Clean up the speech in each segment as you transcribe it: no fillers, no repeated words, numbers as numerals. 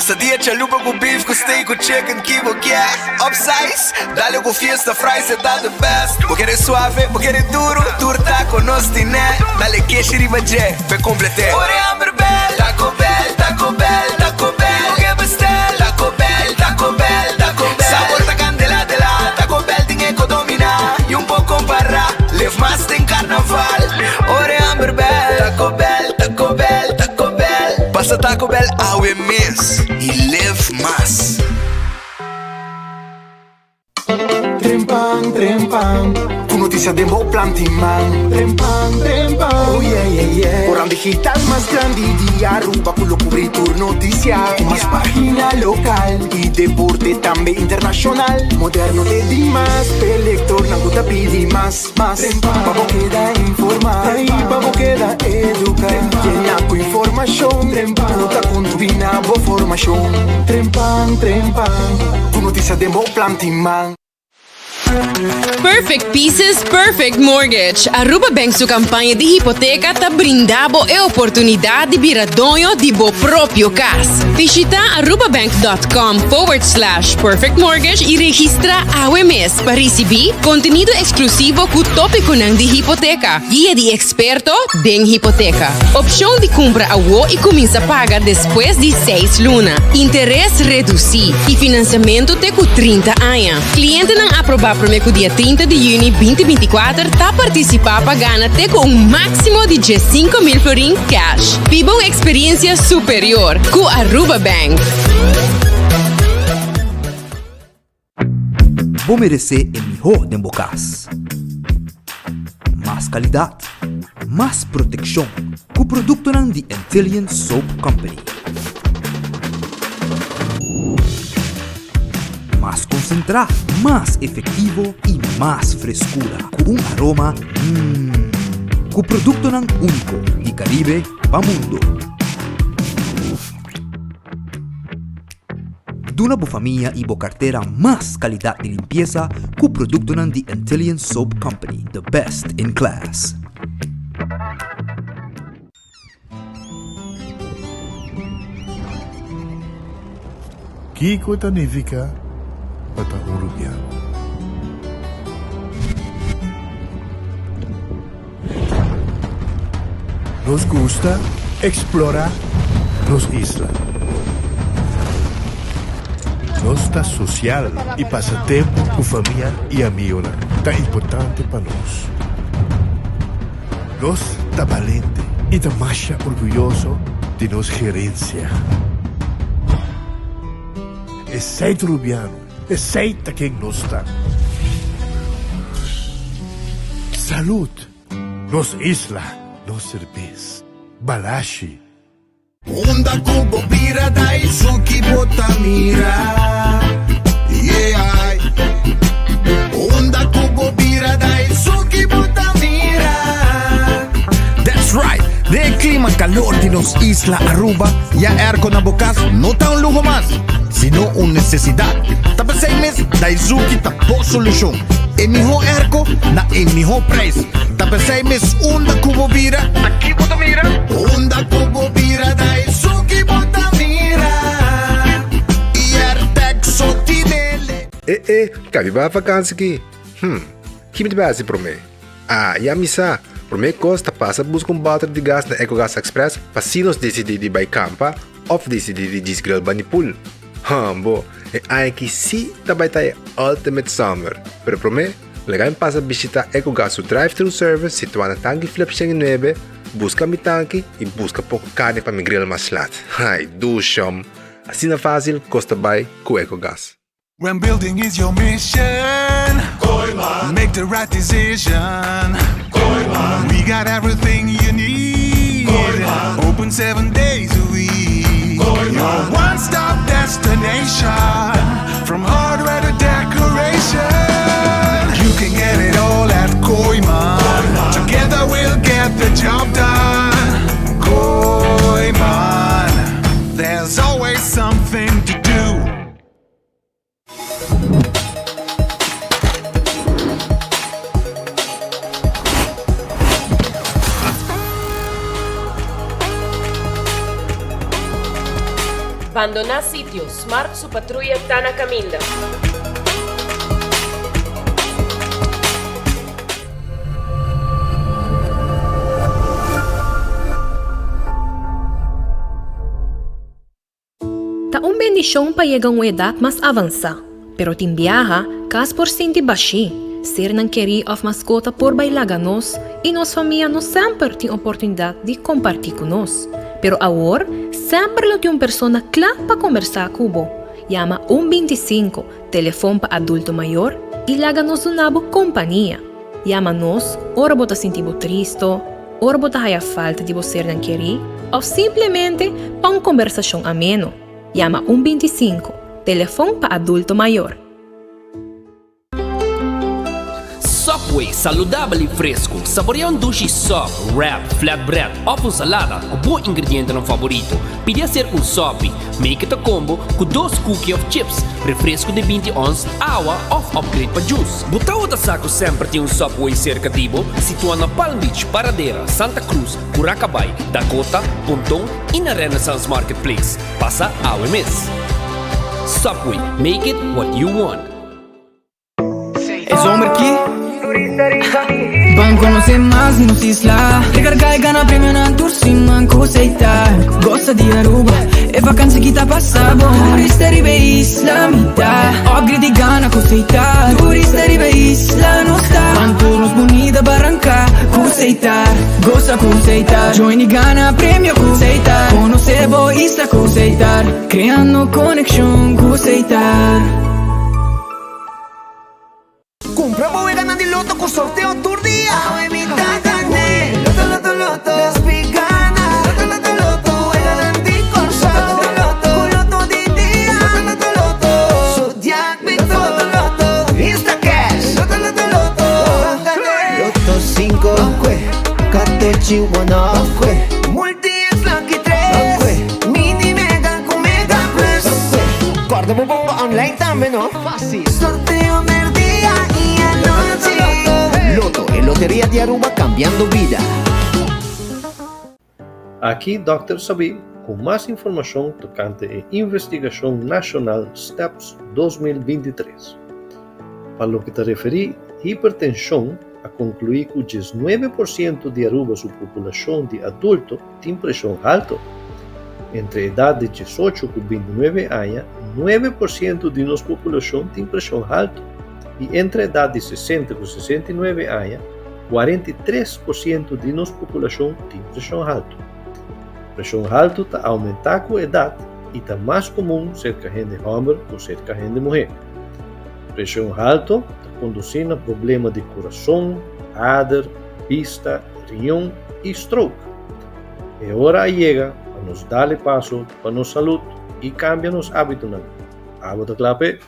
Quesadilla, chalupa com beef, com steak, com chicken, kibo, gas. Upsize, dale com fiesta, fries, tá the best. Vou querer suave, vou querer duro, turta com nós tiné. Dale queijo e bajé, pra completar. Ore Amber Bell, Taco Bell, Taco Bell, Taco Bell. O que bestel? Taco Bell, Taco Bell, Taco Bell. Sabor da candela de lá, Taco Bell tem que dominar. E pouco para, live mais tem carnaval. Ore Amber Bell, Taco Bell, Taco Bell, Taco Bell. Passa Taco Bell ao mês e live mais. Trempang, trempang, tu noticia de Mo Plantiman. Trempang, trempang, oh yeah, yeah, yeah. Orang digital más grande de Aruba, con lo cubrir tu noticia. Más página local y deporte también internacional. Moderno de Dimas, elector, naguta pidi más. Vamos queda informar, vamos queda educar. Llena con información, nota con tu binabo formación. Trempang, trempang, tu noticia de Mo Plantiman. Perfect Pieces, Perfect Mortgage. Aruba Bank su campanha de hipoteca tá brindando a oportunidade de viradonho de bo próprio cas. Visita arubabank.com/perfect mortgage e registra AWMS para receber conteúdo exclusivo com tópico de hipoteca, guia de experto de hipoteca, opção de compra a WO e começa a pagar depois de 6 lunas, interesse reduzido e financiamento até com 30 anos. Cliente não aprovar primeiro dia 30 de junho 2024 tá participar pagando até com máximo de 5 mil florin cash. Viva uma experiência superior com Aruba Bank. Vou merecer o melhor de bocas. Mais qualidade, mais proteção com o produto de Intelligent Soap Company. Mais concentrado, mais efetivo e mais frescura, com aroma com produto único de Caribe para mundo. Duna boa família e boa carteira mais qualidade de limpeza com produto de Intelligent Soap Company, the best in class. Kiko Tanifica para Uruguay. Nos gusta explorar las islas. Nos está social y pasatiempo con familia y amigos. Tan importante para nos. Nos está valiente y está más orgulloso de nos gerencia. Es seito rubiano. Aceita quem nos está. Salud. Nos isla. Nos cerveza. Balashi. Onda cubo pira dai suki botamira. Yeah. Onda cubo pira dai suki botamira. That's right. De clima calor de nos isla Aruba. Ya erco na bocas no tá lujo más, sino una necesidad. Tapa 6 meses, Daisuki tapó solución. El mejor erco, na el mejor precio. Tapa 6 meses, onda cubo vira. Aquí bota mira. Onda cubo vira, Daisuki bota mira. E Artexo tinele. Cabe ba vakansie aqui? Que me base para mim? E a missa. Para mim, costa passa buscar bater de gás na EcoGas Express para se nós decidir de campa ou decidir de desgrill banipul. Bo, é que sim também tá Ultimate Summer. Pero para mim, legal passa visitar EcoGas o drive-thru service situado na tanque flip 9, busca mi tanque e busca pouco carne para me grill mais lat. Ai, do chão. Assim é fácil, costa bem com EcoGas. When building is your mission, make the right decision. We got everything you need. Open 7 days a week. Your one-stop destination. From hardware to decoration. You can get it all at Koiman. Together we'll get the job done. Koiman. There's always something to do. abandonar sitio. Smart su patrulla está na caminda. Ta un bendición para llegar a una edad más avanzada, pero tin viaja, cas por senti baixi, ser não querer of mascota por bailar nos e nos família não sempre tem oportunidade de compartilhar com nós. Pero agora, sempre lo tem uma pessoa clara para conversar com o Llama 125, telefone para adulto maior e laga nos uma boa companhia. Llama nos, ora bota sentir triste, ora bota a falta de você não querer, ou simplesmente para uma conversação ameno. Llama 125, telefone para adulto maior. Subway, saudável e fresco. Saboreia dushi sub, wrap, flatbread ou com salada, o bom ingrediente no favorito. Pide ser um sub, make it a combo com 2 cookies of chips, refresco de 20 ons, água ou upgrade para juice. Botão da saco sempre tem um Subway cerca de Tibo, situado na Palm Beach, Paradera, Santa Cruz, Curacabai, Dakota, Pontão e na Renaissance Marketplace. Passa a OMS. Subway, make it what you want. Es hombre aquí Van conocer más nos isla Recarga gana premio na tursiman coseita Gosta di Aruba e vacanze chi ta passavo Turista ribe isla mità Ogri di gana coseita Turista ribe isla non sta Panturnos bonita barranca coseita Gosta coseita Join di gana premio coseita Conoscevo isla coseita Creando connection coseita Compramos y ganan el loto con sorteo Turdía. Evita gané. Loto, loto. Las picanas. Loto, loto. Ganan con sorteo loto. Loto de día. Loto. Zodiac Victor. Loto. Insta Cash. Loto, loto. Loto 5. Catechi 1. Multi es Lucky 3. Mini Mega con Mega Plus. Guarda un po' online también, ¿no? Fácil. Sorteo Merdía y anoche. Loto, en Lotería de Aruba cambiando vida. Aqui Dr. Sabi com mais informação tocante à Investigação Nacional STEPS 2023. Para o que te referi hipertensão, a concluir que 19% de Aruba sua população de adulto tem pressão alta. Entre a idade de 18 e 29 anos, 9% de nossa população tem pressão alta. E entre a idade de 60 e 69 anos, 43% de nossa população tem pressão alta. Pressão alta está aumentando com a idade e está mais comum cerca de homem ou cerca de mulher. Pressão alta está conduzindo a problemas de coração, áder, vista, riñón e stroke. É hora chega para nos dar passo para nossa saúde e cambiar nos hábitos. Água da clape.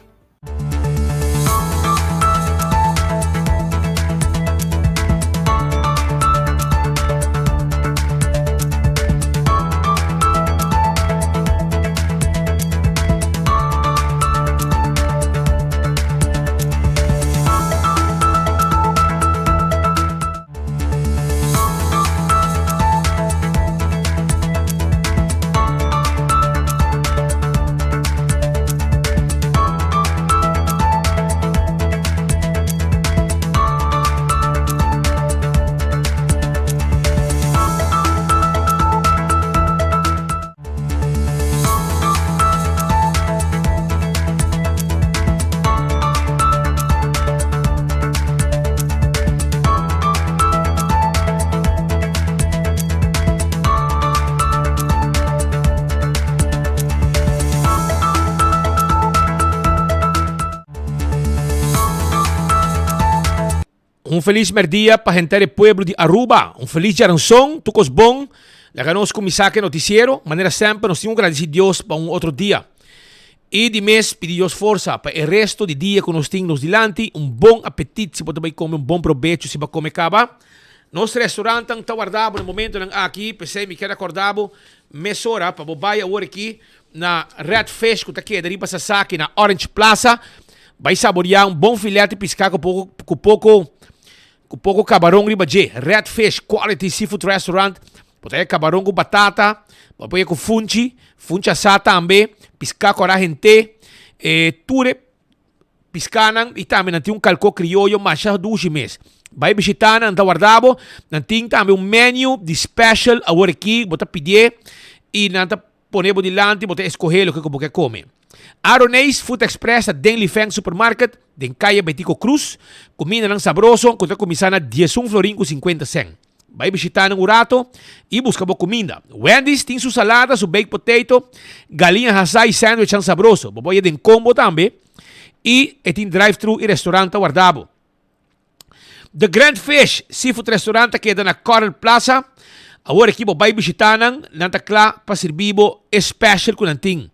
Um feliz merdia para a gente do pueblo de Aruba. Um feliz Jaranção, tucos bom. Lá nós começamos o noticiero. Maneira sempre, nós temos que agradecer a Deus para outro dia. E de mês, pedir Deus força para o resto de dia que nós temos dilante. Bom apetite, se pode comer bom proveito, se pode comer caba. Nosso restaurante está guardado no momento aqui. Pensei, me quero acordar, meia hora para bobaia agora aqui na Red Fish, que está aqui, deriva Sasaki, na Orange Plaza. Vai saborear bom filete piscar com pouco camarão ribaje, Red Fish Quality Seafood Restaurant. Pode ter camarão com batata, pode ter com funchi assada também, pisca cora gente, ture piscanan e também nanti calco criollo macha dushi mes. Vai visitar na guardabo, nanti também menu de special agora aqui, bota pedir e nanta ponebo dilante, bota escolher o que você come. Aronês Food Express at Den Lifeng Supermarket, den Calle Betico Cruz, comida ng sabroso, contra comisana 11 florin com 50 cent. Vai visitar ng Urato e busca bo comida. Wendy's tem su salada, su baked potato, galinha hasay sandwich ang sabroso. Boboya den combo também. E tem drive-thru e restaurante guardabo. The Grand Fish Seafood Restaurant que é na Coral Plaza. Agora aqui vai visitar ng nanta kla pa servibo special com nanting.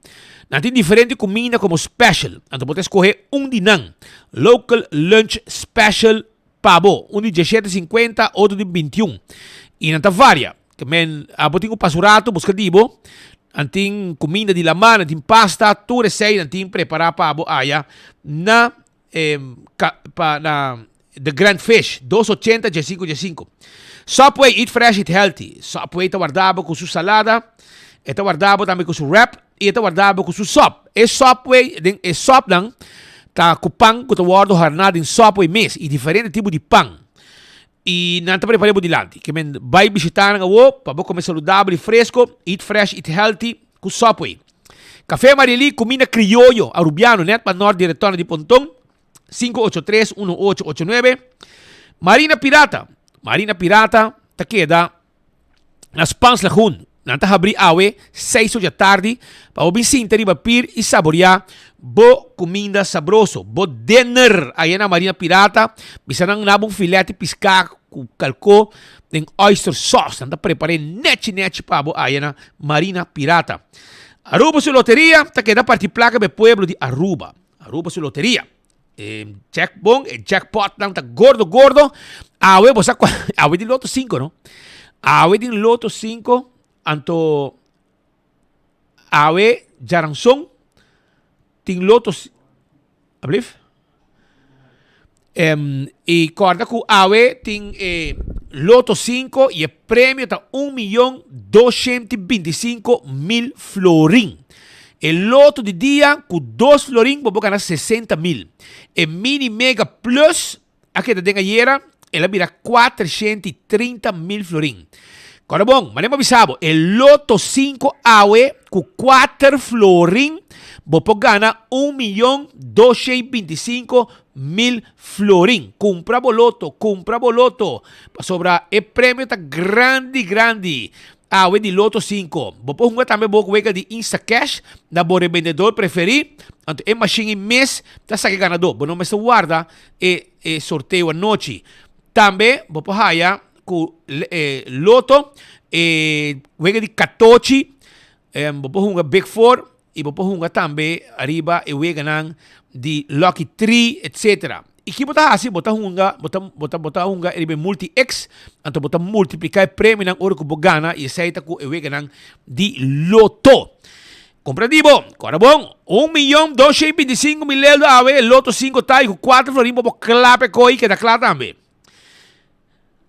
Nanti diferente comida como special. Então pode escolher dinang. Local lunch special pabo. De 17,50, outro de 21. E nanta varia. Que men aboting o pasurato, busca dibo. Anting comida de lamar, anting pasta, tu resei, anting preparar pabo aya na The Grand Fish. 2,80, 5. Subway Eat Fresh, Eat Healthy. Subway está guardado com sua salada. Está guardado também com seu wrap. E está guardado com seu sop. E Subway, e sop lang, tá com pão que está guardado harnado em Subway mes. E diferente tipo de pão. E não está preparado dilante. Que men vai visitar nga wo, para comer saudável e fresco. Eat Fresh, Eat Healthy com Subway. Café Marili, comida criollo, arubiano, net para norte de retorno de Pontón. 583-1889. Marina Pirata. Marina Pirata, ta queda nas Pans Lagoon. Nanta abri awe 6 da tarde para obisinte riba pir e saborear bo comida sabroso, bo dinner aí na Marina Pirata. Bisa nang nabong filete pisca com calco tem oyster sauce. Nanta preparei net para bo aí na Marina Pirata. Aruba su loteria, ta queda parte placa be pueblo de Aruba. Aruba su loteria. Jackbong, jackpot lang ta gordo. Awe bosa awe di loto 5, no? Awe di loto 5 anto awe jaransong ting loto ablif e corda ku awe ting loto 5 e premio ta 1.225.000 florin. El loto de dia com 2 florin bobo ganar 60.000. E mini mega plus aqui da denga yera ela vira 430.000 florin. Agora bom, manemo bisabo, el loto 5 awe com 4 florin bobo gana 1.225.000 florin. Compra boloto. Pa sobra e prêmio tá grande. Awe di loto 5. Bopo hunga também boco wega de Instacash na bore vendedor preferi. Anto e machine mês tá saque ganador. Bono mas guarda e sorteio a noite. Também bopo haya com loto wega de 14. Bopo hunga Big 4 e bopo hunga também arriba e wega nang di Lucky 3 etc. E que botar assim, botar hunga ele multi-X, então botar multiplicar prêmio ng ouro que bogana e saita ko ewega ng di loto. Compra dibo, agora bom, 1.225.000 awe, loto 5 tayo, 4 florin bobo clape koi que da claro também.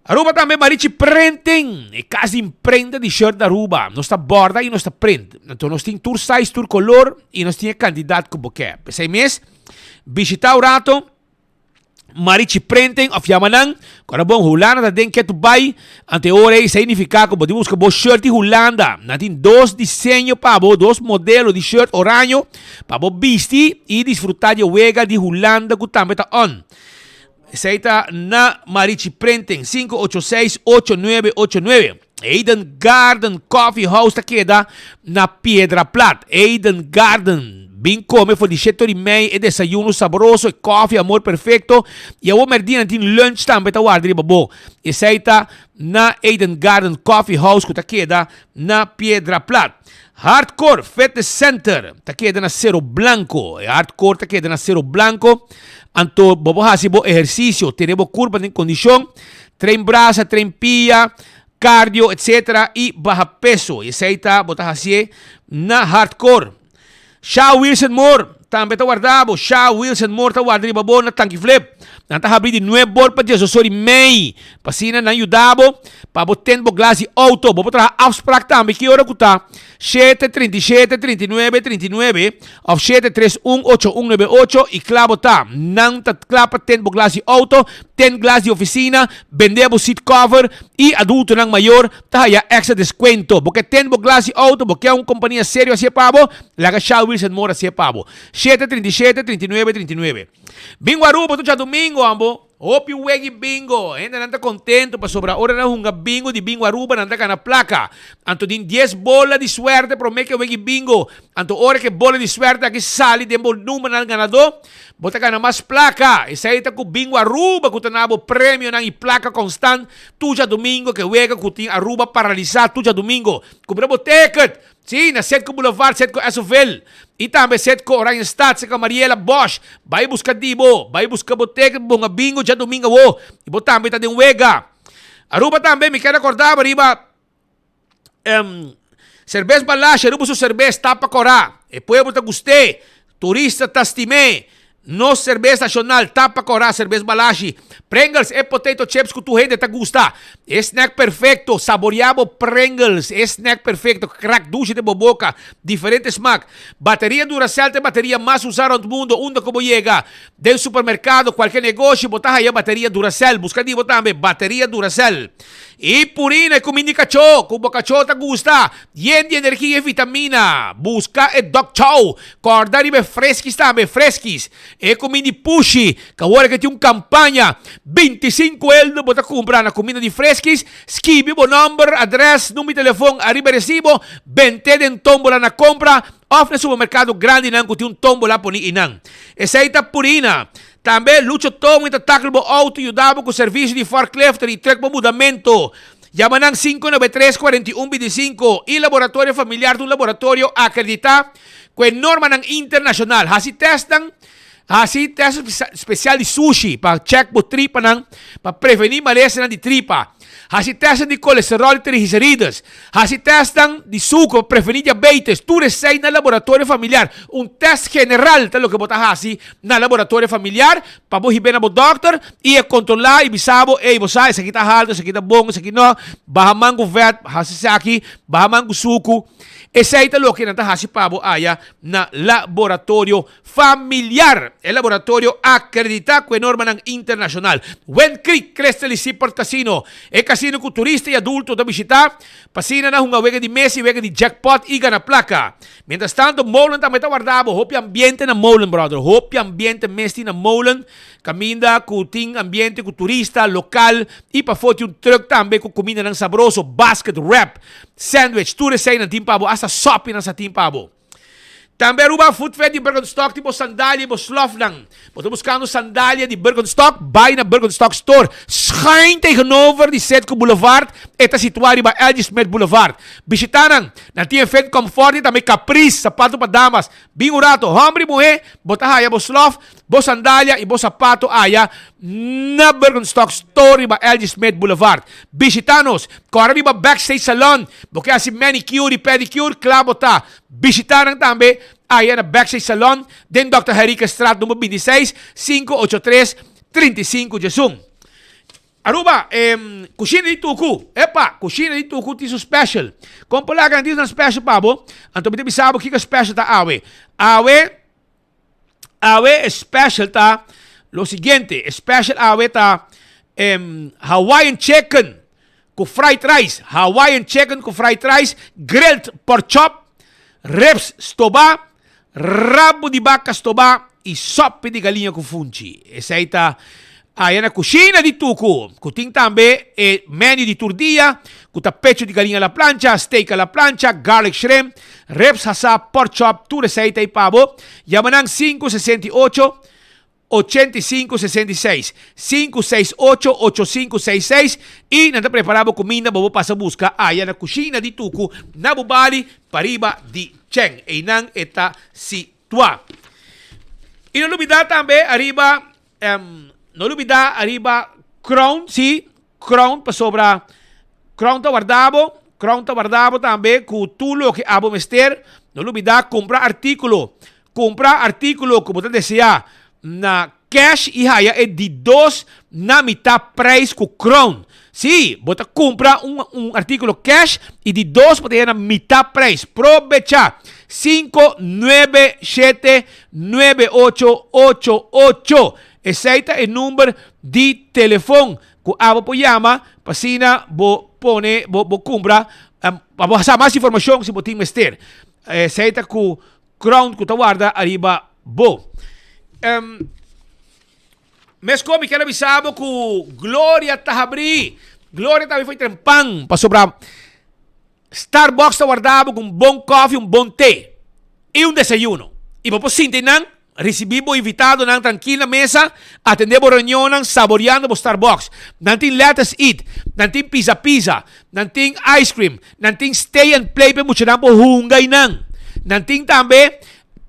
Aruba também Marichi Printing, e casa imprenta de shirt da Aruba, nós está borda e nós está print. Então nós tem tour size, tour color e nós tem candidato que boquer. Pensei mês, visitar o rato, Marichi Printing of Yamanang. Agora bom, Hulanda da den que tu vai ante ore e significa que podemos buscar bo shirt de Hulanda. Natin 2 diseños para bo, 2 modelos de shirt oranho para bo vestir e desfrutar de wega de Hulanda que também tá on. Seita na Marichi Printing 586-8989. Eden Garden Coffee House ta queda na Piedra Plata. Eden Garden. Bem come for di settori mei e desayuno saboroso e coffee amor perfetto. E a merdina tin lunch também ta guardi babo. E seita na Eden Garden Coffee House que ta queda na Piedra Plata. Hardcore Fitness Center ta queda na Cerro Blanco. E Hardcore ta queda na Cerro Blanco. Anto bobo hasibo ejercicio, tenebo curva en condición, tren braza, tren pia, cardio, etc. y baja peso. Y seita botas así na Hardcore. Shaw Wilson Moore, tambe ta guardavo, Shaw, Wilson, Morta, guardri babo na tanki flip. Nanta habri di 9 bor pa dyan, so sorry, May. Pasina na yudabo, pabo 10 bo glasi auto, bobo tra afspraak tambe, ki ora kuta, 737 39 39 of 731 8198 i klabo ta, nang tatklapa 10 bo glasi auto, 10 glasi oficina, bendebo seat cover, i adulto ng mayor, tahaya extra descuento. Porque 10 bo glasi auto, porque un compañía serio así pabo, laga Shaw, Wilson, Mora así pabo. 737 39 39. Bingo Aruba, tu cha domingo, ambo. Hope you wegi bingo. Ainda nanta contento pa sobra hora na hunga bingo di Bingo Aruba nanta ka na placa. Anto din 10 bola di suerte pro me que wegi bingo. Anto ora que bola di suerte aqui sali dembo número ng ganador. Bota ka na mas placa. Isa ita ku Bingo Aruba ku tanabo premyo nang i-placa constant. Tuja domingo que wega ku ting Aruba paralisado tuja domingo. Kubra mo ticket. Sim, na set ko Boulevard, set ko SOVL. E também set ko Orion Stats, set ko Mariela Bosch. Vai buscar dibo, vai buscar boteca, bunga bingo, já domingo wo. Ibo também tá de Wega. Aruba também, me quero acordar, arriba. Cerveza balacha, Aruba su cerveza, tapa corá. E pueblo te guste, turista tastime. No cerveza nacional, tapa corá, cerveza balashi. Pringles e potato chips que tu gente te gusta. Snack perfecto, saboreado Pringles. Snack perfecto, crack dulce de boboca. Diferente smack. Batería Duracell, te batería más usada en el mundo. Uno como llega del supermercado, cualquier negocio, botas allá batería Duracell. Busca di también, batería Duracell. Y purina, comida cacho, como cacho te gusta. Lleno de energía y vitamina. Busca el Doc Chow. Cordari be fresquis también, fresquis. E comida pushy. Que ahora que tiene una campaña. 25 euros bota comprar na comida de fresquis. Skibi bo number, address, número de telefone, arriba recibo. 20 den tombola na compra. Off na supermercado grande nang kuti un tombola poni inang. Essa purina. Também lucho tomo e tackle bo auto e ajudava com o serviço de forklift e truck bo mudamento. Yamanang 593-4125 e laboratório familiar do laboratório acreditar com norma ng internacional. Hasi test especial de sushi para check bo tripa nang para prevenir malestar de tripa. Hasi test de colesterol e triglicérides. Hasi test de suco para prevenir diabetes. Tu recei na laboratório familiar. Um test general tá lo que botar hasi na laboratório familiar para bo hibena bo doctor e controlar e bisabo e bosa essa aqui tá alto, essa aqui tá bom, essa aqui não. Bahamango vet, hasi saki, bahamango suco. Esse aí tá lo que nanta hasi pabo aya na laboratório familiar. El laboratório acreditado com norma ng internacional. When Creek Crystal Seaport Casino. E casino com turista e adulto da visitar. Pasina na hunga wega di Messi, wega di jackpot e gana placa. Mientras tanto, molen também tá guardado. Hopi ambiente na molen, brother. Hopi ambiente mesti na molen. Caminda com ting ambiente com turista local. E pa foto yung truck também com comida ng sabroso. Basket wrap. Sandwich. Ture say ng timpabo. Asa shopping ng sa timpabo. Também Aruba Food Fair de Birkenstock, tipo sandália, tipo slof lang. Você buscando sandália de Birkenstock, buy na Birkenstock Store. Schijn tegenover die Setco Boulevard, eta situado ba LG Smith Boulevard. Bisitaran, na TFN Comfort, também Caprice, sapato para damas. Bingo rato, hombre, mulher, bota haya, bo slof, bo sandália e bo sapato haya na Birkenstock Store ba LG Smith Boulevard. Visitanos, corre ba Backstage Salon, porque assim manicure e pedicure, claro tá. Visitaran também aí na Backstage Salon, den Dr. Henrique Straat, número 26, 583-35 Jesum. Aruba, kusina di tuku. Epa, kusina di tuku tiso special. Kung palagan dito ng special pabo, ang tumiti bisabo kika special ta awe. Awe special ta, lo siguiente, special awe ta, Hawaiian chicken con fried rice. Hawaiian chicken con fried rice, grilled pork chop, ribs stoba, rabo di bacca stoba e soppe di galinha con funci. E saita ayan na kusina di tuku. Kuting tambe e menu di turdia, kuta pecho di galinha alla plancha, steak alla plancha, garlic shrimp, ribs hasa, pork chop, tu receita e pavo. Yamanang 568 8566 568 8566 e nanda preparavo comida bobo pasa busca ayan na kusina di tuku na bubali pariba di Cheng e nang eta si tua. E non olvidar também arriba non olvidar arriba crown crown pa sobra crown ta guardavo também com tudo que abo mester. Non olvidar comprar artículo comprar artículo que você deseja na cash e haya é de 2 na metade preço com Crown. Sim, você compra um artículo cash e de 2 você na metade preço. Aprovecha 597-9888. Esse é o número de telefone que você chama para você comprar. Para passar mais informação se você tem mestre. Esse é o Crown que você guarda arriba. Mas como quero avisar que Glória Tahabri. Glória também foi trempang para sobrar. Starbucks está guardado com bom coffee, bom té e desayuno. E você sinta não? Recebimos invitado na tranquila mesa, atendemos reunião, saboreando o Starbucks. Não tem let's eat, não tem pizza, não tem ice cream, não tem stay and play para muito tempo hungay não. Não tem também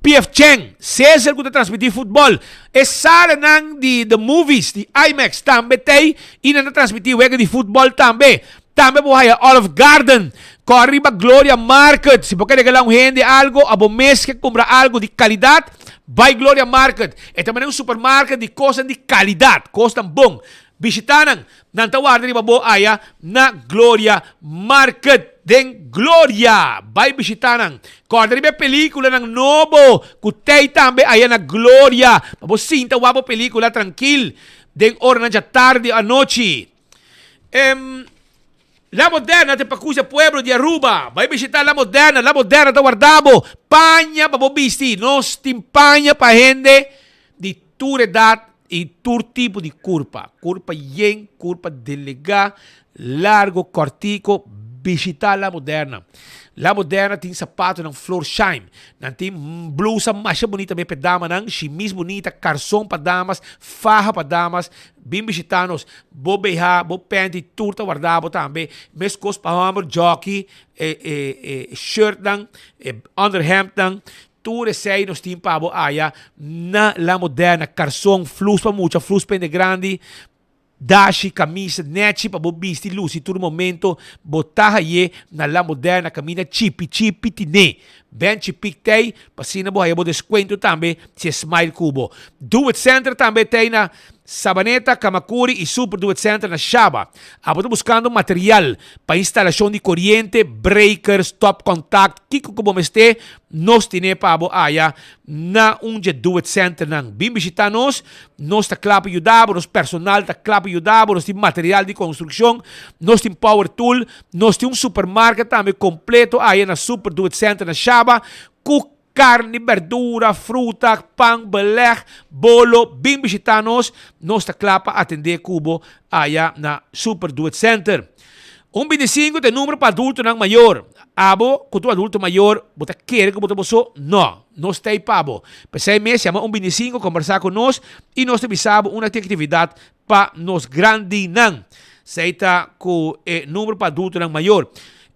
PF Cheng, César que transmitir futebol. É sala nang de movies, de IMAX também tem e não transmitir wega de futebol também. Também buhay Olive Garden, com arriba Gloria Market. Se você regalar gente algo, abo mês que compra algo de qualidade, vai Gloria Market. É também um supermarket de coisas de qualidade, coisas bom. Visitanan, não tawar de babo aya na Gloria Market. Den Gloria, vai visitanan. Quando arriba película ng novo, kutay também aya na Gloria. Babo sinta wabo película tranquil. Den hora na tarde a noite. La Moderna te pacusa pueblo de Aruba. Vai visitar La Moderna te guardamos. Paña babo visti, nos timpaña pa gente de tu edad e tu tipo de curpa. Curpa yen, curpa delega, largo, cortico. Visitar La Moderna. La Moderna tem sapato ng Florsheim. Tem blusa mais bonita para damas, chemise bonita, calção para damas, faja para damas. Bem visitanos, bo beha, bo panty, turta guardado também. Mescos para homem, jockey, shirt dan, underhemd dan. Tudo isso aí nós temos para aya na La Moderna. Calção, flus para muita, flus pende grande. Dashi, camisa, neti, para visti luci, todo momento, botar aí na La Moderna, camina chipi, tine. Ben chipi tem, pasina boa, eu desconto também, se Smile Cubo. Do It Center também tem na Sabaneta, Kamakuri e Super Do It Center na Shaba. Estou buscando material para instalação de corrente, breakers, top contact, kiko como este, nós temos para aya na Do It Center nang. Bim visitar nós está claro ajudar, nos personal está claro ajudar, nós temos material de construção, nós temos power tool, nós temos supermarket também completo aya na Super Do It Center na Shaba, carne, verdura, fruta, pão, beleg, bolo, bem visitanos, nós está claro para atender cubo aí na Super Do It Center. 25 tem número para adulto não maior. Abo, com tu adulto maior, você quer que você possa? Não, nós tem pabo. Para 6 meses, chama 25, conversar com nós e nós te avisamos uma atividade para nós grande não. Seita com número para adulto não maior.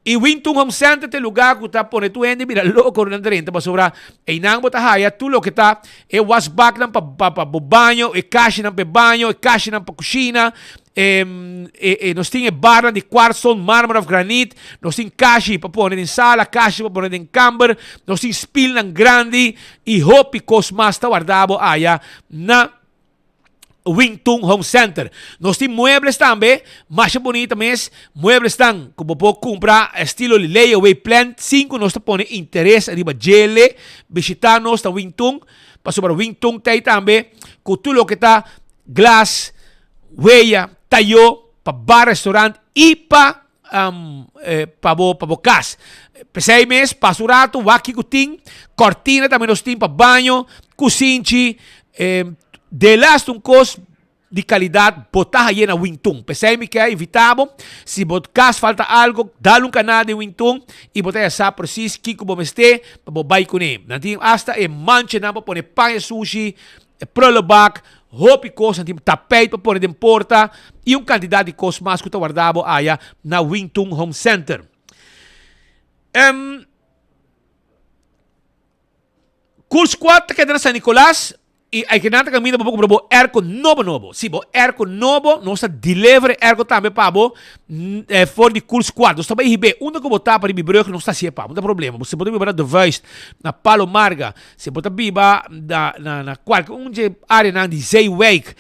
E Winton Home Center te lugar que está pone tu ende mira louco na renta para sobrar e nang bota haya tu lo que está e wash back nang pa banho e caixa nang pa banho e caixa nang pa cozinha nós tem barra de quartzo mármore of granite nós tem caixa para pôr em sala caixa para pôr em camper nós tem spill nang grande e hope cosmas está guardado haya na Winton Home Center. Nós temos muebles também, mais bonita mesmo. Muebles estão, como pode comprar, estilo layaway plan. 5, nós temos interesse, arriba gele. Visitar nós na Winton. Passou para Winton, tem também, com tudo que está, glass, huella, tallo, para bar, restaurante e para casa. Para 6 meses, passo rato, waki kuting, cortina também nós temos para banho, cozinha, de last cos de qualidade, botar aí na Winton. Pensei-me que evitamos, se caso falta algo, dá canal de Winton e botar essa preciso que como este, para botar com ele. Não tem hasta mancha não para pôr pão e sushi, prolobak, roupa e coisa, tem tapete para pôr em porta e quantidade de coisas mais que está guardado aí na Winton Home Center. Curso 4 que é na San Nicolás, E aí que nada caminho para comprar bo erco novo. Se bo erco novo, nós deliver erco também para bo for de cool squad. Nós também ribe, onde que botar para ribe brug não está se pa, não tem problema. Você pode bibar de Weist, na Palo Marga, você pode bibar na qualquer área na de Zeewijk,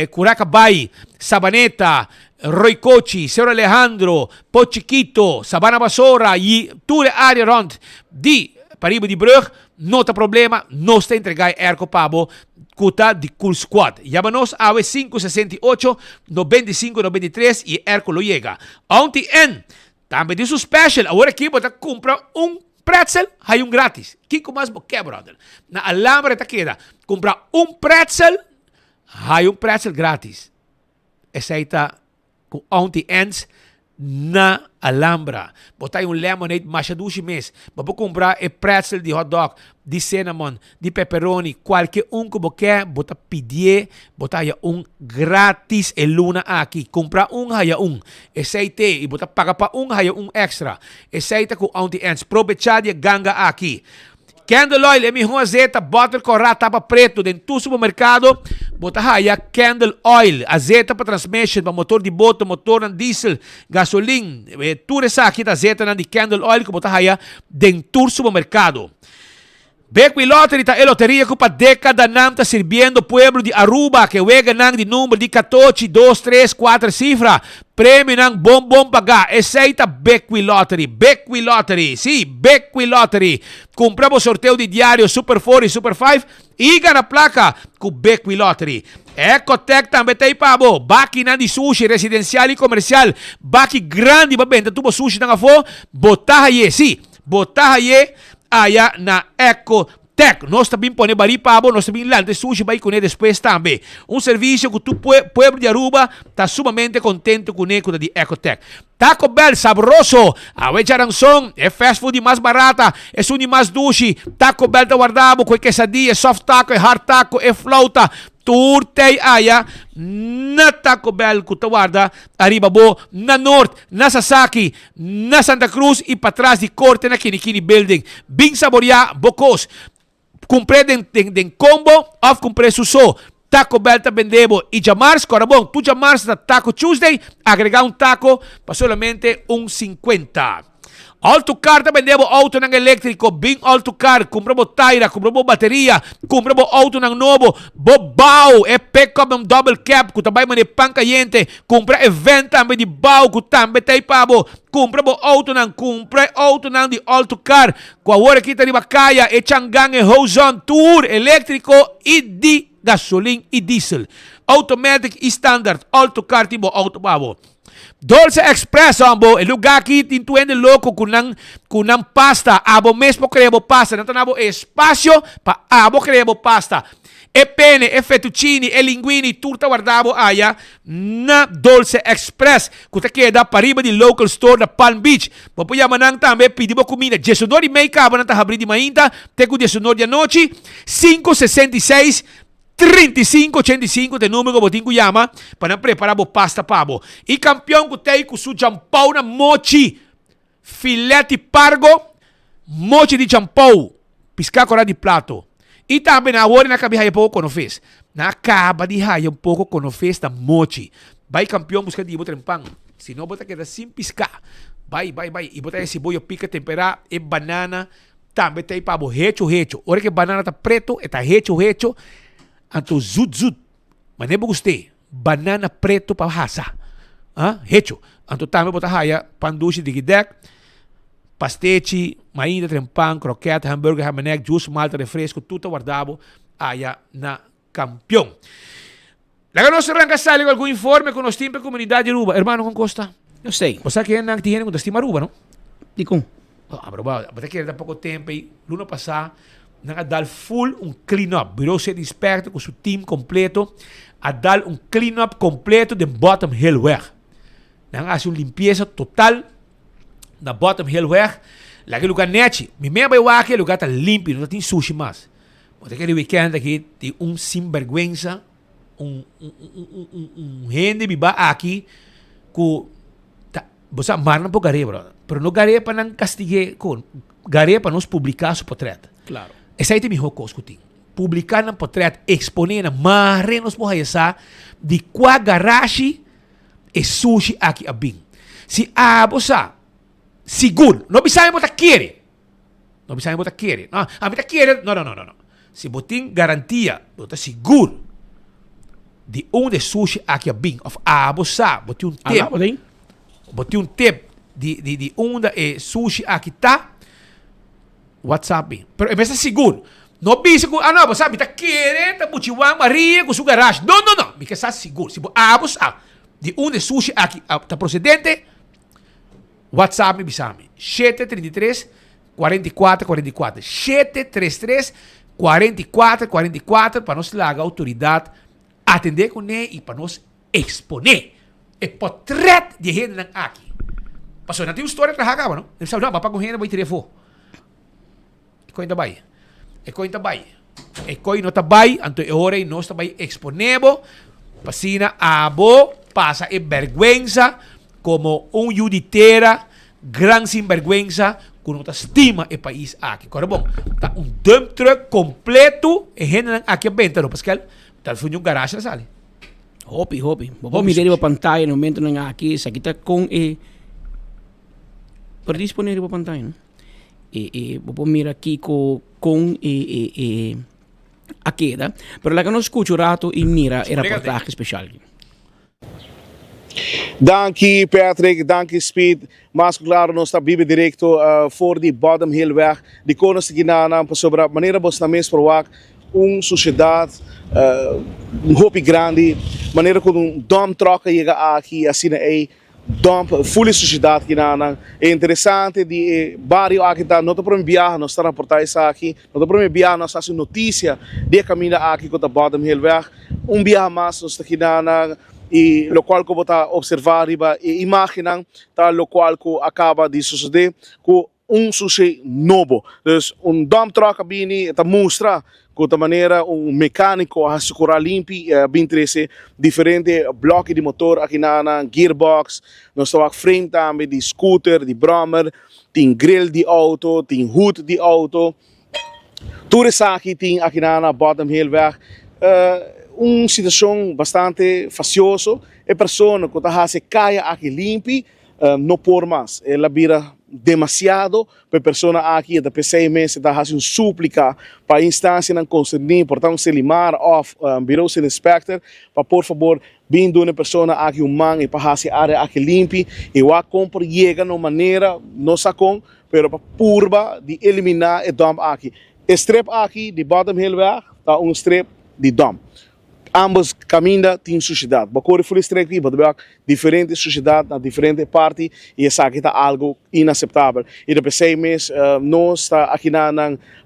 Curacabai, Sabaneta, Roy Cochi, Sero Alejandro, Pochiquito, Sabana Basora e toda a área rond de Paribe de Brug, não tem problema, nós te entregar erco pabo kuta de Cool Squad. Llámanos a 568-9593 e erco lo llega. Auntie N, também disso special, agora aqui você compra pretzel, hay grátis. Kiko mais que brother. Na alambre te queda, compra pretzel, hay pretzel grátis. Essa aí tá com Auntie N's na Alhambra. Botar lemonade machadushi mês. Vou comprar pretzel de hot dog, de cinnamon, de pepperoni, qualquer que você quer, bota pedir, botar grátis e luna aqui. Comprar haya Aceite e botar pagar para haya extra. Aceite com Auntie N's. Provechar de ganga aqui. Candle oil é minha azeite, bottle corrata tapa preto dentro do supermercado. Bota aí candle oil, azeite para transmission, para motor de moto, motor de diesel, gasolina. Tudo isso aqui da azeite de candle oil que bota aí dentro do supermercado. Beckwith Lottery tá a loteria que para década não está servindo pueblo de Aruba que wega nang de número de 14, 2, 3, 4 cifra. Prêmio nang bom pagar. Esse aí tá Beckwith Lottery. Beckwith Lottery. Sim, Beckwith Lottery. Compramos sorteio de diário Super 4 e Super 5 e ganha placa com Beckwith Lottery. Ecotec também tem pabo. Baki nang de sushi residencial e comercial. Baki grande para vender tubo sushi nang afo. Botar aí, sim. Botar aí. Aya na Ecotec. Nós também podemos bari pabo, nós também lá de sushi vai com ele depois também. Serviço que tu pueblo de Aruba está sumamente contente com ele de Ecotec. Taco Bell sabroso, a Wecharanson é fast food mais barata, é suni mais dushi. Taco Bell tá guardado com quesadilla, soft taco, hard taco, é flauta. Turtei aya na Taco Bell que tu guarda arriba bo na North, na Sasaki, na Santa Cruz e para trás de corte na Kinikini Building. Bem saborear bocos. Comprei den combo, off comprei suso. Taco Bell tá vendendo e jamars, corabon, tu jamars na Taco Tuesday, agregar taco para solamente 1,50. Autocar tá vendendo auto ng elétrico, bem autocar, compramos taira, compramos bateria, compramos auto ng novo, bobau, é pick-up ng double cap, que também mane pancayente, compra event também de bau, que também tem pabo, compramos auto ng de autocar, com a hora aqui tá de Bacaya, e Changang, e Hozon, tour, elétrico e de gasolina e diesel, automatic e standard, autocar tipo auto pabo. Dolce Express, ambo, el lugar aqui tintuende louco com pasta, abo mesmo crebo pasta, não tem espaço para abo crebo pasta. E pene, e fettuccini, e linguini, tudo guardado aí na Dolce Express, que te queda para riba de local store da Palm Beach. Vou chamar nang também pedimos comida. Jesonor e meia caba na abrir de mainta, te com jesonor de noite, 566 3585 de número que botinho llama para preparar a pasta pabo. E campeão que tem com su champão na mochi, filete pargo, mochi de champão, piscar corá de prato. E também na hora na cabeça um pouco quando fez. Na acaba de raia um pouco quando fez da mochi. Vai campeão buscar de botar pão. Se não botar queda sem piscar. Vai. E botar esse bolho pica temperar e banana. Também tem pabo hecho. Hora que banana tá preto, está hecho. Anto zut. Mas nem gostei. Banana preto para rasa. Hecho. Anto também botar raia pandushi de guidec. Pastete, mainda, trempão, croquete, hambúrguer, ramenec, juice, malta, refresco, tudo guardado aí na campeão. Lá nós arranca sair com algum informe com nós timpos comunidade de Aruba. Hermano, com Costa? Eu sei. Você que não tem com destino Aruba, não? De como? Mas que era pouco tempo aí, luna passada, a dar full clean-up. Virou ser experto com seu time completo, a dar clean-up completo de Bottom Hill Weg. Hace limpeza total na Bottom Hill Weg. Aquele lugar net, me lembra eu aquele lugar tá limpo, não tem sushi mais. Mas aquele weekend aqui tem sinvergüenza, gente me vai aqui com você marna por gare, bro. Pero no gare para não castigar com gare para nos publicar su portrait. Claro. Essa aí tem me rocos que tem. publicar ng portrait, exponer na marenos mo hayasa di qua garage e sushi aqui abing. Si abo sa siguro, no bisahe mo ta quiere. No bisahe mo ta quiere. No, a mi ta quiere. No. Si boting garantia, bota seguro. Di de sushi aqui abing of abo sa, boti un tip. Boti un tip di onda e sushi aqui tá. WhatsApp. Pero é seguro. No bisa ko ano ba sabi ta quiere ta buchiwang Maria com su garage. No. Mi ka sa seguro. Si abo sa di de sushi aqui ta procedente. WhatsApp mi bisami. 733 44 44. 733 44 44 para nos laga autoridade atender com ne e para nos exponer. E portrait de gente nang aqui. Passou na tua história que haka ba no? Nem sabe não, papai com gente vai telefone. Coin tabay. Coin tabay. Coin no tabay, anto ore no tabay exponebo. Pasina abo pasa e vergüenza como un juditera gran sinvergüenza con otra estima e país aqui. Agora bom, tá um dump truck completo e gente aqui a venta, no Pascal. Tal foi um garagem na sala. Hopi. Vou mirar a pantalla no momento na aqui, sa kita com para disponer a pantalla, no? Vou mirar aqui com a queda, pero la que non escucho rato e mira el reportaje special. Dankie Patrick, dankie Speed. Mas claro, nós está vive direto voor die Bottom Hill weg. Die konen se ginana sobre a maneira bos na mes provar sociedade hopi grande, maneira como dom troca chega aqui assim é dump full sociedade que não é interessante de barrio aqui tá não tô para enviar nós está reportar isso aqui não tô para enviar nós fazemos notícia de caminho aqui com a Bottom Hill weg viagem mais nós está aqui na e lo qual como tá observar riba e imaginar tá lo qual que acaba de suceder com sushi novo dus dump troca bini tá mostra com a maneira mecânico a segurar limpo bem trece diferente bloco de motor aqui na gearbox nós estamos frame também de scooter de brommer tem grill de auto tem hood de auto tudo isso aqui tem aqui na Bottom Hill weg situação bastante facioso e pessoa que está se caia aqui limpo não por mais ela vira demasiado para persona aqui da PC meses está fazendo súplica para a instância não concernir portanto se limar of bureau se inspector para por favor vindo uma pessoa aqui humana e para fazer área aqui limpa e o compra chega de maneira não sacou pero para purba de eliminar o dump aqui strip aqui de Bottom Hill weg está strip de dump ambos caminham tem sociedade. Bacor full strike aqui, mas diferentes sociedades na diferente parte e essa aqui está algo inaceitável. E depois 6 meses nós está aqui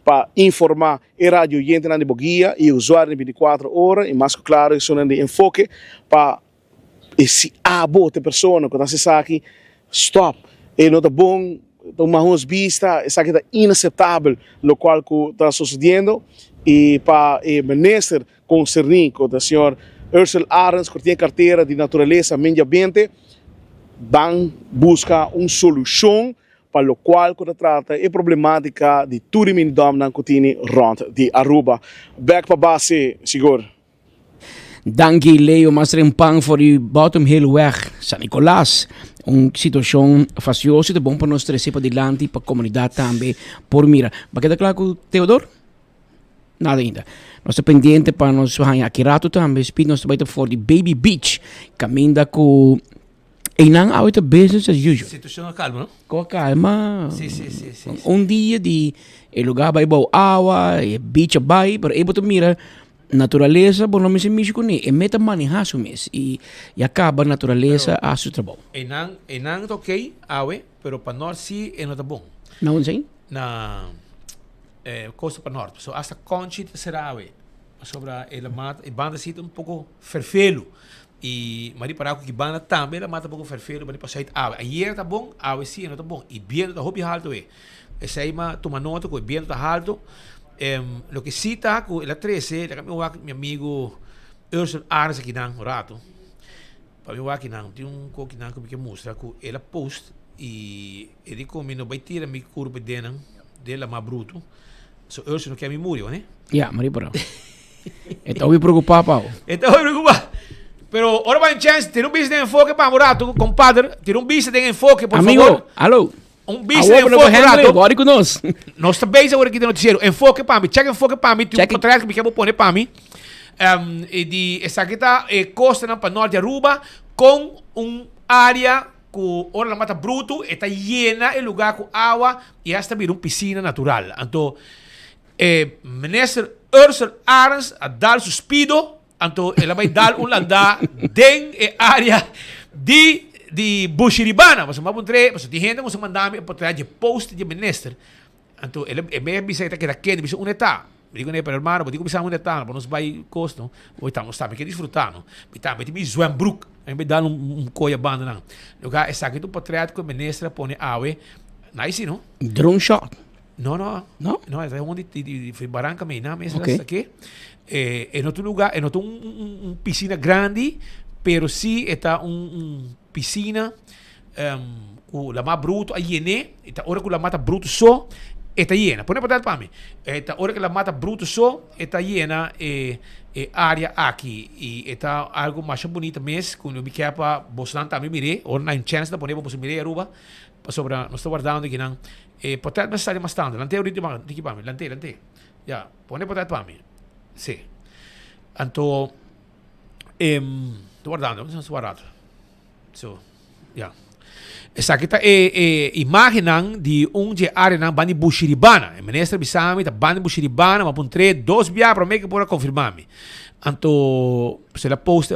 para informar a rádio gente na bogia e usuário 24 horas e mais claro isso não de enfoque para esse abo de pessoa que está aqui stop e não tá bom tomamos vista essa aqui está inaceitável lo qual que está sucedendo e para o ministro concernir com o senhor Ursula Arens, que tem carteira de natureza e meio ambiente, vão buscar uma solução para o qual que trata a problemática de turismo em Dom que tem rond de Aruba. Back para base, seguro. Dankie Leo, mas rempang voor die Bottom Hill weg, San Nicolás. Uma situação faciosa, é bom para nós trazer para adiante, para a comunidade também, por mira. Vai quedar claro com o Teodoro? Nada ainda. Nós estamos pendentes para nós aqui rato também. Speed nós estamos for the Baby Beach. Caminda com e não há outra business as usual. Situação calma, não? Com calma. Sim. Dia de lugar vai boa água, beach vai, pero é botar mira natureza, bom não me se mexe com ele. É meta manejar o mês e acaba a natureza a seu trabalho. E não ok, awe, pero para nós sim é não tá bom. Não sei? Na costa para norte. So hasta Conchita será sobre a mata, a banda sita pouco ferfelo. E mari para que banda também a mata pouco ferfelo, mari para sair ayer tá bom, sim não tá bom. E bien tá hopi alto esse aí ma toma nota que bien tá alto. Lo que sí tá com ela 13, meu amigo Ursula Arnes aqui não rato. Para mim aqui não, tem coque não que me mostra que ela post e ele como não vai tirar minha curva dela mais bruto. So Ursula que me murió, ¿eh? Ya, María, pero. Estoy preocupado, Pau. Estoy preocupado. Pero ahora va en chance, tiene un business de enfoque para Morato, compadre. Tiene un business de enfoque, por Amigo, favor. alô. Um business de enfoque, Morato. Bora conosco. Nós estamos agora aqui no noticiário. Enfoque para mim. Check enfoque para mim. Tem um contrato que me quer pôr para mim. E essa aqui está costa para norte de Aruba com área com ora mata bruto, está llena el lugar com água e hasta vir piscina natural. Então, minister Ursula Arens a dar suspido, então ela vai dar landa den área de Bushiribana. Mas vamos ter, mas tem gente que mandar para trás de post de minister. Então, ele é bem visita que daqui, ele onde está. Digo para hermano, digo bisa onde está, para nos vai costo. Ou estamos sabe que desfrutar, não. Então, me Zwembroek, em vez de dar coia banda não. Lugar essa aqui do portrait que o ministro põe awe. Nice, não? Drone shot. Não, é onde foi Barranca Meina, mesmo essa aqui. É outro lugar, é outro piscina grande, pero sim está piscina com la mais bruto a llene, está hora com la mata bruto só. Está llena, pone para mí. Esta hora que la mata bruto está llena área aquí y está algo más bonito mes cuando me queda para Boston también miré, ahora hay chance de poner para miré Aruba sobre no estoy guardando de que no potat me sale más tanto, lante ahorita más de que para mí, lante, ya pone potat para mí, sí, anto estoy guardando, no estoy guardando, so ya. Essa aqui está imaginan de área na banda Bushiribana. O ministro bisami da banda Bushiribana, mas pontre 2 via para mim que pode confirmar-me. Então, se ela poste,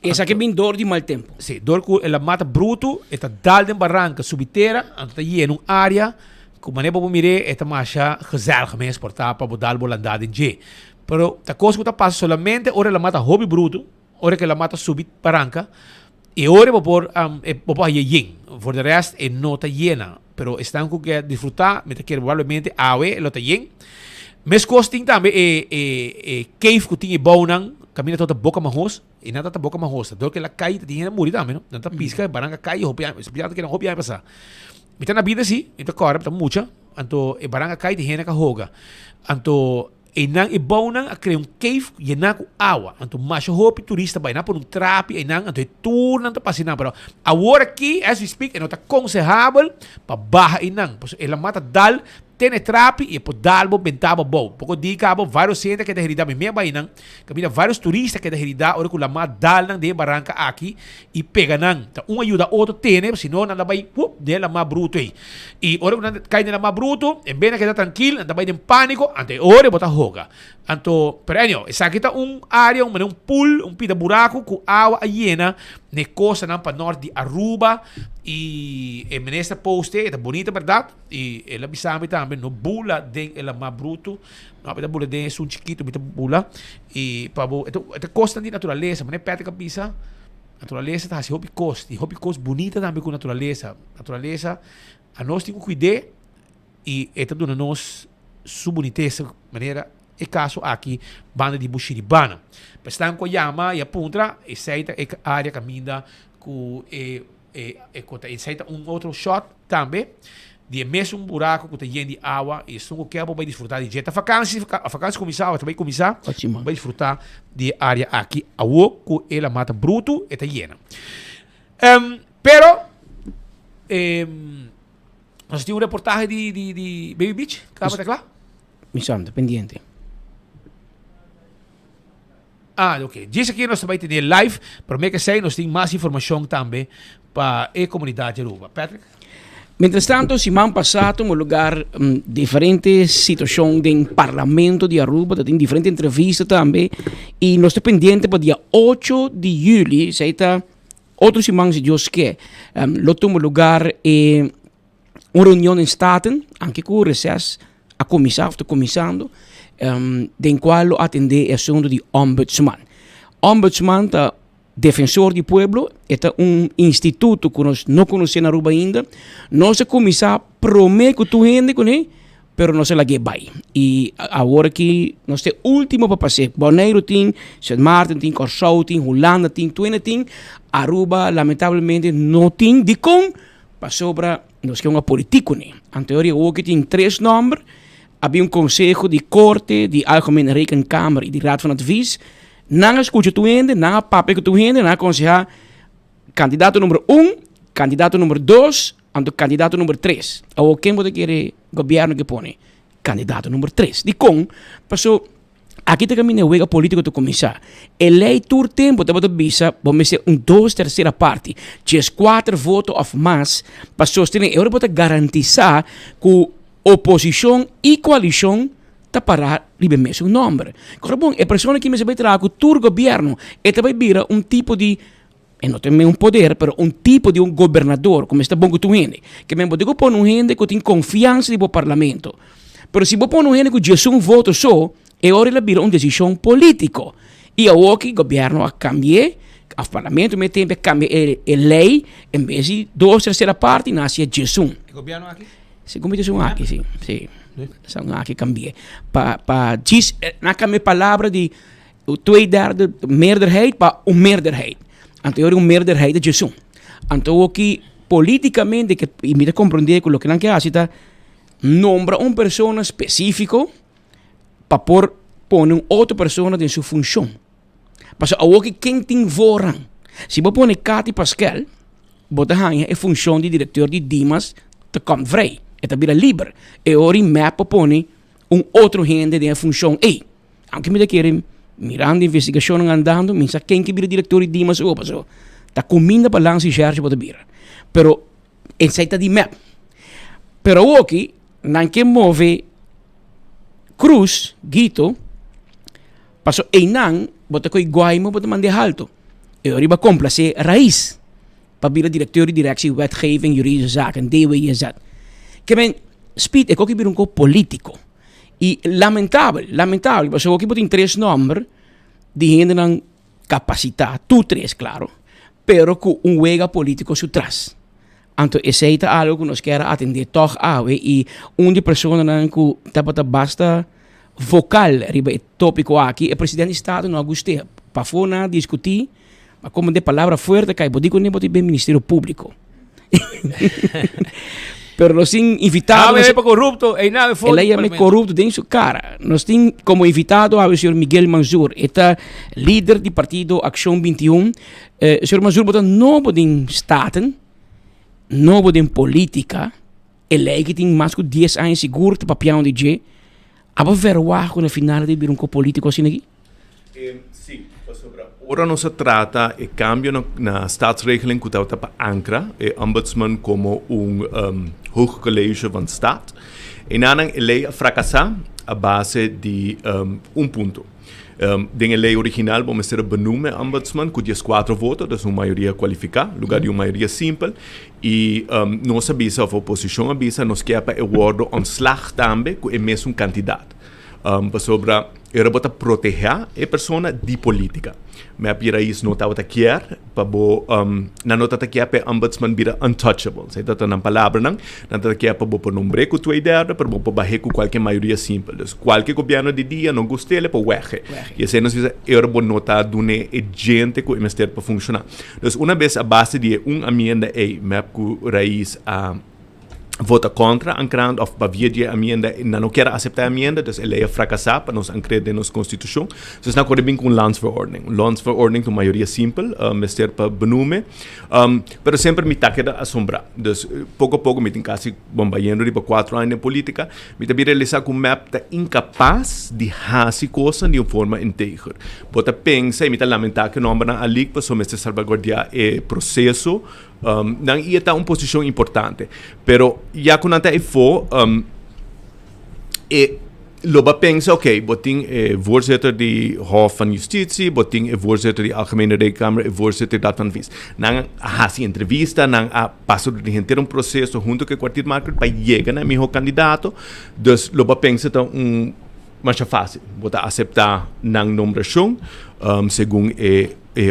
essa aqui é bem dor de mal tempo. Sim, dor com ela mata bruto, está dal de barranca subiteira, então está aí em uma área que maneira para mirar, esta marcha gezellig mesmo, portar para botar bolandade em G. Pero, a coisa que está passando solamente, ora ela mata hobby bruto, ora que ela mata subit barranca, e ora por yin. For the rest não está llena, pero estão com que disfrutar, me quer provavelmente awe lo está yin. Mes costing também cave que tinha baunan, camina toda boca mahos, e nada tá boca mahos, do que ela cai tinha morir também, não? Não tá pisca, baranga cai, hopia, espiado que não hopia passar. Me tá na vida sim, então corre, tá mucha, então baranga cai tinha que hoga. Então inang ibaunan a criar cave llena com água. Então, macho hopi turista vai na por trapi inang então turnan ta pasina pero agora aqui as we speak é não tá aconselhável para barra inang, pois ela mata dal tem trapi e por dalbo bentaba bom. Pouco di cabo vários centros que da herida me vai inang, camina vários turistas que da herida ora com la ma dal nang de barranca aqui e pega nang. Tá ajuda outro tem, senão nada vai de la ma bruto aí. E ora quando cai na ma bruto, em vez de quedar tranquilo, anda vai em pânico, ante ora bota hoga. Então, perenio, essa aqui tá área, um pool, pita buraco com água llena, na costa na para norte de Aruba e a ministra poste, é bonita, verdade? E ela bisame também, no bula den ela mais bruto, não pita bula den é um chiquito, pita bula e para esta costa de natureza, mas não pede que pisa. Natureza está assim, hobby coast bonita também com natureza, a nós temos que cuidar e esta dona nós sua boniteza, maneira e caso aqui banda de Bushiribana. Estão com a Yama e a Puntra, e saída a área caminha com e saída outro shot também, de mesmo buraco que tem de água, e isso que vai desfrutar de jeito. A vacância começar, vai começar, vai desfrutar de área aqui, a que ela mata bruto, e está llena. Pero, nós temos reportagem de Baby Beach, acaba de claro? Me chama, pendiente. Ok. Diz aqui nós também temos live, para mim que sei, nós temos mais informação também para a comunidade Aruba. Patrick? Mientras tanto, semana passada, no lugar diferentes situações do parlamento de Aruba, tem diferentes entrevistas também, e nós estamos pendentes para o dia 8 de julho, seita outro semana, se Deus quer, lo toma lugar uma reunião em Staten, anche com o recesso a começar, está começando, den qual atender o assunto de ombudsman. Ombudsman é defensor do povo, é instituto que nós não conhecemos na Aruba ainda. Nós começar a prometer que tu gente com ele, mas não se lá que vai. E agora que nós temos último para fazer. Bonaire tem, Sint Maarten tem, Curaçao tem, Holanda tem, Twine tem. Aruba, lamentavelmente, não tem de com para sobre nós que é uma política. Em teoria, hoje tem 3 nomes. havia consejo de corte, de algemene rekenkamer e de raad van advies. Não escuta tu gente, não papo que tu gente, não aconselhar candidato número 1, candidato número 2, e candidato número 3. Ou quem você quer governo que põe? Candidato número 3. De com, passou, aqui tem caminho o político to começar. Eleitor tempo, te bota bisa, vamos ser 2/3 parte. Just 4 votos of mass, para sostener, eu vou garantizar que oposição e coalição tá parar livremente um número. Agora, bom, a pessoa que me vai trazer que o governo é também vira tipo de, não tem poder, mas tipo de governador, como está bom que tu gente, que me pode pôr gente que tem confiança no parlamento. Mas se você pôr gente que já voto só, é hora de vira uma decisão política. E o que o governo a cambiar, o parlamento me tem que cambiar a lei, em vez de 2/3 parte, nasce Jesus. O governo aqui? Sim, como diz aqui, sim. Sim. São aqui cambiar. Diz, na cambiar palavra de 2/3 meerderheid para meerderheid. Então, uma meerderheid de Jesus. Então, o que politicamente, que me dá compreender com o que não quer fazer, nombra uma pessoa específica para pôr outra pessoa em sua função. Mas o que quem tem voran. Se você põe Cati Pascal, você ganha a função de diretor de Dimas de Camp Vrij. É vira livre. E ora mapa põe outro gente de função. Ei, anche me querem mirando a investigação andando, minsa quem que vira diretor de Dimas ou passou. Tá comendo para lançar Gerge para vira. Pero em saída de map. Pero o que não que move Cruz, Guito, passou e não, bota coi Guaimo, bota mandar alto. E ora vai complacer Raiz para vira diretor de directie wetgeving, juridische zaken, DWIZ. Que men speed é que vira político. E lamentável, porque aqui tem 3 números de gente com capacidade, tu 3, claro, pero com wega político por trás. Então, esse é algo que nós queremos atender toch e de pessoas que basta vocal, riba tópico aqui, o presidente do Estado não gostei, para fora discutir, mas como de palavra forte, que eu digo nem pode bem Ministério Público. Pero nós temos invitado... é corrupto, é nada de ele é corrupto dentro sua cara. Nós temos como invitado o senhor Miguel Manzur, é líder do partido Ação 21. O senhor Manzur bota novo em Staten, novo em política, ele que tem mais de 10 anos seguro de papel de G. Aba verwago na final de vir político assim aqui? Sim, ora não se trata de cambio na staatsregeling que está para ancra, o ombudsman como hoog college van staat. E nanan a lei fracassar a base de ponto. Den lei original vamos ter benoemen ombudsman com 4 votos, dus uma maioria qualificada, lugar de uma maioria simples. E nós avisa, a oposição avisa, nós quer para o word ontslag também, com o mesmo candidato. Sobre era para proteger a pessoa de política. Mas para isso não estava quer para na nota quer para ombudsman vira untouchable. Sei tá na palavra não quer para por nombre com tua ideia para barrer com qualquer maioria simples. Qualquer governo de dia não gostei para werke. E assim nós era bom nota dune gente que o ministério para funcionar. Então uma vez a base de emenda map com raiz a vota contra a grande of para via emenda não quer aceitar a emenda, então ele é fracassar para nós acreditar na Constituição. Então não corre bem com landsverordening. Landsverordening com maioria simples, ministério para benoemen, mas sempre me tá queda assombrar. Então pouco a pouco me tem quase bombardeando de 4 anos de política, me tá realizar que o map tá incapaz de fazer coisas de uma forma íntegra. Bota pensa e me tá lamentar que não anda ali para somente salvaguardar o processo. Não ia estar uma posição importante, pero já quando até for loba pensa, ok, botin voorzitter de Hof van Justitie, botin voorzitter de Algemene Rekenkamer, voorzitter dat van Vies. Nang hasi entrevista, nang passo de inteiro processo junto com o kwartiermaker para chegar na meu candidato, dus loba pensa então mais fácil, botar aceitar nang nomeação, segundo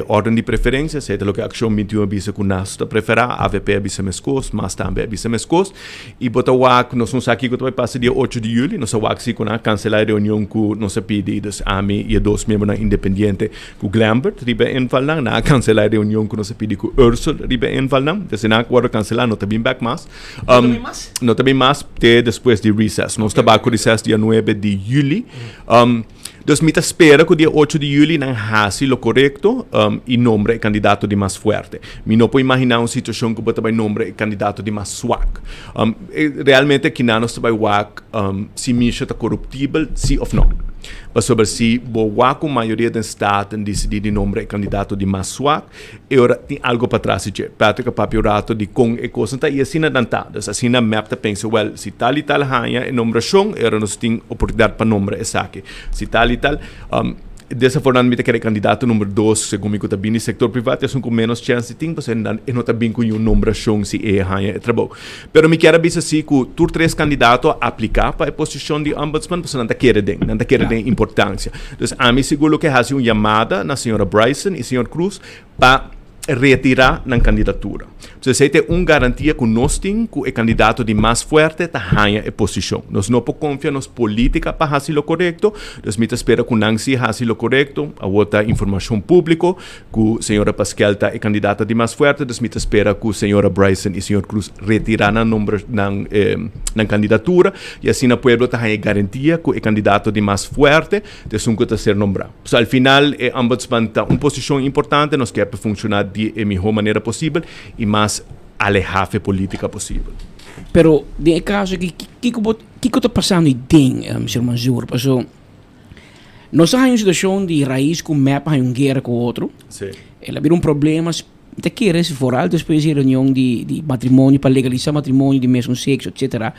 ordem de preferência, sei lo que action 21 bisa com nasta preferar, AVP bisa mescos, mas também bisa mescos, e bota wak, nós não aqui que vai passar dia 8 de julho, nós wak se com a cancelar a reunião com nossa pedidos AMI e dois membros independiente com Glambert, riba envalnang, na cancelar a reunião com nossa pedido com Ursula, riba envalnang, desde na agora cancelar, não tá bem back mais, não tá bem mais, até depois de recess, nós tá com recess dia 9 de julho, dus me espera que o dia 8 de julho não haja lo correto e nombre o candidato de mais forte. Me não pode imaginar uma situação que você vai nombre o candidato de mais swak. Realmente que não se vai wak se Misha está corruptível, sim ou não. Mas sobre se o wak a maioria do estado decidir de nombre o candidato de mais swak, ora tem algo para trás de prática papiorato de com e coisa tá e assim não tá. Dus assim na map tá pensa, well, se tal e tal hanha e nombração, era nós tem oportunidade para nombre essa aqui. Se tal e tal, desafortunadamente que é candidato número 2, segundo me que também no setor privado, é com menos chance de ter, porque não está bem com uma nombração se é hanha trabalho. Pero me quero dizer assim que tu 3 candidatos aplicar para a posição de ombudsman, porque não quer importância. Então, a mim seguro que haja uma chamada na senhora Bryson e senhor Cruz para retirar na candidatura. Então, se tem uma garantia que nós temos que o candidato de mais forte está ganha a posição. Nós não podemos confiar nas políticas para fazer o correto. Nós espera que Nancy faça o correto, a outra informação pública, que a senhora Pascal está a candidata de mais forte. Nós espera que a senhora Bryson e a senhora Cruz retirar na candidatura e assim o povo está a garantia que o candidato de mais forte está a ser nombrado. Então, ao final, o ombudsman está uma posição importante, nós queremos funcionar de melhor maneira possível e mais alejada política possível. Pero, de caso, que está passando aí dentro, Mr. Manzur? Porque nós temos uma situação de raiz com o mapa e uma guerra com o outro. Sim. Ela vira problema, até que se for alto, depois de reunião de matrimônio, para legalizar matrimônio de mesmo sexo, etc.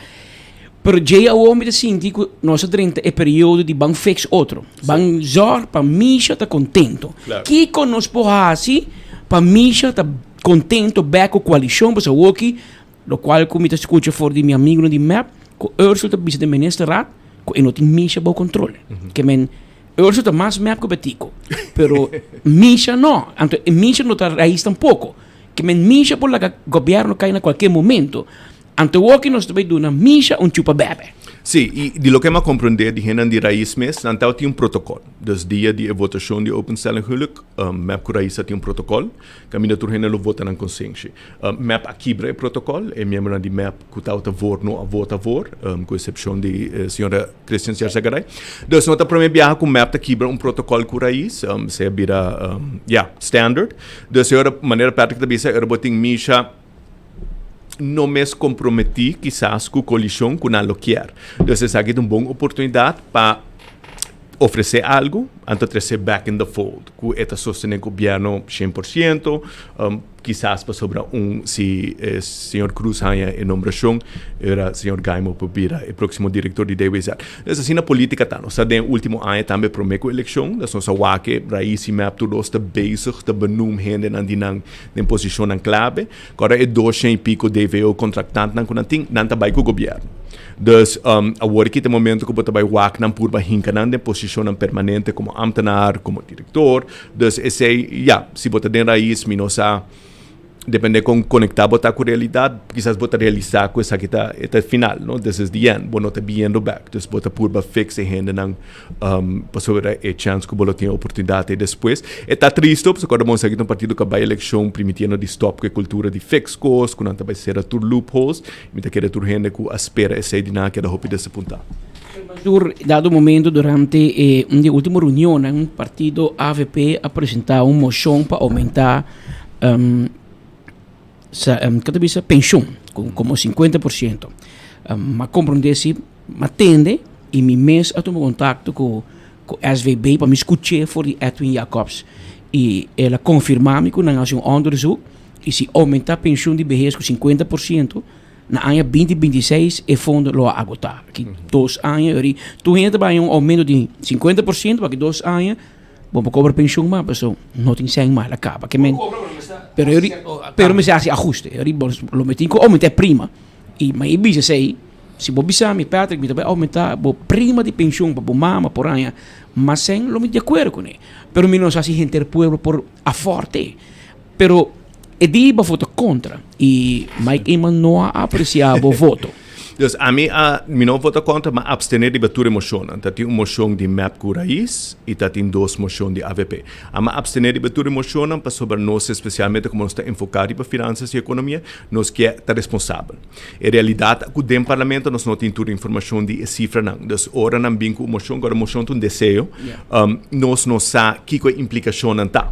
Pero já o homem sente que nós temos é período de bang fix outro. Bang zor para mim já está contento. Claro. Que conosco assim, para mim já está contento back com a coalição, para o aqui, lo qual como me escuta for de meu amigo no de map, que Ursula está de ministeriat, que não tem Misha bom controle. Que men Ursula está mais map que Betico, pero Misha não. Então Misha não está raiz tampouco. Que men Misha por la governo cai na qualquer momento. Então o que nós também damos Misha chupa bebe. Sim, e de lo que eu compreender de gente de raiz mesmo, então tem protocolo. Dos dia de votação de openstelling geluk, map com raiz tem protocolo, caminho tur gente lo vota na consciência. Map aqui é protocolo, é membro de map que está a vota no a vota com exceção de senhora Christian Serzagaray. Dus nota primeiro viaja com map aqui protocolo com raiz, se vira standard. Dus senhora maneira prática da bisa, era boting misha não me comprometi quizás com a coalição que não quer. Então, essa aqui é uma boa oportunidade para oferecer algo antes de ser back in the fold. Que está sustentando o governo 100%, quizás para sobrar se o senhor Cruz ganha a nomeação, era o senhor Gaimo para vir o próximo diretor de DWZ. Então, assim, na política, nós no último ano também promete a eleição, nós sabemos que raiz e map todos está bezig, está benoemd gente na posição clave, agora é 200 e pico DVO contratante não está bem com o governo. Dus agora que tem momento que você vai wak na purba hinka na posição permanente como ambtenaar, como diretor. Dus se você tem raiz, minosa depende com conectar botar com a realidade, quizás botar realizar com essa que está final, não? This is the end, você não está vindo back. Dus botar purba fixa gente não para sobre a chance que você tem a oportunidade depois. Está triste, porque quando você tem um partido que vai eleição permitindo de stop com a cultura de fix cost, quando vai ser a tur loopholes, me está querendo tur gente que espera essa dinâmica que da hopi desse ponto. Dado momento, durante uma última reunião, um partido AVP apresentou uma moção para aumentar cada vez a pensão, como 50%. Mas compreender-se, atende, e me mês eu tomo contato com o SVB para me escutar por Edwin Jacobs. E ela confirma-me que não há um onderzoek, e se aumentar a pensão de vejez com 50%, na ano 2026 é fundo lo a agotar. Que 2 anos, tu ainda vai um aumento de 50%, porque 2 anos, vamos cobrar pensão, mas pessoal, não tem 100 mais, acaba. Pero me se hace ajuste. Lo meti com aumentar prima. E mas eu disse se vou bisar me Patrick me também aumentar a prima de pensão para mama por ano mas sem lo me de acordo com ele. Pero mi não assim gente do pueblo por a forte. Pero e di ba voto contra e Mike Eman não apreciava o voto. Dus a mim não vota contra, mas abstener de batura moção. Então tem uma moção de MAP com raiz e tem duas moções de AVP. Mas abstener de batura moção para sobre nós, especialmente como nós estamos enfocados para finanças e economia, nós que é responsável. Em realidade, com o parlamento nós não temos toda a informação de cifra não. Dus ora não vem com moção, agora moção tem um desejo. Nós não sabemos que a implicação não está.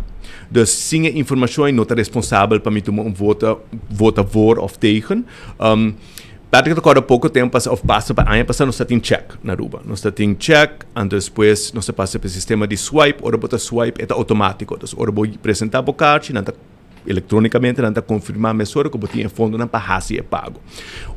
Dus sem informação não está responsável para mim tomar voto voor of tegen. Praticamente agora há pouco tempo, passa para ano passado, nós temos check na Aruba. Nós temos check, e depois nós passa para o sistema de swipe, ora bota swipe, é automático. Então, ora vou apresentar o card, eletronicamente, não está confirmar a mesura que botinha fundo não para fazer pago.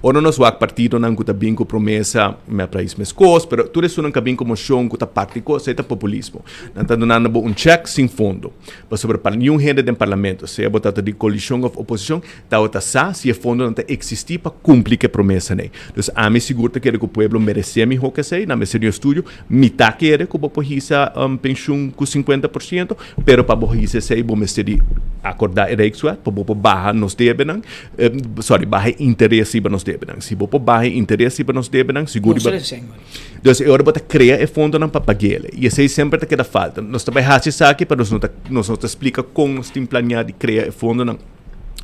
Ora nós vamos partido não que bem com promessa, me país mes coisas, pero tudo isso não bem com moção que parte coisa, é populismo. Não está dando um check sem fundo. Para sobre para nenhum rende do parlamento, se é botado de coalição ou oposição, tá se o fundo não existir para cumprir a promessa nem. Então a mim seguro que o povo merece me que sei, na minha estúdio, metade quer que o povo hisa pensão com 50%, pero para o hisa sei, bom mestre acordar para baixar nos debenang, baixar interesse para nos debenang. Se você baixar interesse para nos debenang, seguro. Então, agora você cria fundo não para pagar. E isso sempre te queda falta. Nós também fazemos isso aqui para nós explica como nós temos planeado de criar fundo não.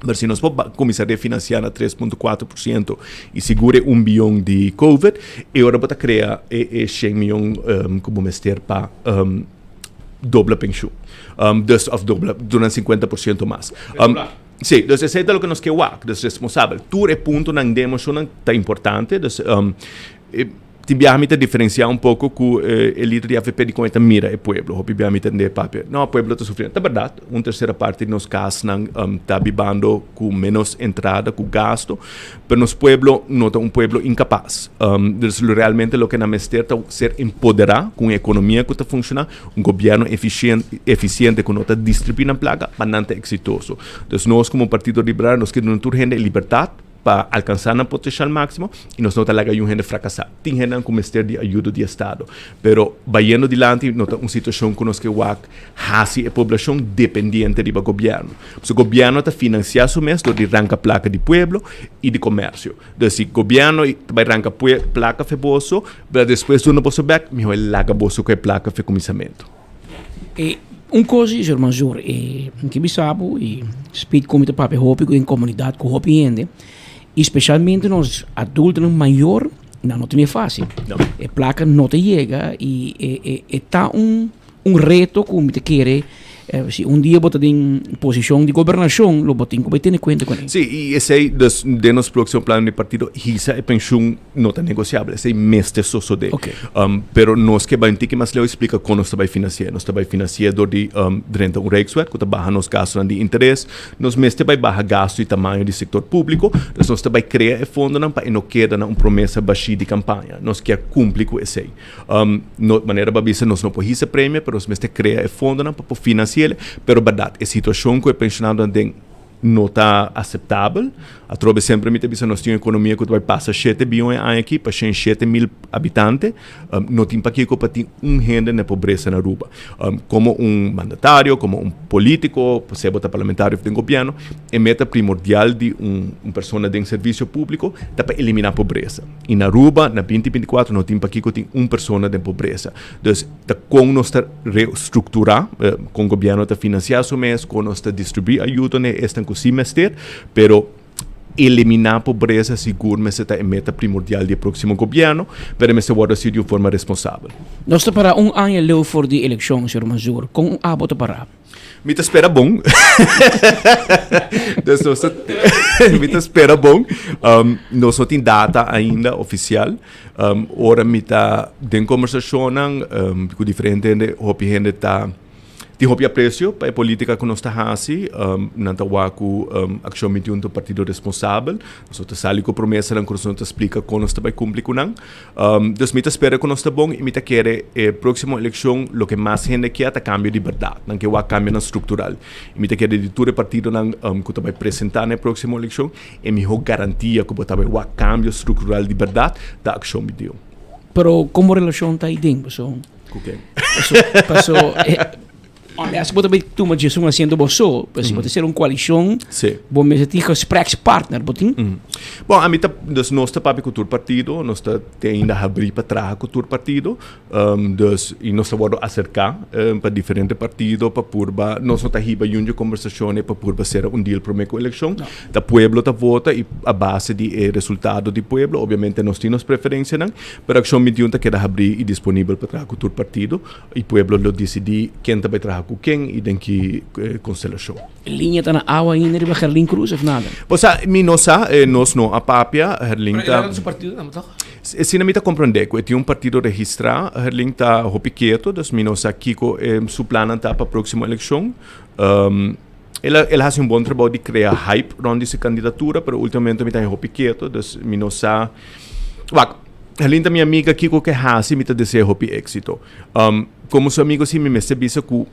Mas se nós começar a financiar a 3,4% e segura 1 bilhão de COVID, e agora você cria 100 milhões como mestre para dobla pensão. Dus of dobla, durante 50% mais. Sim, então esse é o que nós queremos, responsável. Tudo é ponto na emoção tá importante. Tibiamente diferenciar pouco com o líder de AVP de como é mira o povo. Tibiamente entender papel. Não, o povo está sofrendo. É verdade. Uma terceira parte dos casos está vivendo com menos entrada, com gasto, mas nos pueblo não é povo incapaz. Realmente o que na mestre é ser empoderar com a economia que está funcionando, governo eficiente que não está distribuindo a plaga, mas não é exitoso. Então nós como Partido Liberal nós queremos urgente liberdade para alcançar o potencial máximo e nós não estamos aí gente fracassar. Tem gente com mestre de ajuda do Estado, pero vayendo adiante não está uma situação que nós que a população dependente do governo. O governo está financiando o mês de arranca placa de pueblo e de comércio. Então, se o governo vai arrancar placa feboso, depois do não posso back, melhor larga boso com a placa de comissamento. Coisa, Sr. Manzur, que me sabe, e speed comité papel hópico em comunidade com hópico ainda, especialmente nos adultos maior, não é fácil. Não. A placa não te chega e está reto como te quer. Se dia botar em posição de governação, lo botem que vai ter em conta com ele. Sim, e esse aí de nosso próximo plano de partido, essa pensão não está negociável, esse é mestre só de. Okay. Pero nós que vai ter que mais leu explica como nós vai financiar. Nós vai financiar de durante Rijkswet, que baixar nos gastos de interesse, nós mestre vai baixar gasto e tamanho do setor público, nós vai criar fundo não para não queda uma promessa baixa de campanha. Nós quer cumprir com esse aí. De maneira babisa nós não podemos prêmio, pero nós mestre criar fundo não para financiar. Pero verdade, a situação que o pensionado não está aceitável. A trobe sempre me diz nós temos uma economia que vai passar 7 bilhões aqui para 7 mil habitantes. Não tem para que ter gente na pobreza na Aruba. Como mandatário, como político, se botar parlamentário do governo, é meta primordial de pessoa de serviço público para eliminar a pobreza. E na Aruba, na 2024, não tem para que ter pessoa de pobreza. Então, com nós reestruturar, com o governo está financiar o mês, com nós distribuir ajuda, estão com si mestre, pero eliminar a pobreza seguro-se é a meta primordial do próximo governo, para me ser de forma responsável. Nós estamos para ano leu for de eleição, Sr. Manzur, com a bota para. Me espera bom. Me espera bom. Nós não temos data ainda oficial. Ora me está em conversação com diferentes gente está tem apreço para a política que nós estamos fazendo, não está com ação mediante do partido responsável, nós estamos saindo com promessa, que nós estamos explicando como nós estamos cumprindo com então, eu espero que nós estamos bom e eu quero a próxima eleição, o que mais gente quer é cambio de verdade, não que o cambio estrutural. Eu quero que todo o partido que vai apresentar na próxima eleição é melhor garantia que o cambio estrutural de verdade da ação mediante. Pero como relação está aí dentro, Kuken. Pasó, aliás, você também toma de um assento bolso, mas pode ser uma coalição, bom, mas é tipo partner, botin? Bom, a mim dus nós está para cultura partido, nós está ainda abrir para trás cultura partido, dus e nós vamos acercar para diferentes partidos para purba, nós não está riba junto conversações para purba ser deal para uma eleição, da pueblo tá vota e a base de resultado do pueblo, obviamente nós temos preferência não, para ação 21 tá queda abrir e disponível para trás cultura partido e pueblo lo decidi quem tá vai trás com quem e tem que constelação. Linha tá na água ainda de Herlin Cruz ou nada? Posa mi nosa nós não a papia Herlin tá. partido não tá? Se não me tá compreender que tem partido registrado, Herlin tá hopi quieto, dus mi nosa Kiko su plano tá para próxima eleição. Ela faz bom trabalho de criar hype rond essa candidatura, mas ultimamente me tá hopi quieto, dus mi nosa Herlin tá minha amiga Kiko que hasi me tá deseja hopi éxito. Como seu amigo se me percebisse que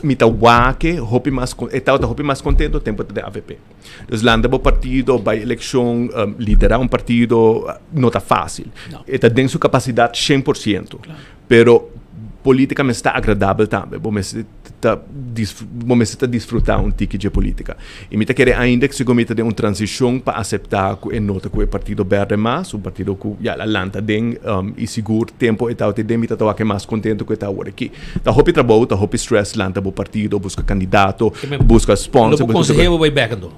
mita wake hopi mais hopi mais contento tempo de AVP. Dus landa bo partido by eleição liderar partido não tá fácil. Eta tem sua capacidade 100%. Pero politicamente está agradável também. Vamos desfrutar tique de política. E me querer ainda que se cometa de uma transição para aceitar que nota que o partido verde mais, o partido que já lanta den e seguro tempo e tal, te dem tá que mais contento que tá agora aqui. Tá hopi trabalho, tá hopi stress lanta bo partido, busca candidato, busca sponsor, busca conselheiro vai back ando.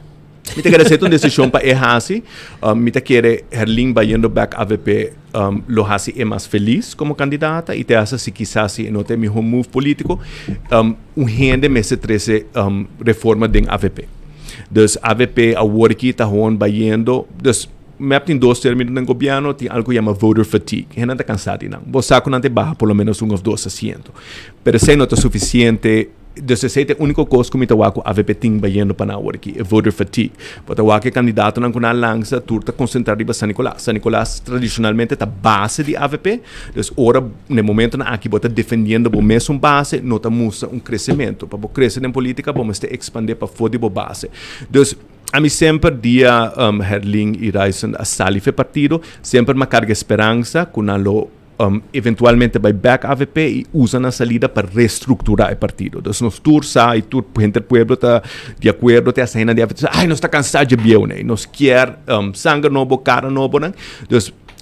Me querer ser uma decisão para errasi, me querer Herlin bayendo back AVP lo hasi é mais feliz como candidata e te acha se quizás se não tem um move político rende me se trece reforma den AVP. Dus AVP agora aqui tá gewoon bayendo, dus me tem dois termos no governo, tem algo que chama voter fatigue. A gente está cansado não. Você sabe que não te barra pelo menos ou dois assentos. Pero se não é suficiente. Desse é a única coisa que me tawa ko AVP ting bayendo para agora aqui é voter fatigue. Porque o que candidato não kuna lança turta concentrar riba San Nicolás. San Nicolás tradicionalmente é a base de AVP. Então, ora no momento na aqui bota defendendo o mesmo base, não tá musa crescimento. Para crescer em política, vamos ter expandir para fora de base. Então, a mim sempre dia Herlin e Reisen a salife partido, sempre uma carga esperança com lo eventualmente vai back AVP e usa na salida para reestruturar o partido. Então, nos tursa e gente do pueblo está de acordo, tem a cena de AVP, nós está cansado de biel, né? Nós quer sangue novo, cara novo, né? Então,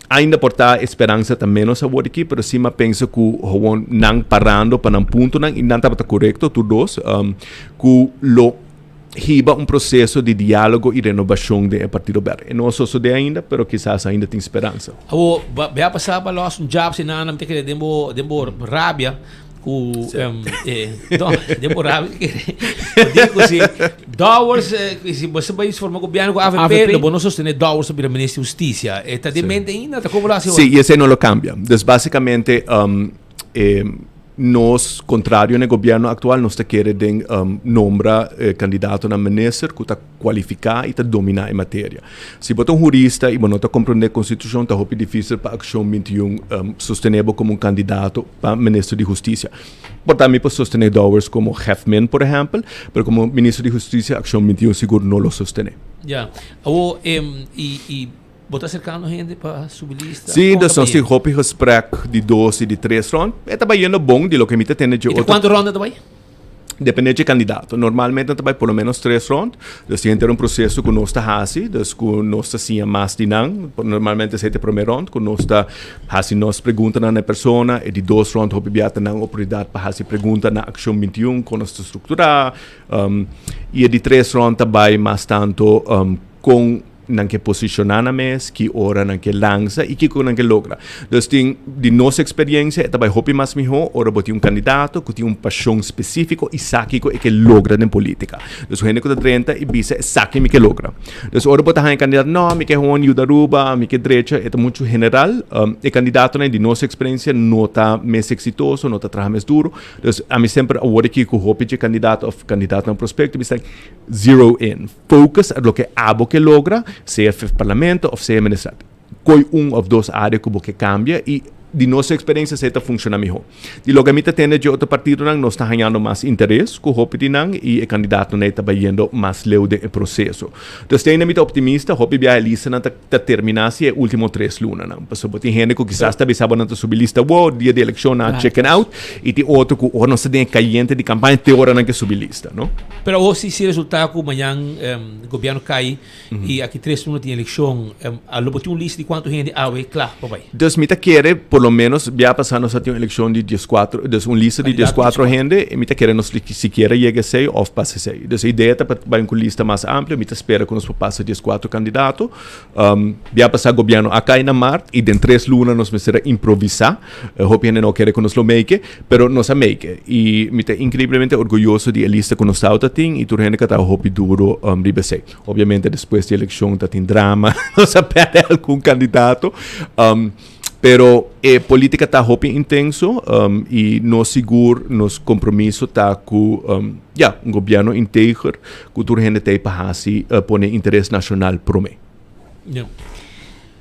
ainda portar esperança também não sabor aqui, mas sim, penso que o não parando para um ponto, e não está correto, tudo dois, que lo riba um processo de diálogo e renovação do Partido Verde. Não sou de ainda, mas quizás ainda tem esperança. Vai passar para nós job se não tem que dembo rábia com dembo rábia digo assim dollars se você vai formar governo com AVP não vamos sostener dollars sobre a ministra de Justiça está de mente ainda está como lá se sim, esse não lo cambia. Então, basicamente nós, contrário no governo atual, nós queremos nombrar candidato na ministro que está qualificado e está dominar a matéria. Se botar jurista e não está compreender a Constituição, está muito difícil para a Ação 21 sustentável como candidato para ministro de Justiça. Portanto, me pode sostener dollars como Hefman, por exemplo, mas como ministro de Justiça, a Ação 21 seguro não lo sostene. Já. Botar cercando gente para subir lista. Sim, nós temos hopi gesprek de 2 e de 3 rondas. É também bom de lo que me tem de outro. E quantas rondas também? Depende de candidato. Normalmente também pelo menos 3 rondas. Então, se tem um processo que nós está hasi, então que nós está sim mais de não. Normalmente se é a primeira ronda, que nós está hasi nós pergunta na pessoa e de 2 rondas hopi biata na oportunidade para hasi pergunta na Ação 21 com nós estruturar. E de 3 rondas também mais tanto com não que posicionar na mesa, que ora não que lança e que não que logra. Então, de nossa experiência, é também hopi mais melhor, ora botar candidato que tem paixão específico e saque que logra na política. Então, gente que está 30 e bisa saque me que logra. Então, ora botar candidato, não, me que é um Yudaruba, me que direita, é muito general. E candidato, de nossa experiência, não está mais exitoso, não está trabalhando mais duro. Então, a mim sempre, agora que o hopi de candidato no prospecto, bisa zero in. Focus no que abo que logra, seja parlamento ou seja ministério. Coi ou duas áreas que cambia e de nossa experiência está funcionando melhor. E logo a mim tem de outro partido não está ganhando mais interesse com o Hopi e o candidato não está indo mais leu do processo. Então tem muito optimista, Hopi a lista não está terminando se é último 3 lunas não. Porque tem gente que quizás está pensando não subir lista, dia de eleição na check out e tem outro que não se tem caliente de campanha tem hora não que subir lista, não? Pero hoje se resultado que amanhã o governo cai e aqui 3 lunas tem eleição, a lobo tem lista de quanto gente claro, papai. Então me quer por lo menos já passando a ter uma eleição de 14, então lista de 14 gente, e me quer nos sequer chegue a 6 ou passe 6. Então a ideia é para uma lista mais ampla, me espera que nos passe 14 candidatos, já passar o governo a cair na mar e dentro 3 lunas nos vai ser improvisar, hope não quer que nos lo make, pero nos a make. E me incrivelmente orgulhoso de a lista que nos está tem e tu gente que está hope duro ribe 6. Obviamente depois da eleição está tem drama, nos a perde algum candidato, pero política está hopi intenso e nós seguro nos compromisso está com governo íntegro que tu gente tem para pôr interesse nacional pro me.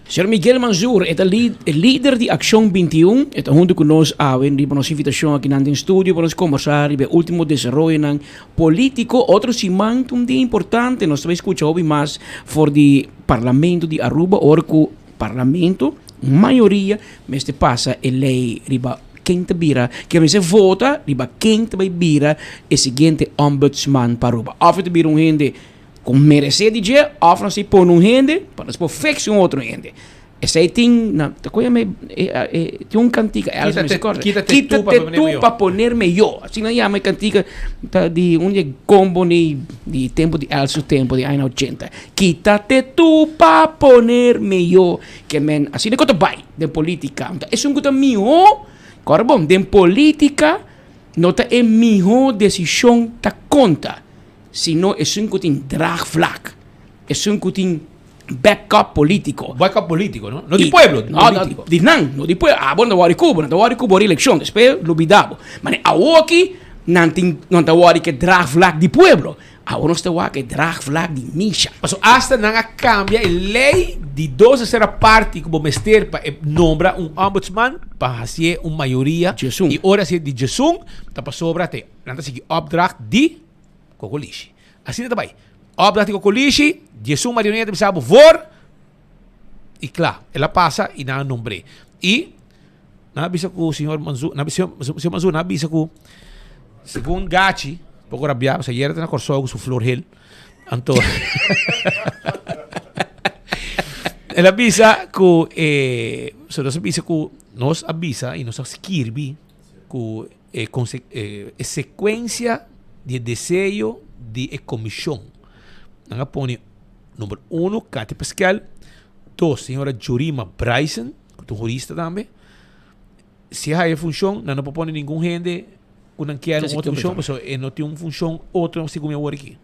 Senhor Miguel Manzur é o líder de Ação 21, é junto conosco a nossa invitação aqui no estúdio para nos conversar sobre o último desenvolvimento político. Outro cimento um dia importante, nós também escutamos mais for do Parlamento de Aruba, ora que o Parlamento maioria, mas te passa a lei riba quem te vira, que você vota riba quem te vai vira o seguinte ombudsman para Aruba. Of te vira gente com merecer de dia, of não se põe gente para se perfeição outro gente. Esse aí tem, te coisa tem um cantiga, quítate tu para poner-me eu. Assim não é uma cantiga de combo de tempo de alto tempo de anos 80. Quítate tu para poner-me eu. Que men, assim de coisa vai de política. É um coisa meu, bom, de política não é minha decisão ta conta. Sino é um coisa drag flag. É um coisa backup político. Backup político, ¿no? No de pueblo, político. No de pueblo. Bueno, no de Cuba, eleição. Después lo olvidamos. Mas aqui não te wari que drag flag de pueblo. Agora não te wari que drag flag de misha. Mas hasta não cambia a lei de 2 terceira parte como mester para nombrar ombudsman para fazer uma maioria. E ora se de Jesum, tá para sobra te. Nanta se opdracht de Kokolishi. Assim não tá vai. Opdracht de Kokolishi, Jesum marioneta pensava vor. E claro, ela passa e não nombre. E nabisa ko senhor Manzur, senhor Manzur nabisa ko segundo Gachi, pouco rabia, sa yera na corso su Flor Hill. Anto. Ela avisa ko so nos avisa ko nos avisa e nos escreve ko sequência de desejo de comissão. Nanga pone número 1, Cate Pascal. 2, senhora Jurima Bryson, que é jurista também. Se há função, não propõe nenhum gente que não quer uma outra função, mas não tem uma função, outra segundo eu aqui.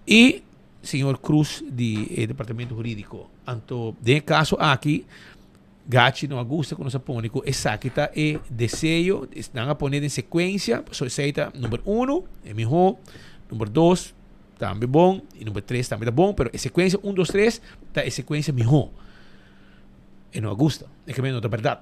E senhor Cruz, do Departamento Jurídico. Então, de caso aqui, Gachi não gosta com nossa público, exata e desejo, não a poner em sequência, so aceita número 1, é melhor, número 2, também bom, e número 3 também tá bom, pero a sequência 1, 2, 3, tá a sequência melhor. E não gosta, é que não é verdade.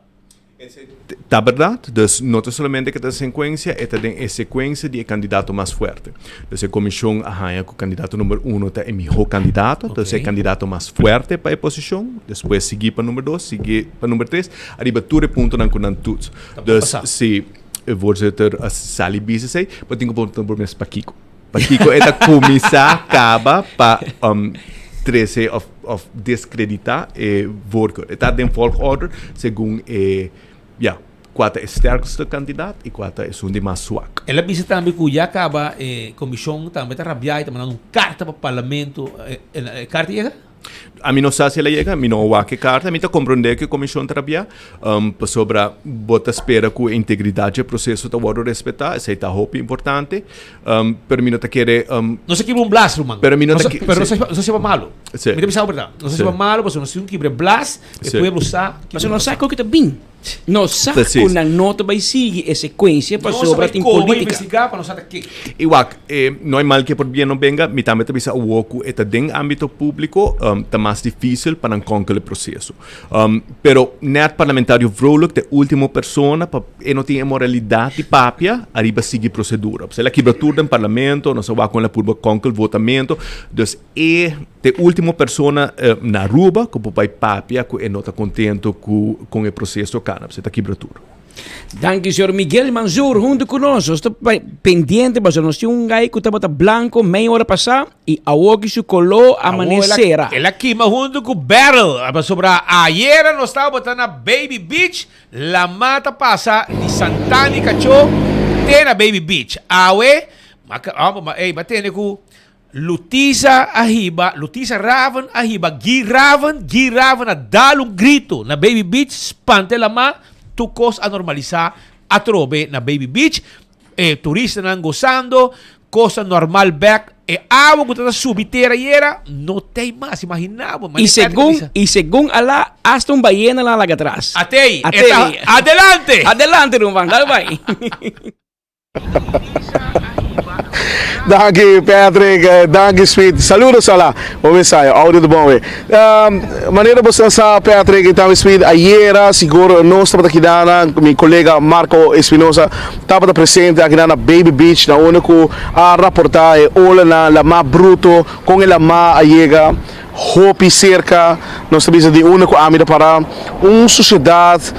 Tá verdade, dus não é somente que a sequência, é também a sequência de candidato mais forte. Dus a comissão arranha que o candidato número 1 é o melhor candidato, dus é o candidato mais forte para a posição, depois seguir para o número 2, seguir para o número 3, arriba tudo ponto não com tudo. Dus se o voorzitter Sally Biese sei, mas tem que ponto por mês para Kiko. Para Kiko é da comissão acaba para 13 of descreditar e voorkeur. Het had een volgorde, segundo qual é o sterkste candidato e qual é o mais zwak. Ela disse também que já acaba a comissão também está rabiada, está mandando uma carta para o parlamento. Carta chega? A mim não sei se ela chega, a mim não há que carta, a mim está compreendendo que a comissão trabalha sobre bota espera que a integridade do processo está sendo respeitada, isso está muito importante. Para mim não está querendo... Não se quebra blast, Roman. Pero não se va malo. Me pensava verdade. Não se va malo, mas não se quebra blast, o pueblo sabe... Mas não sabe o que está bem. No, sabe Precis. que nota vai seguir a sequência para sobre a política. investigar para nós aqui. Igual, não é mal que por bien não venga, me também bisa o oco, eta den âmbito público, tá mais difícil para concluir o processo. Pero net parlamentário vrolijk, de última persona, não tem moralidade papia, arriba seguir procedura. Se la quebratura do parlamento, nós vamos com a purba concluir votamento, dus de última persona na rua, que vai papia, que não está contento com o processo cannabis, esta quebratura. Danke, senhor Miguel Manzur, junto conosco. Estou pendiente, mas nós temos um gai que estava branco, meia hora passar, e a hoje se colou amanhecerá. Ele aqui, mas junto com o Battle, sobre ayer nós estávamos botando na Baby Beach, la mata passa de Santana e Cachorro, tem na Baby Beach. Awe, batendo com Lutisa Ahiba, Lutisa Raven Ahiba, Gui Raven a dar grito na Baby Beach, espante la ma, tu cos a normalizar a trove na Baby Beach, turistas estão gozando, coisa normal back, água que está subiteira e era, não tem mais, imaginava. E segundo ela, hasta um baiana lá atrás. Até aí, adelante! Adelante, Rumban, vai. Danke Patrick, danke Sweet. Saludos lá. O mensaje, áudio do bom. Maneira você sa Patrick, então Sweet, ayer seguro nós estamos aqui na meu colega Marco Espinosa estava presente aqui na Baby Beach, na único a reportar olha na la ma bruto com ela ma ayega hopi cerca, nós estamos de único âmbito para uma sociedade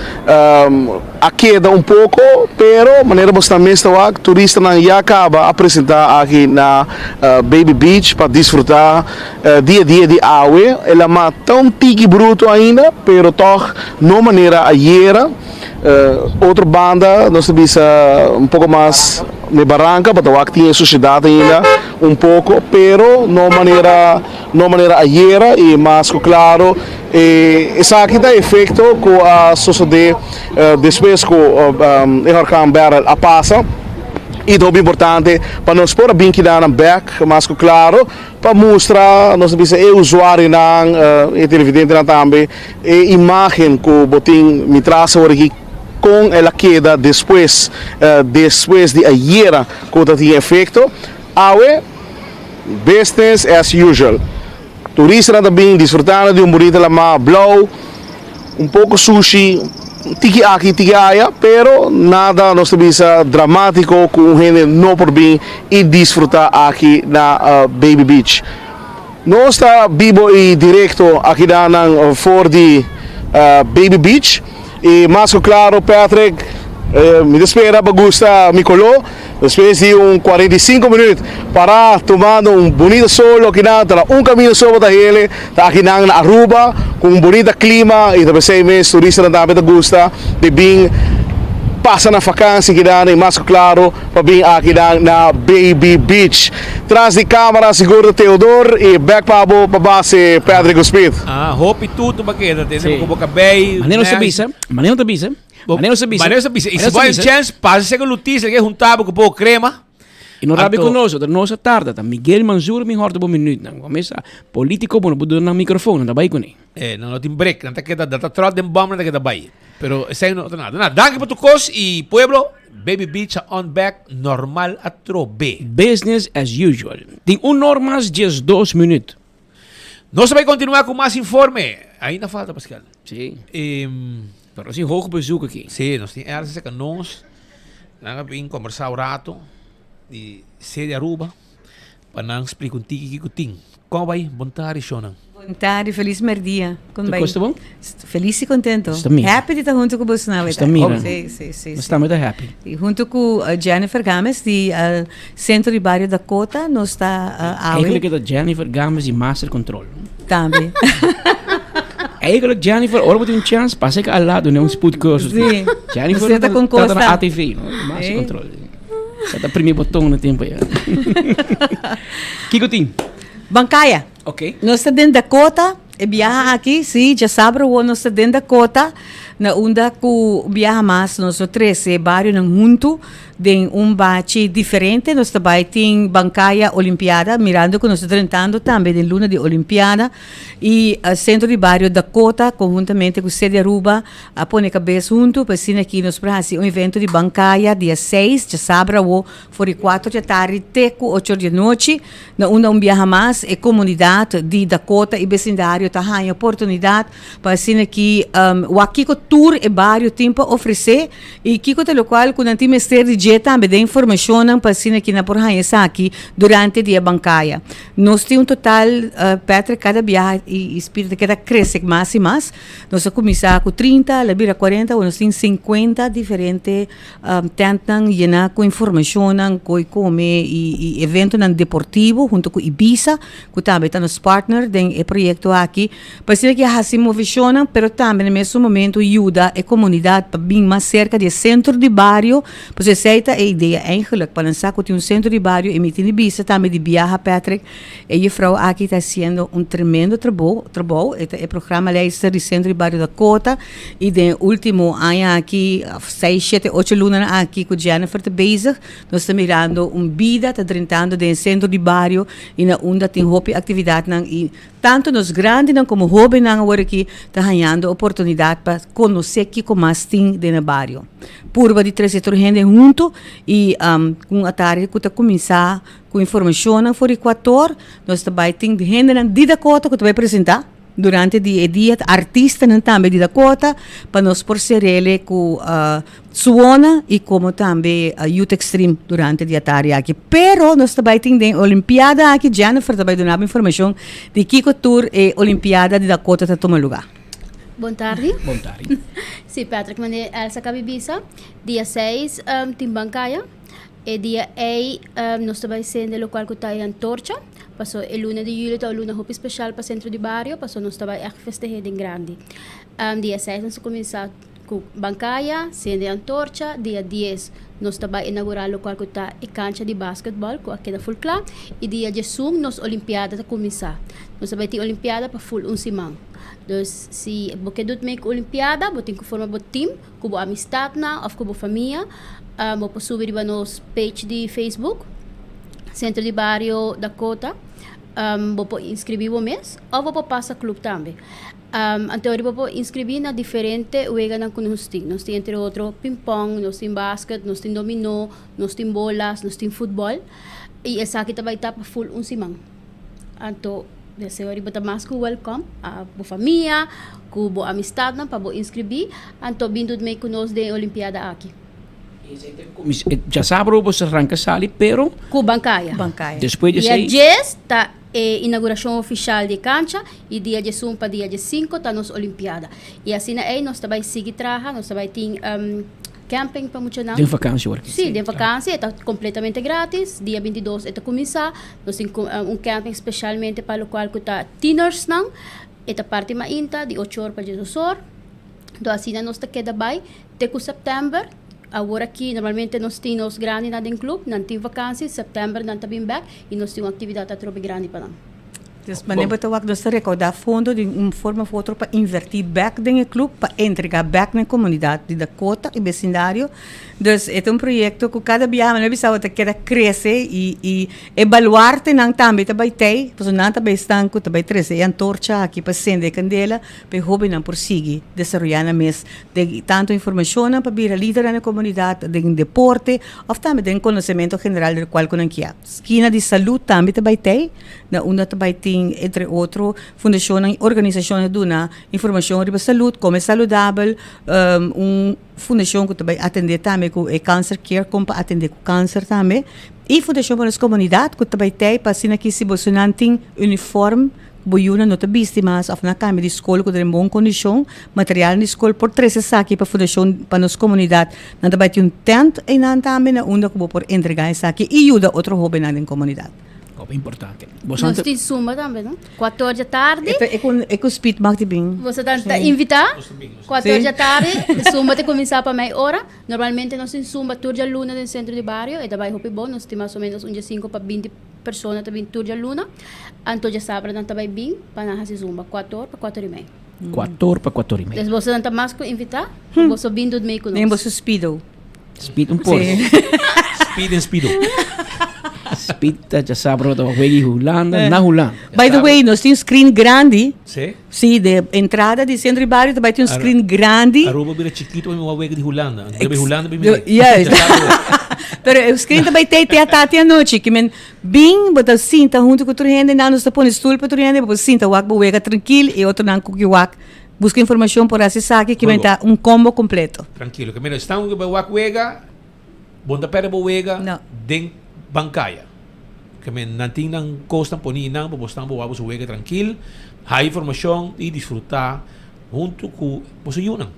a queda um pouco, pero maneira você também está turista na já acaba apresentar aqui na Baby Beach para desfrutar dia a dia de água, ela má tão tique bruto ainda, pero toch não maneira ayer. Outra banda, nós temos um pouco mais de barranca, para o que tem sociedade ainda um pouco, pero não maneira ayer e mais claro, essa aqui dá efeito com a sociedade depois com o huracão Beryl a passa. E é importante para nós pôr a bem que dá na back, mais claro, para mostrar nós temos o usuário na televidente também, a imagem que o botim me traz aqui com a queda depois de ayer que tinha efeito, awe business as usual. Turistas também desfrutando de bonito lama blow, pouco sushi, tiki aqui, tiki allá, pero nada nós temos dramático com gente não por bem e desfrutar aqui na Baby Beach. Nós está vivo e direto aqui na for de Baby Beach. E mais claro, Patrick, me espera para gostar, me colou, depois de 45 minutos, para tomar bonito sol aqui na caminho só para ele, aqui na Aruba, com bonito clima, e depois 6 meses, turista também gosta de vir, passa na vacância aqui na, e mais claro, para vir aqui na Baby Beach. Traz de câmera, seguro Teodoro, e back para base Patrick Speed. Hope tudo baqueta, temos com boca bem. Maneiro te bisa. E se vai chance, passa com Lutisa, que juntava com pouco crema. E não rabi conosco, da nossa tarde, tá Miguel Manzur, me horta por minuto, não começa político, não pode dar microfone, não vai com ele. Não tem break, não tá queda, dá troll de bomba, não queda vai. Pero essa não tem nada. Danke por tu cos e pueblo, Baby Beach on back, normal a trobe. Business as usual. Tem normas 2 minutos. Nós vamos continuar com mais informe. Ainda falta, Pascal. Sim. Pero assim, hoog bezoek aqui. Sim, nós temos ergens que nós vamos conversar um rato de sede Aruba para nós explicar um tiki que tem. Como vai? Bom tarde, Shona. Bom tarde, feliz merdia. Como vai? Está bom? Feliz e contento. Happy de estar junto com você. Está mira. Sim. Está muito happy. E junto com Jennifer Games, de Centro de Barrio Dakota, nós está Eigenlijk é Jennifer Games de Master Control. Também. Eigenlijk Jennifer, ora moet een chance, pas ik al lado, não spoed cursus. Sim. Jennifer está com Costa na ATV, Master Control. Você tá primeiro botão no tempo aí. Kiko tem? Bancaya. Ok. Nós estamos dentro da Dakota, e viaja aqui, sim, já sabe, nós estamos dentro da Dakota, na onda que viaja mais, nós 13 barrios junto, de bache diferente. Nós também tem bancaya Olimpiada, mirando que nós estamos tentando também de luna de Olimpiada. E o Centro de Barrio Dakota, conjuntamente com o Sede Aruba, a pôr cabeça junto, para assim aqui nós fazemos um evento de bancaya, dia 6 de sábado, foi 4 da tarde, até 8 da noite, na onde viaja mais, a comunidade de Dakota e vecindário está tendo oportunidade para assim aqui, o aqui tour e barrio tempo oferecer, e aqui o local, com o Ministério de Jet também dá informação para assim aqui na porranha aqui, durante o dia bancaya. Nós temos um total, Petra, cada viagem e espírito cada cresce mais e mais. Nós começamos com 30, la vira 40, nós temos 50 diferentes tentam llenar com informação, com come e evento deportivo, junto com Ibiza, que também está nos partner do projeto aqui. Para ser que assim movimentam, mas também no mesmo momento ajuda a comunidade para vir mais cerca do centro de barrio. Para aceita a ideia eigenlijk para lançar que tem centro de barrio e meter Ibiza também de viajar, Patrick. E a vrouw aqui está fazendo tremendo trabalho. Este é o programa leister do centro de barrio Dakota e no último ano aqui 6, 7, 8 lunas aqui com Jennifer está bezig. Nós estamos mirando vida, está tentando no centro de barrio e na onda tem atividade e tanto nos grandes como jovens agora aqui está ganhando oportunidade para conhecer que como mais tem no barrio. Purba de 3 setores gente junto e com a tarde que está começar com informação for Equator, nós também tem gente de Dakota que vai apresentar durante o dia artista também de Dakota para nós por ser ele com Suona e como também Youth Extreme durante o dia tarde aqui. Pero nós também temos Olimpiada aqui, Jennifer também dava informação de que tour e Olimpiada de Dakota está tomando lugar. Boa tarde. Boa tarde. Sim, Patrick, meu nome é Elsa Cabibisa. Dia 6, tem bancaya. E dia 8, nós também sendo local que está em Antorcha. Passou o lunes de julho, está o lunes hopi especial para o centro de barrio. Passou nós também festejar em grande. Dia 6, nós começamos com bancaya, sendo em Antorcha. Dia 10, nós também inaugurar o local que está em cancha de basquetebol, com aqui da full club. E dia 11, nós Olimpiada está começar. Nós também tem Olimpiada para full semana. Dus se você doet mee com Olimpiada, você tem que formar um time, com amistade ou com família. Você subir para nosso page de Facebook, Centro de Barrio Dakota. Você inscrever o mês ou você passa clube também. Então, você inscrever na diferente uega que nós temos. Nós temos, entre outros, ping-pong, nós temos basquete, nós temos dominó, nós temos bolas, nós temos futebol. E essa aqui também está para full semana. Então, você vai estar mais que welcome a família, com a amistade, para inscrever. Então, vindo meio com nós de Olimpiada aqui. Já sabe você arranca sali, pero com bancaya. Depois de dia 10 está a inauguração oficial de cancha e dia 1 para dia 5 está nossa Olimpiada. E assim aí nós também seguir trabalhar, nós também tem camping para muito não. De vacância agora. Sim, de vacância, está completamente grátis. Dia 22 está começar. Nós temos camping especialmente para o qual está teenagers não. Esta parte mainta de 8 horas para 18 horas. Então assim nós está queda bem até setembro. Agora aqui, normalmente nós temos grandes na den club, não tem vacância, setembro não está bem back e nós temos atividade a trobe grande para nós. Dus wanneer we toch dus recordar fundo de forma of outra para invertir back dentro do clube, para entregar back na comunidade de Dakota e vecindário. Dus é projeto que cada dia nós precisamos querer crescer e evaluar-te não também ter, porque não também estão com também crescer antorcha aqui para acender candela, para jovem não prosseguir desenvolver mais de tanto informação para vir líder na comunidade, de deporte, ou também de conhecimento general do qual não quer. Esquina de saúde também ter, na onde também tem entre outros fundações, organizações que dão informação sobre saúde, como é saudável, fundação que também atende também com o câncer care, como para atender com câncer também, e fundação para as comunidades que também tem para assim que se você não tem uniforme, boiuna não te viste mais, ou na cama de escola que tem boa condição, material de escola por 13 aqui para fundação para as comunidades, não também tem tent e não também na onde que vou por entregar isso aqui e ajuda outro jovem na comunidade. Importante. Nós temos Zumba também, não? 4 horas da tarde. É com o speed mag bem. Você está invitar? 4 horas da tarde. Zumba te começar para meia hora. Normalmente nós temos Zumba tour de luna no centro de barrio. E também é bom. Nós temos mais ou menos 5 para 20 pessoas também tour de luna. Então já sabe, nós também bem para fazer Zumba. 4 horas para 4 e meia. 4 horas para 4 e meia. Então você não está mais que invitar? Você vindo de meio com nós. Nem você speedo. Speed un poco. Sí. Speed and speedo. Speed ya sabro to juegi Holanda, na Holanda. By the way, nós temos screen grande. Sim. Sim, de entrada de Centro Barrio também tem screen grande. Aruba vira chiquito, mas uma wega de Holanda. De Holanda, bem Yes. Pero o screen também tem a tati à noite, que men bem, bota cinta junto com o turrende, não nos põe stool para turrende, bota cinta, wak wega tranquilo e outro não com wak. Busca informação por acessar que men tá combo completo. Tranquilo, que menos estão que wak wega, bonda pera wega, den bancaya. Que men nanting nang costan poni nang pobostan bo wabos wega tranquilo, há informação e desfrutar junto com você yunang,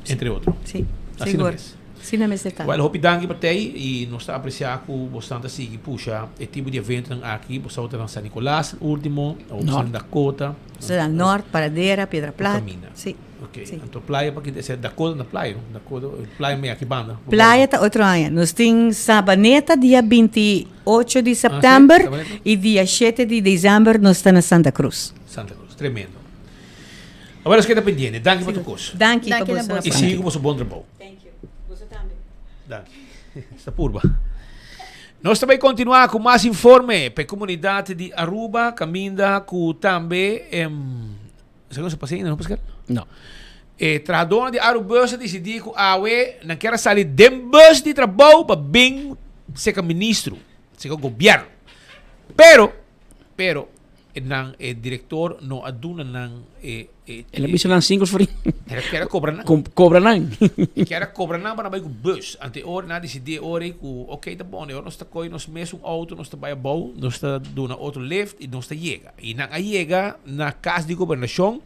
entre outros. Sim, assim seguro. mesmo. Sim, não é certo. Well, hope danke para ti e nós está apreciar com bastante seguir puxa e tipo de evento aqui, você está em San Nicolás, último, ou San Dakota, Cidade Norte, Paradeira, Pedra Plata. Sim. Ok. Então playa para que é Dakota na playa, Dakota, playa meio aqui banda. Playa tá outro ano. Nós temos Sabaneta dia 28 de setembro e dia 7 de dezembro nós estamos na Santa Cruz. Santa Cruz, tremendo. Agora nós queda pendente. Danke para tu curso. Danke para você. E siga com o bom trabalho. Danke. Esta purba. Nós também continuar com mais informe para a comunidade de Aruba, caminda com também você não se passa ainda, não, Pascal? Não. Tradona de Aruba decidiu que a UE não quer sair de bus de trabalho para bem ser ministro, ser governo. Pero, o diretor não aduna nang Ele bisa lang singles free. Quer cobrar nang. Cobra nang. Quer cobrar nang para com bus. Ante hora na decidir hora ku okay tá bom, nós está coi nós mesmo auto, nós está vai bom, nós está dando outro lift e nós está chega. E na chega na casa de governação,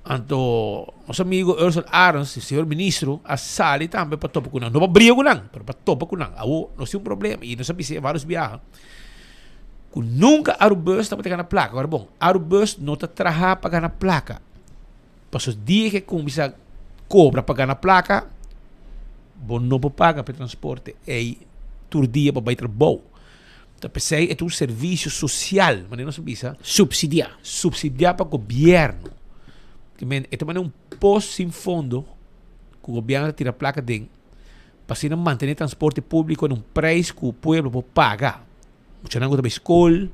anto nosso amigo Ursula Arons, o senhor ministro, a sali também para topa com nang. Não para briga com nang, para topa com nang. Awo, nós tem problema e nós sabemos vários viagens. Nunca Arubus está para ganhar placa. Agora, bom, Arubus não está trabalhando para ganhar placa. Para os dias que começa a cobrar para ganhar placa, bom, não pode pagar para transporte. É todo dia para ir trabalhar. Então, pensei, é um serviço social, mas não se visa. Subsidiar para o governo. É também um posto sem fundo que o governo tira placa dentro para se manter transporte público num preço que o povo pode pagar. Você não gosta de escola,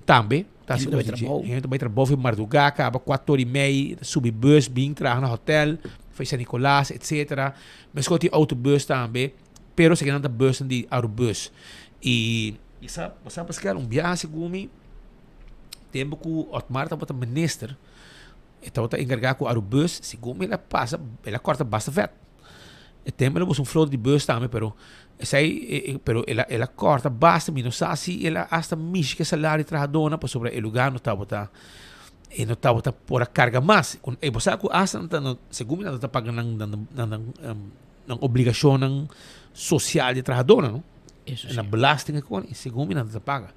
também. Gente vai trabalhar em Marduga, acaba 4h30, subir bus, bem, entrar no hotel, faz San Nicolás, etc. Mas tem autobus também, pero se ganha bus de Aerobus. E sabe, Pascal, viagem comigo, tempo que o Otmar estava com o ministro, estava encarregado com o Aerobus, segundo ela passa, ela corta bastante vet. E tempo ela was fraude de bus também, pero ela corta basta menos assim ela hasta mish que salário trabajadora para sobre o lugar não estava e não estava por a carga mais e você que hasta não segundo não está pagando na obrigação social de trabajadora não na belasting com segundo não está paga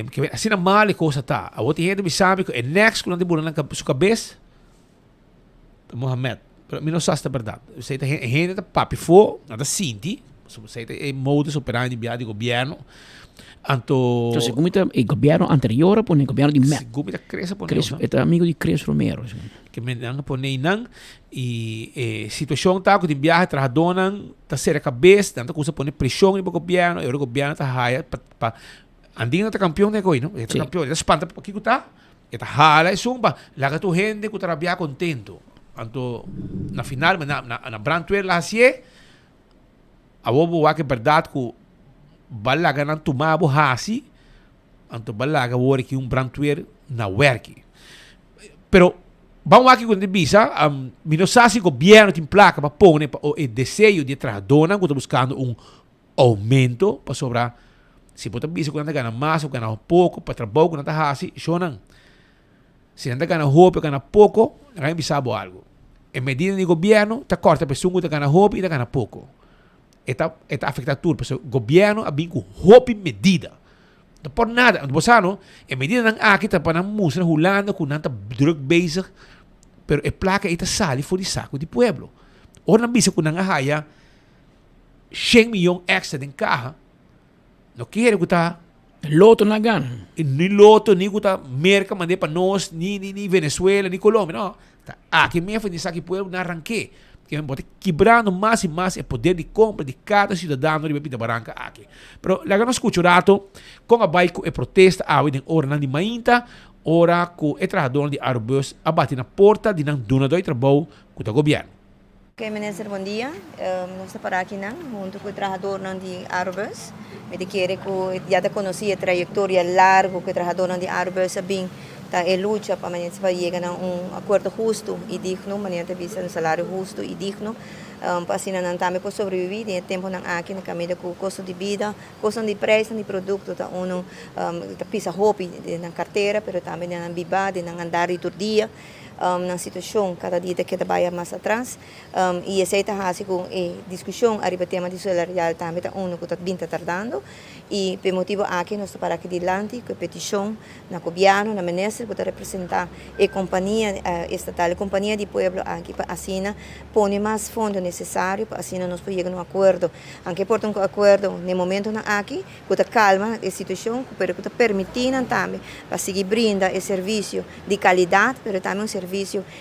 que assim na mal coisa tá a outra gente me sabe que é next quando de bola na sua cabeça Mohamed pero não sabe a verdade você tem gente papi for nada sinti é modus operandi de governo. Então, segundo o governo anterior, por o governo de Met. Segundo a Cresce, é amigo de Cresce Romero. Que me dan por nem e situação tá que de viagem trajadona tá ser a cabeça, tanto que você põe pressão no governo, e o governo tá raia para andinho tá campeão de coisa, não? Tá campeão, espanta para que tá? Tá hala e sumba, lá tu gente que trabalha contento. Então, na final, na Brandwehr lá assim a bobo que verdade que balaga não tomava hasi, então balaga o que Brandwehr na work. Pero vamos aqui quando visa, minosasi governo tem placa para pôr o desejo de trabajadora que está buscando aumento para sobrar. Se você visa quando ganha mais ou ganha pouco para trabalhar quando está hasi, isso não. Se não ganha roupa, ganha pouco, não é sabe algo. Em medida de governo, está corta a pessoa que ganha roupa e ganha pouco. Está afetado tudo, porque o governo vem com roupa e medida. Não pode nada. Então, em medida que aqui está para música, Holanda, com tanta drug bezig, pero a placa está sali fora de saco de pueblo. Ora, não bisa com não haya 100 milhões extra em carro. Não quero que está loto na gana. Ni loto, ni que está merca, mandei para nós, ni Venezuela, ni Colômbia, não. Aqui mesmo, de saco de pueblo, não arranquei. que bote quebrando mais e mais o poder de compra de cada cidadão de Pita Barranca aqui. Pero lá nós escuto rato com a bairro e protesta a em hora de mainta, ora com o trabalhador de Aerobus abate na porta de não dona do trabalho com o governo. Ok, ministro, bom dia. Nós estamos aqui junto com o trabalhador de Aerobus. Me quero que já conhecia a trajetória larga que o trabalhador de Aerobus bem luta para chegar a acordo justo e digno, um salário justo e digno, para assim não também para sobreviver em tempo aqui na caminho com o custo de vida, custo de preço de produto, pisa roupa na carteira, mas também na bibada, na andar e todo dia. Na situação cada dia que trabalha mais atrás e essa é com discussão arriba tema de salarial também está que está bem tardando e por motivo aqui nós para que dilante com petição na governo na ministra para representar a companhia estatal a companhia de pueblo aqui para assim põe mais fundo necessário para assim nós podemos chegar a um acordo anche por um acordo no momento na aqui que calma a situação para que permitindo também para seguir brinda o serviço de qualidade mas também um serviço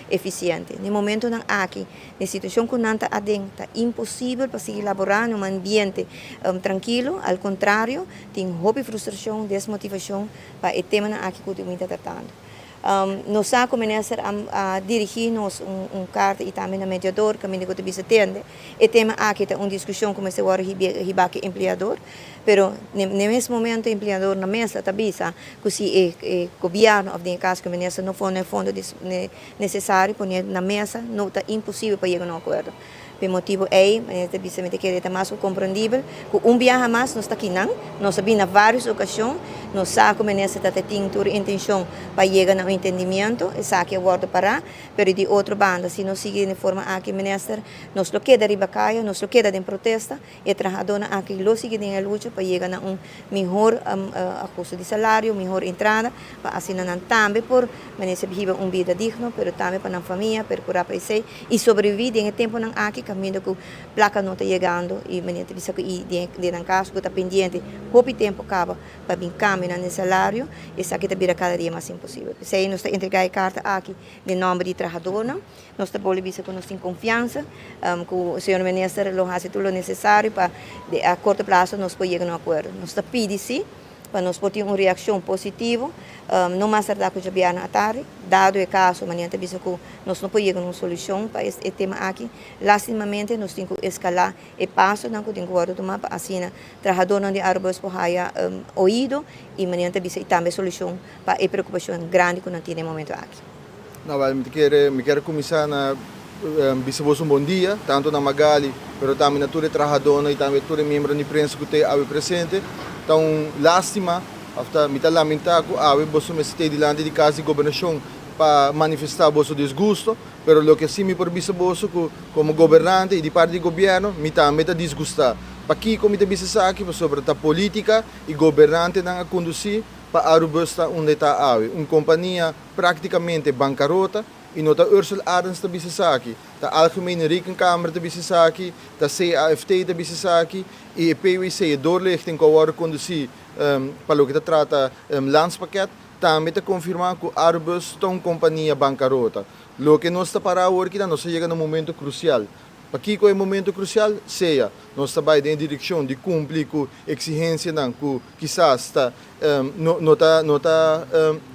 eficiente. No momento não aqui, na situação que não está adentro, é impossível para seguir elaborando em um ambiente tranquilo, ao contrário, tem roupa, frustração, desmotivação para o tema aqui que eu estou tratando. Nós começamos a dirigir-nos carta e também a mediador, que a gente bisa atende. O tema aqui é uma discussão como se agora ribaque empregador, pero no mesmo momento o empregador na mesa está bisa que se o governo, ou em caso que a ministra não for no fundo necessário, pôr na mesa, não está impossível para chegar a um acordo. Por motivo a bisa me querer estar mais compreendível, que viaje mais nós está aqui não, nós sabemos em várias ocasiões, nós sabemos que a ministra está tendo a intenção para chegar a um entendimento, e sabe que agora parar, mas de outra banda, se nós seguimos de forma aqui, ministra, nós lo queda riba caia, nós lo queda em protesta, e trabalhador aqui lo sigue em luta para chegar a um melhor ajuste de salário, melhor entrada, para assim não também por ministra viver uma vida digna, mas também para a família, para curar para si, e sobreviver em tempo não aqui, caminho que a placa não está chegando, e ministra disse que de caso que está pendente, pouco tempo acaba para vir caminhar no salário, e isso aqui está cada dia mais impossível. Se aí nós está entregar a carta aqui de nome de trabalhador, nós está bom que nós temos confiança, que o senhor ministro lo faz tudo o necessário para a curto prazo nós podemos chegar a um acordo. Nós está pedindo para nós ter uma reação positiva, não mais tardar que o governo à tarde, dado o caso, amanhã te disse que nós não podemos chegar a uma solução para este tema aqui. Lastimamente, nós temos que escalar o passo, não temos que tomar para assim, trabalhador de Aerobus possa ouído e amanhã te disse também solução para a preocupação grande que nós temos no momento aqui. Não, me quero começar na bisavos bom dia, tanto na Magali, mas também na toda trabalhadora e também todo membro da imprensa que tem presente. Então, lástima, me lamentar que a você me está diante de casa de governação para manifestar o seu desgosto, mas o que sim me permite que como governante e de parte do governo, me também desgostar. Para que como te disse aqui sobre a política e governante não conduzir para a Aerobus onde está uma companhia praticamente bancarrota. E nota Ursula Arens te bisisaki, ta Algemene Rekenkamer te bisisaki, ta CAFT te bisisaki, e PwC e doorlichting kan worden conducido para o que trata landspakket, também te confirmar que a Aerobus é uma companhia bancarrota. Lo que nós está para agora, nós chega num momento crucial. Aqui é um momento crucial, seja, nós estamos em direção de cumprir com a exigência que quizás não está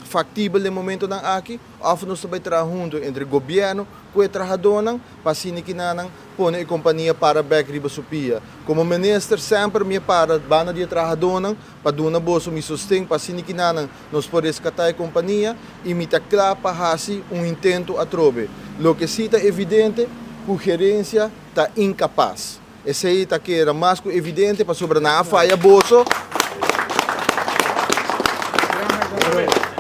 factível no momento aqui, ou nós estamos trabalhando entre o governo e o trabalhador, para assim que não põe a companhia para back riba supia. Como ministro, sempre me para banda de trabalhador, para dar uma boa me sustento, para assim que não nós podemos resgatar a companhia e me taclar para fazer intento a trobe. Lo que sim é evidente, a gerência está incapaz. Esse aí está que era mais evidente para sobre na falha bolso.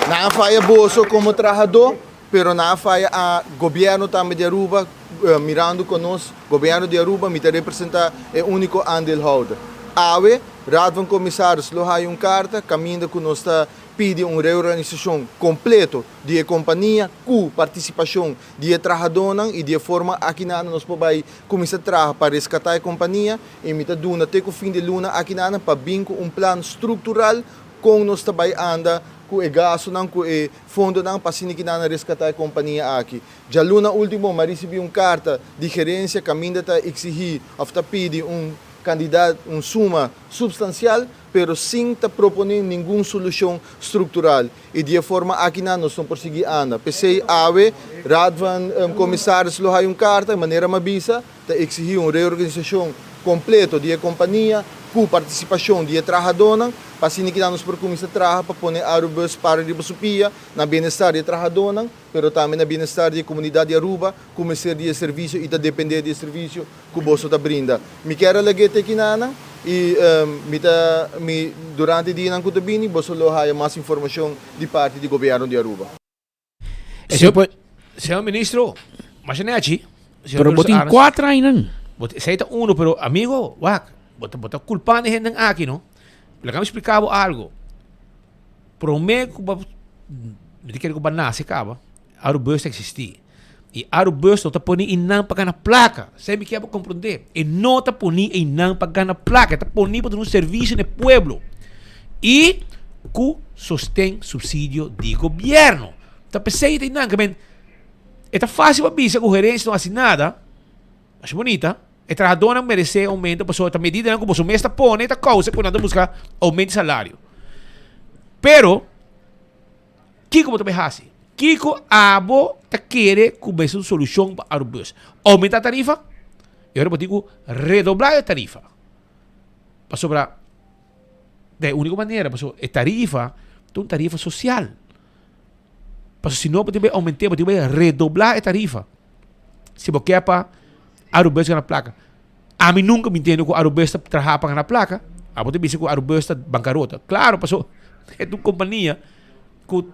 Na falha bolso como trabalhador, pero na falha a governo também de Aruba mirando conosco, governo de Aruba me representa é único andeelhouder. AWE, Raad van Commissaris, lo hai carta, caminho que nós está pede uma reorganização completa de companhia com participação de trabalhadores e de forma aqui nós podemos começar a trabalhar para resgatar a companhia e me duna até o fim de luna aqui para vir com plano estrutural com nós também anda com o gasto não com o fundo não para que não resgatar a companhia aqui. Já luna último, mas recebi uma carta de gerência que ainda está exigir ou está pedir candidato suma substancial, pero sem tá propondo nenhuma solução estrutural. E de forma aqui nós estamos prosseguir anda. Pensei ave, Radvan comissários lo hai carta, de maneira mabisa, tá exigir uma reorganização completa de companhia, com participação de trabalhadores, para que nós procuramos trabalhar para pôr Arubus para a supia, na bem-estar de trabalhadores, mas também na bem-estar da comunidade de Aruba, como ser de serviço e depender de serviço que o bolso brinda. Me quero legar aqui nana e durante o dia não cutabini, bolso lo há mais informação de parte do governo de Aruba. Senhor ministro, mas não é aqui. Pero botin 4 anos. Saya tak uno, pero amigo, wak, bota culpa de gente aqui, no? Lá me explicava algo. Prometo que eu vou nascer, acaba. Arubus existir. E Arubus não está ponindo inang para na placa. Você me quer compreender? E não está ponindo inang para na placa. Está ponindo para um serviço no pueblo. E com sostém subsídio do governo. Está pensando inang, que é fácil para bisa com gerência não assinada. Acho bonita. E trabalhador não merece aumento, porque a medida que você está pondo, é causa quando buscar aumento de salário. Pero, Kiko também faz. Kiko abo tá querer começar uma solução para Arubus. Aumentar a tarifa, eu digo redobrar a tarifa. Para sobrar, de única maneira, para a tarifa, é uma tarifa social. Para se não pode aumentar, pode redobrar a tarifa. Se você quer para Arubus na placa. A mim nunca me entendo que Arubus trabalha na placa. A você diz que Arubus está bancarrota. Claro, passou. É uma companhia que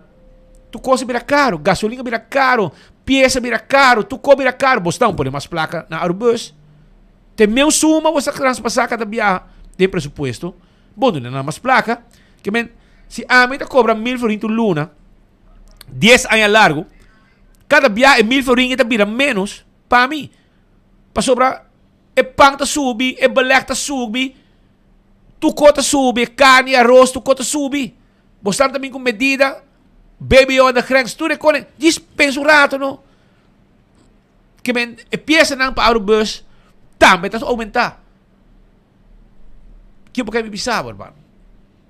tu coisa vira caro, gasolina vira caro, peça vira caro, tu co vira caro. Você não pode mais placa na Arubus. Tem meu suma, você transpassar cada viagem de presupuesto. Bom, não é mais placa. Que se a mim cobra 1.000 forinhos luna, 10 anos largo, cada viagem é 1.000 forinhos vira menos para mim. Para sobrar, é pão tá subi, é balé tá subi, tu cota subi, carne, arroz, tu cota subi. Você também com medida, baby on the cranks, tu reconhece, diz pensa rato, não? Que é peça não para Arubus, também tá aumentar. Que porque me pisava, irmão.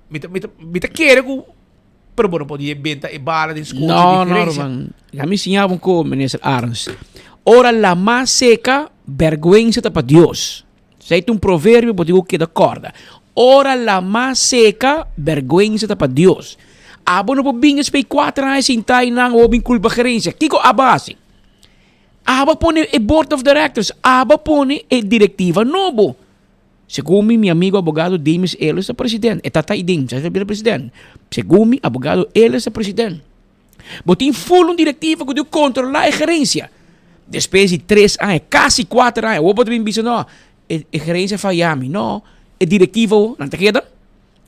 Me tá querendo, pero não podia vender e bala de escola. Não, irmão. Já me ensinavam como, ministro Arns. Ora la más seca, vergüenza para Dios. Sei um provérbio, pode dizer que da corda. Ora la más seca, vergüenza para Dios. Abo no pobinhas pe 4 anos sem tai nang obing culpa gerência. Kiko abasi. Aba pone e board of directors, aba pone e diretiva novo. Segundo mi amigo abogado Demis Ellis, presidente. E tata idim, sa presidente. Segundo mi abogado Ellis, presidente. Botin full diretiva que deu controlar a gerência. Depois de 3 anos, quase 4 anos, o outro me disse, não, a gerência falhame, não, a diretiva, não te queda?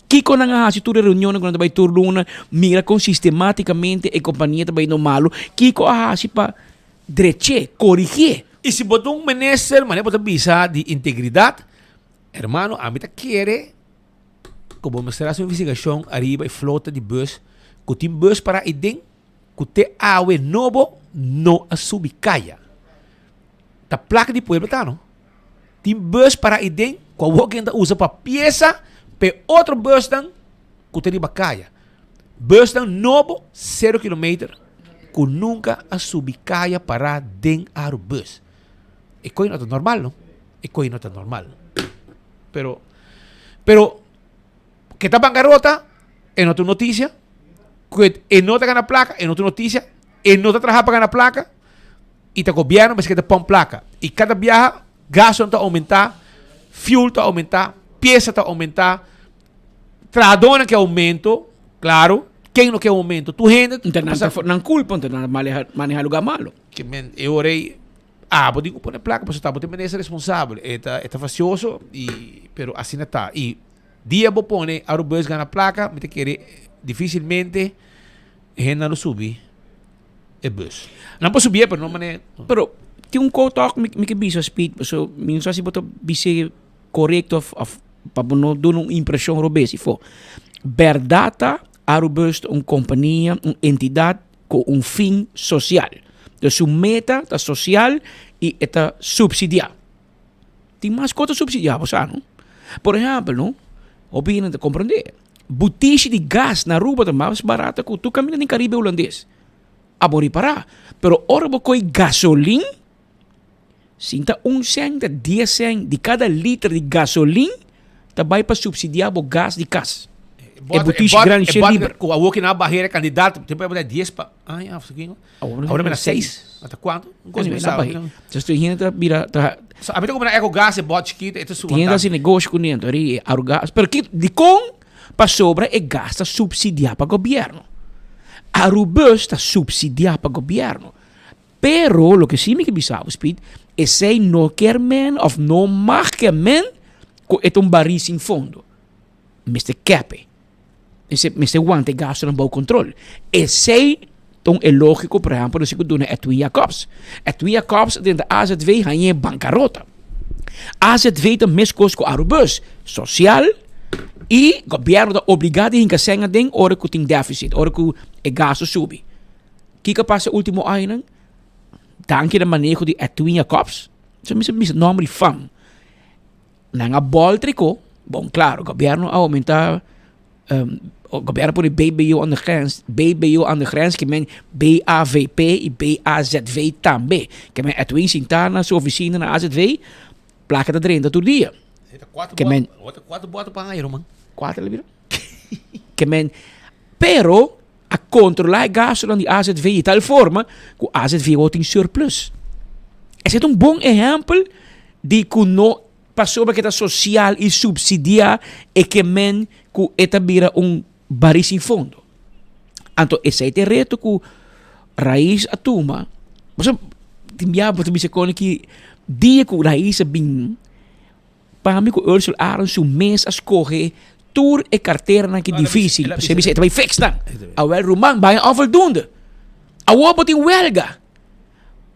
Kiko na nga si tura reunião quando vai turluna, mira com sistematicamente a companhia também no malo, Kiko si pa dreche, corrigir. E se botou um ministro, mas botou visa de integridade, hermano, a mim tá querer, como mostrar sua investigação, arriba e flota de bus, que tem bus para idem, que te awe novo, não a subicaia. Da placa de pueblo tá, não? Tem bus para idem, que alguém usa para peça, pe outro bus dan, que tem bacaia. Bus dan novo, 0 km, que nunca a subicaia para den Arubus. E coisa não é normal, não? E coisa não é normal. Pero, que está bancarrota, é outra notícia, que é não está na placa, é outra notícia, e não está trabalhando para ganhar placa, e está governo, mas que está põe placa. E cada viagem, gasto está aumentar, fuel está aumentar, peça está aumentar, trabalhador que aumento, claro, quem não quer aumento? Tu rende, não culpa, não manejar lugar malo. Que eu orei, vou dizer que placa, mas está, vou ter ser responsável, é facioso, pero assim não está. E dia vou pôr, Arubus ganha placa, me te querer, dificilmente, gente não subir. É bus. Não posso subir, pero não maneira. Pero tem talk me que bisa speed, so minsan si boto bise correcto para não dar uma impressão robê se for. Verdade, Arubus uma companhia, uma entidade com um fim social. Então, sua meta é social e é subsidiar. Tem mais coisas subsidiadas, não? Por exemplo, não? Obviamente, compreender. Botija de gás na Aruba é mais barata que tu caminha no Caribe holandês. Abori parar. Pero ora você gasolina, sinta 1 cent, 10 cent de cada litro de gasolina, também para subsidiar o gás de casa. Botija grande cheia livre. Com a walk na barreira candidato, tem para botar 10 para. Agora é 6. Até quanto? Não consigo saber. Se estou indo vira a mim como na eco gás é bot que é isso. Tem assim negócio com dentro, aí o gás, porque de com para sobra é gasta subsidiar para o governo. A Arubus está subsidiar para o governo. Pero o que sim me que bisava, Speed, é se não quer men of não mag que men com um barris em fundo. Mr. Cape. Mr. Wante gasto no bom controle. É se então é lógico, por exemplo, se que é Edwin Jacobs. Edwin Jacobs dentro da AZV há bancarrota. AZV tem mais coisas com a Arubus social e o governo está obrigado a encaixar em hora que tem déficit, hora que o gasto sube. O que passa no último ano? Danke do manejo de Edwin Jacobs. Isso é nome de fama. Na bola tricô, bom, claro, o governo aumenta o governo põe BBU aan de grens, que men BAVP e BAZV também. Que men Edwin Sinta na sua oficina na AZV, placa de 30 todo dia. Que men 4 botas para aí, Roman. 4 libras. Que men pero a controlar o gasto de AZV de tal forma que o AZV tem surplus. Esse é bom exemplo de que não passou para que a social e subsidiar e que men que eta vira barris sem fundo. Então, esse é o reto que raiz a turma. Você me que dia que raiz é bem para mim que o Ursula Arons o mês a escorrer tour e carteira na que difícil. Você me vai fixar. Awel Roman vai onvoldoende. Awo botin welga.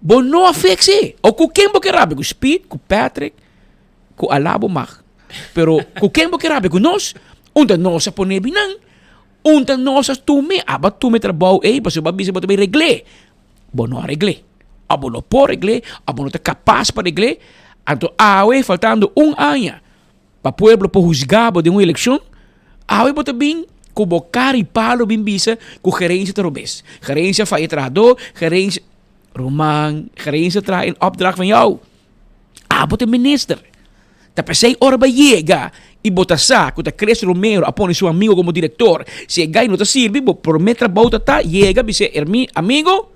Bo não fixe. O com quem que rabe com Speed, com Patrick, com Alabo mag. Pero com quem que rabe com nós, onde nós a poner binang. Onde nós a tume, aba tume trabalho ei, para o babi se botar bem regle. Bo não regle. Abo não por regle, abo não tá capaz para regle. Então, faltando ano para o povo por juzgar de uma eleição, bota bem com o cara e palo bem bisa com gerência terrorista. Gerência faz trabalho, gerência Roman, gerência traz em opdracht van jou. Bota minister. Tá pensei hora para chega e bota saco, tá Cresce Romero, apone seu amigo como diretor. Se gai não tá sirve, promete trabalho tá, chega, bise amigo,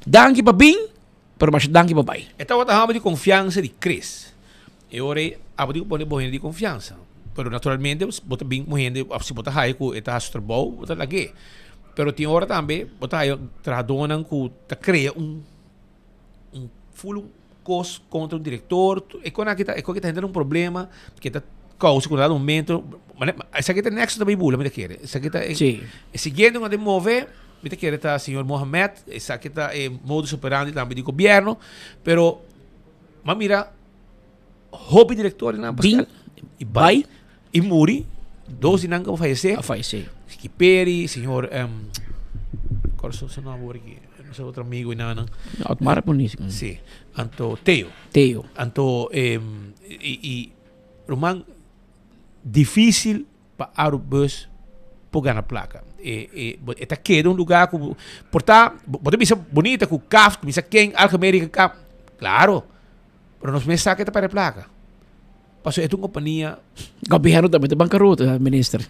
danke para bem, pero mas danke para bai. Então, eu de confiança de Cris. Eu orei, abri o bom de confiança. Pero naturalmente, bota bem morrendo, se bota raio com eta trabalho, bota lagi. Pero tem hora também, bota aí tradonan que tá cria full cost contra o diretor. E quando aqui tá tendo um problema, que tá causa com dado momento, mas essa aqui tá nexo também bula, me quer. Essa aqui tá seguindo uma de mover, me quer tá senhor Mohamed, essa aqui tá modus operandi também do governo, pero mas mira hobby diretor na Pascal e vai e muri 12 não que vai falecer. Kiperi, senhor qual é o seu nome aqui? Nosso outro amigo inana. Otmar Boníssimo. Sim. Anto Teo. Anto e Roman difícil para Arubus por ganhar placa. Está queda lugar que portar, pode ser bonita com CAF, que me quem Alcamérica CAF. Claro. Pero nos mensajes para a placa. Passou é uma companhia. Governo também de bancarrota, ministro.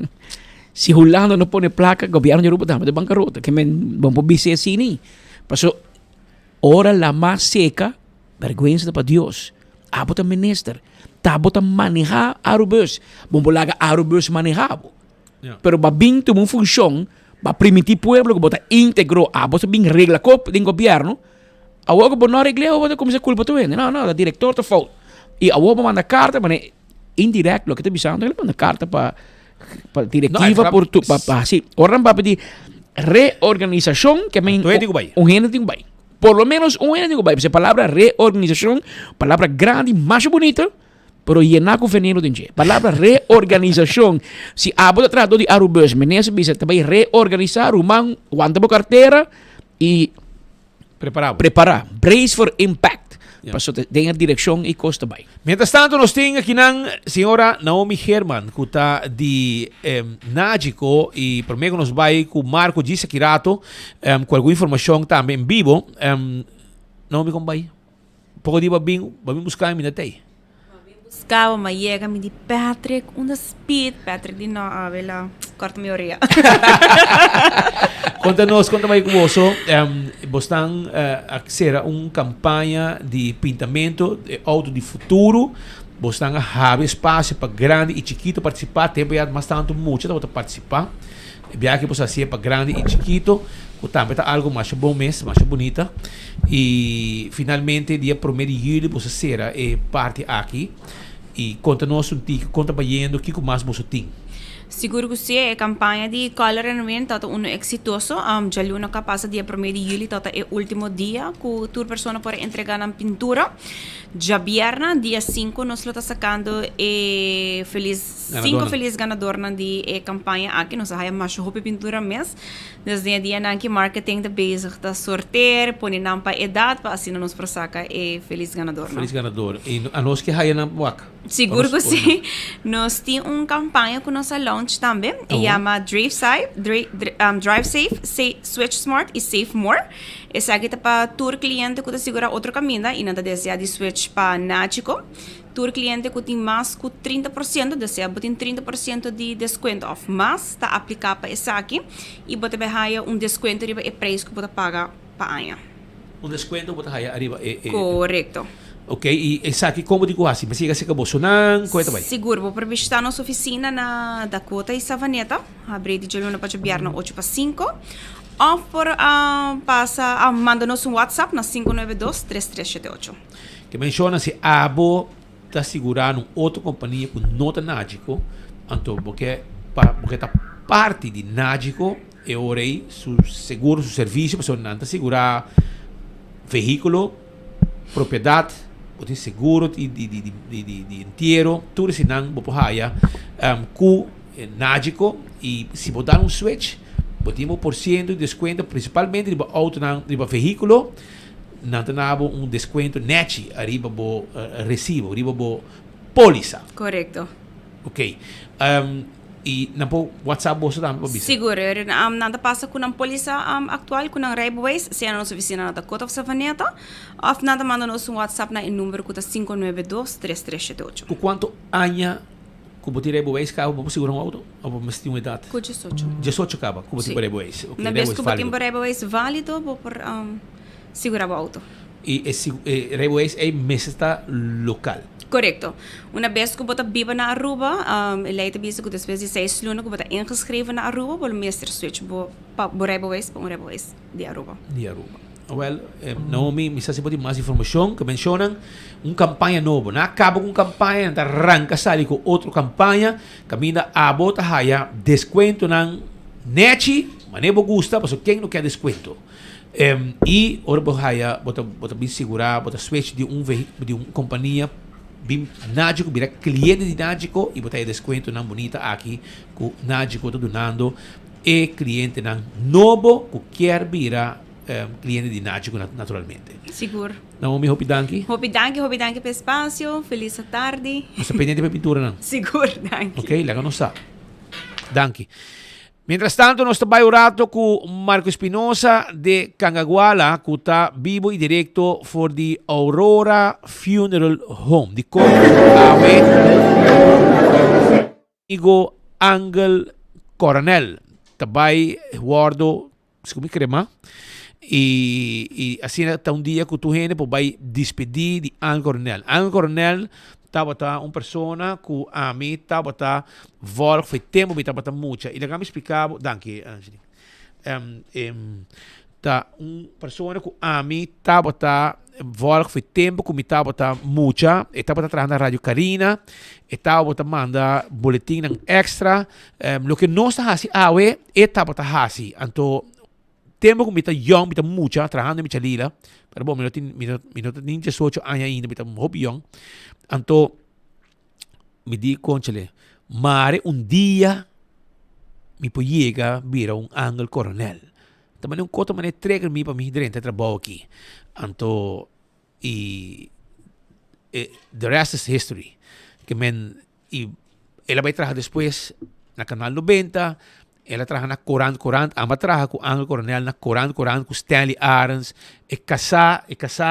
Se Holanda não põe placa, governo de Aruba também de bancarrota. Que men vamos biser assim nem. Passou hora la mais seca, vergüenza para Deus. Bota ministro, bota manejar Arubus. Vamos laga Arubus manejado. Pero babing tu função, ba permitir pueblo que bota íntegro, bota bem regla cop do governo. Awo ko não regle, bota como se culpa tu vende. Não, o diretor tá fault. E awo manda carta, mas indirect, lo que te bisando, ele manda carta para diretiva por tu para assim. Orang para pedir reorganização que men gente tem vai. Por lo menos gente tem vai. Essa palavra reorganização, palavra grande, mais bonita, Pero llenar com veneno de palavra reorganização. Se a boa trado de Arubus, menese bisa também reorganizar o man, aguanta a carteira e preparar. Brace for impact. Para so ter direção e custa bem. Mientras tanto, nós temos aqui a senhora Naomi Herman, que está de Nágico, e por meio nos vai com Marco Gisa Kirato, com alguma informação também em vivo. Naomi, como vai? Pouco de babinho, buscar em Minatei. Buscava, mas chega me de Patrick, speed, Patrick de não, vela, corta minha orelha. Conta-nos mais com você, vocês estão a fazer uma campanha de pintamento de auto de futuro, vocês estão a ter espaço para grande e chiquito participar, tempo já mais tanto muito para participar, viagem que você para grande e chiquito, também está algo mais bom mesmo, mais bonita, e finalmente dia 1 de julho você será parte aqui, e conta-nos conta para o que mais você tem. Seguro que sim, a campanha de Color and Win está um exitoso. Já luna que passa dia 1 de julho, está o último dia que a tua pessoa pode entregar a pintura. Já viernes, dia 5, nós estamos sacando cinco feliz ganadores de campanha aqui. Nós temos mais de pintura mês. Desde o dia que marketing está bezig a sortear, põe na idade para assim nós sacar feliz ganador. Feliz ganador. E a nós que raia na waka. Seguro que sim. Nós temos uma campanha com nossa launch também. Chama Drive Safe, Switch Smart e Save More. Essa aqui é para tour cliente que segura outro caminho e não deseja de switch para Nágico. Tour cliente que tem mais que 30%, deseja botar 30% de desconto off, mas está aplicado para essa aqui e botar desconto riba o preço que você paga para año. Desconto botar arriba. Correto. Ok, e essa aqui como digo assim, mas chega a ser Bolsonaro, coisa bem. Seguro, vou previstar nossa oficina na Dakota e Savaneta, abrir de julho para viernes 8 para 5. Ou por manda-nos um WhatsApp na 592-3378. Que menciona se a Abo está segurando outra companhia com nota Nágico, então porque está parte de Nágico e orei su seguro, su serviço, para não segurar veículo, propriedade, o seguro de inteiro, tudo isso não vou pagar com Nágico e se botar um switch botamos por cento de desconto, principalmente de auto de veículo, não tem desconto net arriba do recibo, arriba do póliza. Correto. Ok. E na WhatsApp você também seguro, nada passa com a polícia atual, com a Railways, se é a nossa oficina na Dakota of Savaneta, ou nada manda nosso WhatsApp na número que é 592-3378. Com quanto anos que você Railways acaba para segurar um auto? Ou para mestre uma idade? Com 18. 18 acaba, que você Railways. Na vez que você Railways válido, vou por segurar o auto. E Railways é mestre local. Correto. Uma vez que você vive na Aruba, ele te que depois de 6 lunas que você inscreve na Aruba, você mestre switch para Railways de Aruba. De Aruba. Well, Naomi, me se pode mais informação que mencionam uma campanha nova. Não acaba com campanha, não arranca sair com outra campanha, caminha a bota haya desconto na net, mas não gusta, porque quem não quer desconto. E ora bota bem segurar, bota switch de uma companhia bem Nágico, vira cliente de Nágico e botar desconto na bonita aqui que Nágico está donando e cliente na novo que quer virar cliente de Nágico naturalmente. Seguro. Naomi, hopi danki. Hopi danki para espaço. Feliz tarde. Você pendiente para pintura não? Seguro, danki. Ok, lá não sabe. Danki. Mientras tanto, nós estamos um rato com Marco Espinosa de Cangaguala, que está vivo e direto for the Aurora Funeral Home. De como amigo Angel Coronel. Também guardo, como crema. E assim está um dia que tu gente vai despedir de Angel Coronel. Angel Coronel estava uma pessoa que a mim estava volta foi tempo me estava muito e ele me explicava danke Angeli tá uma pessoa que a mim estava volta foi tempo que me estava muito e estava trabalhando na Rádio Carina e estava mandando boletim extra o que nós está fazendo é estava fazendo então tempo que me está young me está muito trabalhando me chalila pero bom me não tinha 18 anos ainda me está muito young. Então, me di conchale, mare un dia mi può llega vira un Angel Coronel. Tamane un koto mane trigger mi pa mi dirente trabaho aqui. Anto the rest is history. Que men ela vai trabalhar depois na Canal 90, ela trabalha na Corant, ama trabalha com Angel Coronel na Corant com Stanley Arons, e casa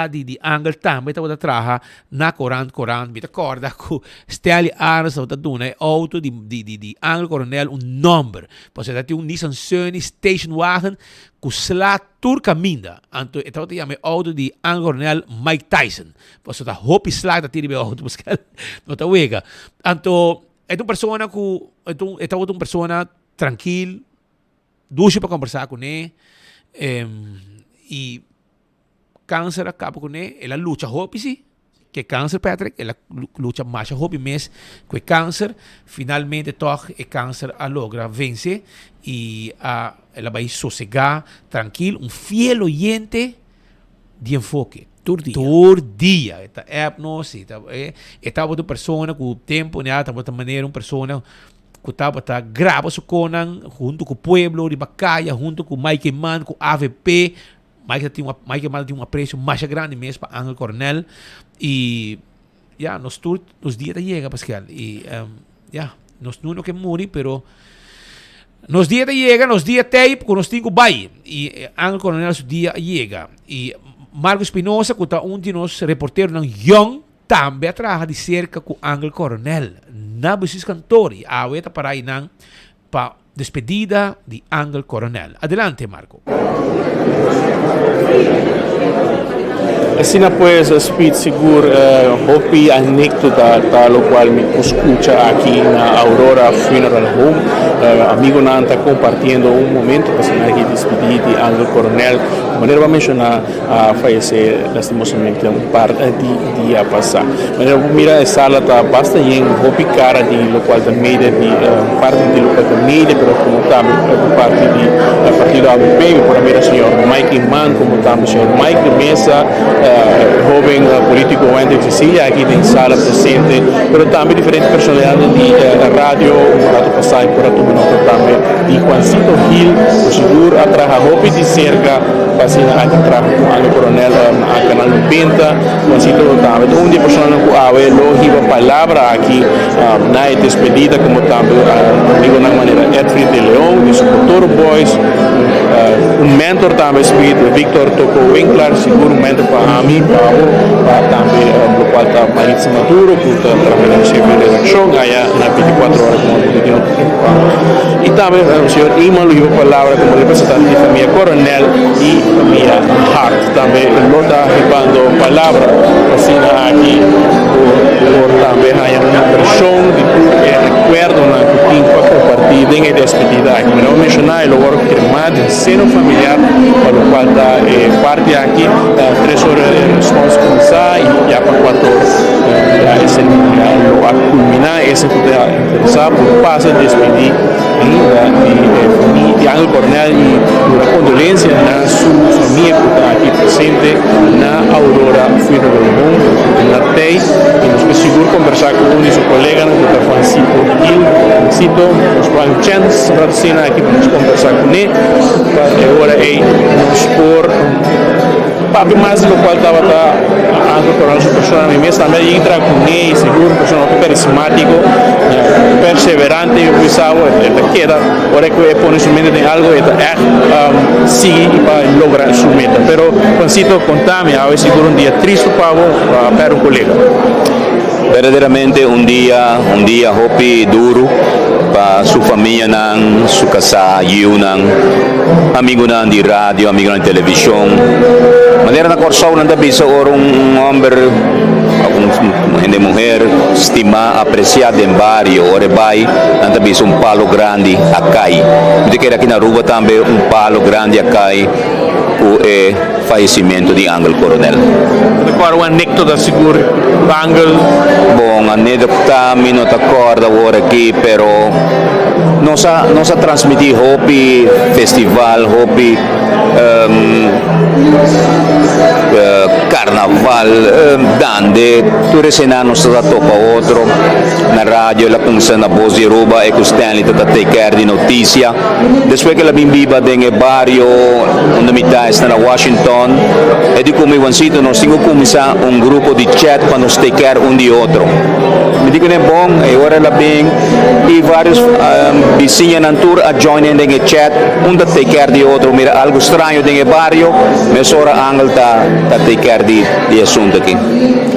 de Angel também estava trabalhar na Corant, me recorda com Stanley Arons estava dando é auto de Angel Coronel number, porque ele tinha Nissan Sunny station wagon com slá turca minda, então estava tinha auto de Angel Coronel Mike Tyson, porque tá hope slá da tira auto, porque não tá wega, então é uma pessoa que é uma pessoa tranquilo, dulce para conversar com ele, e câncer acaba com ele, ela luta hope sim, que câncer Patrick, ela luta mais hope mesmo com câncer, finalmente toque o câncer a logra vencer e ela vai sossegar, tranquilo, fiel oyente de enfoque. Todo dia. Esta hipnose, esta outra pessoa com o tempo, né, esta outra maneira, uma pessoa que estava grava su conan junto com o pueblo de Bacaya, junto com Mike Mann, com AVP. Mike Mann tinha um apreço mais grande mesmo para Angel Coronel. E nos dias chega, Pascal. E nós não que morrer, pero nos dias chega, nos dias tape, com nós temos vai. E Angel Coronel su dia chega. E Marco Espinosa, que está de nós reporteros ng Young, também trabalha de cerca com Angel Coronel. Na Busis Cantori, a weta para aí para despedida de Angel Coronel. Adelante, Marco. Assim, pues, speed seguro, hopi anécdota, lo cual me escucha aquí en Aurora Funeral Home. Amigo Nanta compartiendo un momento para ser aquí despedido de Angel Coronel. De manera va a mencionar a fallecer lastimosamente un par de días pasar. De manera mira esa sala está bastante en hopi cara de lo cual también de parte de lo cual también, pero como también parte de partido ABP, por mira señor Mike Mann, como también señor Mike Mesa, joven político de Sicilia aquí en sala presente, pero también diferentes personalidades de radio, un rato pasado por rato minuto también, y Juancito Gil, por seguro, a trabajar hopi de cerca, pasina aquí trabajo con Angel Coronel a Canal 90, Juancito también, un día personal que a ver, logiva palabra aquí, na despedida, como también, digo de una manera, Edfrid de León, de su Toro Boys, un mentor también, Víctor Toco Winkler, seguro un mentor para mí, para también, lo cual está Maritza Maduro, que está trabajando en redacción, allá en las 24 horas como político. Y también el señor Ima lo llevó palabra como representante de familia Coronel y familia Hart. También lo está llevando palabra, así aquí, por también hay una persona que recuerdo una que para compartir en la despedida. Aquí me lo mencioné, y luego que más de seno familiar, para lo cual está parte aquí, 3 horas de responsabilidad y ya para 4 horas. Ese lo va a culminar, ese que te interesado por paso de despedir de Angel Coronel y una condolencia a su familia que está aquí presente en Aurora Funeral Home, en la TEI, y nos que seguro conversar con uno de sus colegas, que está Juancito Gil, nos van a chance, aquí para conversar con él, ahora nos por papi mais lo cual estava Angel Coronel su persona a mí misma también entra con él, seguro persona carismático, perseverante, yo pensaba queda, ahora que pone su mente en algo sigue para lograr su meta, pero Juancito contame, a ver seguro un día triste para un colega. Verdaderamente un día hopi duro para su familia, su casa, amigo di radio, amigo di televisión. Manera na corso nanda bisa un hombre, una mujer estimada, apreciada en barrio, ora vai, nanda bisa un palo grande acai. De que aqui na Aruba também un palo grande acai o fallecimento de Angel Coronel. Agora uma anécdota seguro, Angel. Bom, anécdota me não te acorda agora aqui, pero nós transmitir hopi festival, hopi carnaval, dande, tu resenano sta topa outro, na rádio, la pensa na voz de Aruba e Stanley tata take care di notizia. Después que la bimbiba denge barrio, onde mitad está na Washington, e di come wansito nós tinha começar um grupo de chat para nos take care um de outro. Me digo é bom, e ora la bem, e vários vizinhos na tour a join denge chat, um da take care de outro, mira algo estranho denge barrio, mas ora angel ta take care di assunto aqui.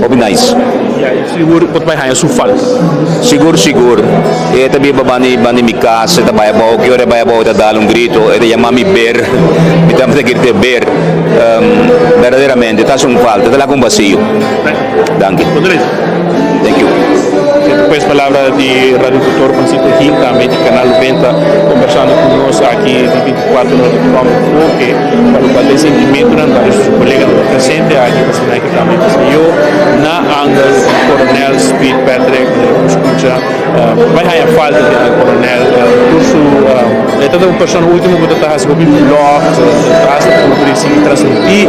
Obi nice. Seguro pode vai ganhar sua falta. Seguro. E também bani mi casa, ta vai bom, que ora vai bom ta dar grito, e te chama mi ber, mi tam te grite ber. Verdadeiramente tá um falta, tá lá com vazio. Danke. Thank you. Depois palavra de Radio Tutor Francisco Gil, também de Canal 90, conversando conosco aqui de 24 horas de programa que para o qual sentimento não para os colegas presentes aqui que também eu na Angel Coronel Speed Patrick escuta vai ganhar falta de Coronel curso é toda uma pessoa última que está fazendo um blog traz transmitir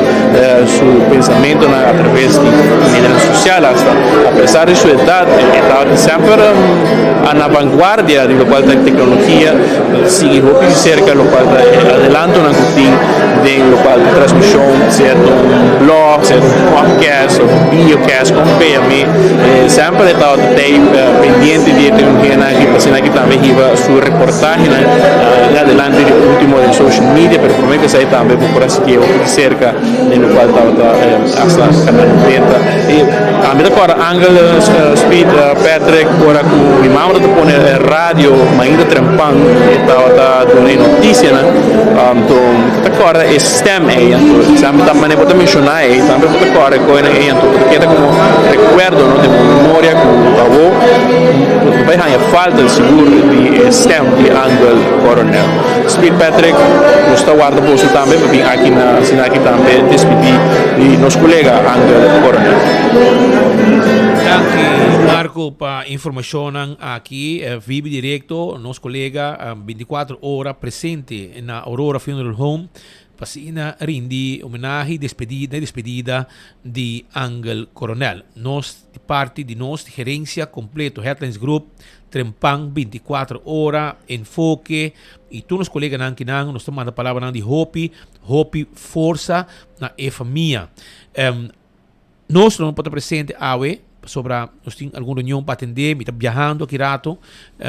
seu pensamento através de mídias sociais apesar de sua idade está sempre na vanguardia de lo qual a tecnologia sigue muito de cerca lo qual adelanto na cutin de lo qual transmissão certo blog certo podcast videocast com PMI sempre está pendiente de tecnologia aqui passando aqui também sua reportagem adelante de último de social media pero por que sai também por assim que de cerca de lo qual está hasta canal 90 e a mim agora Angel Speed Patrick ora com o irmão da pone rádio ainda trampang está dando notícia né então agora é STEM aí sempre também pode mencionar aí também pode agora coisa aí então que é como recuerdo não de memória com o avô vai ganhar falta seguro de STEM de Angel Coronel Speed Patrick nos está guardando posto também para aqui na aqui também despedir de nosso colega Angel Coronel. Marco, para informação aqui, vive direto, nosso colega 24 horas presente na Aurora Funeral Home, para rindi homenagem e despedida de Angel Coronel. Nós, de parte de nós, de gerência completo, Headlines Group, Trempang 24 horas, enfoque, e todos os colegas aqui, nós tomamos a palavra de Hopi força na família. Nós não podemos presente sobre nós temos alguma reunião para atender, me está viajando aqui rato,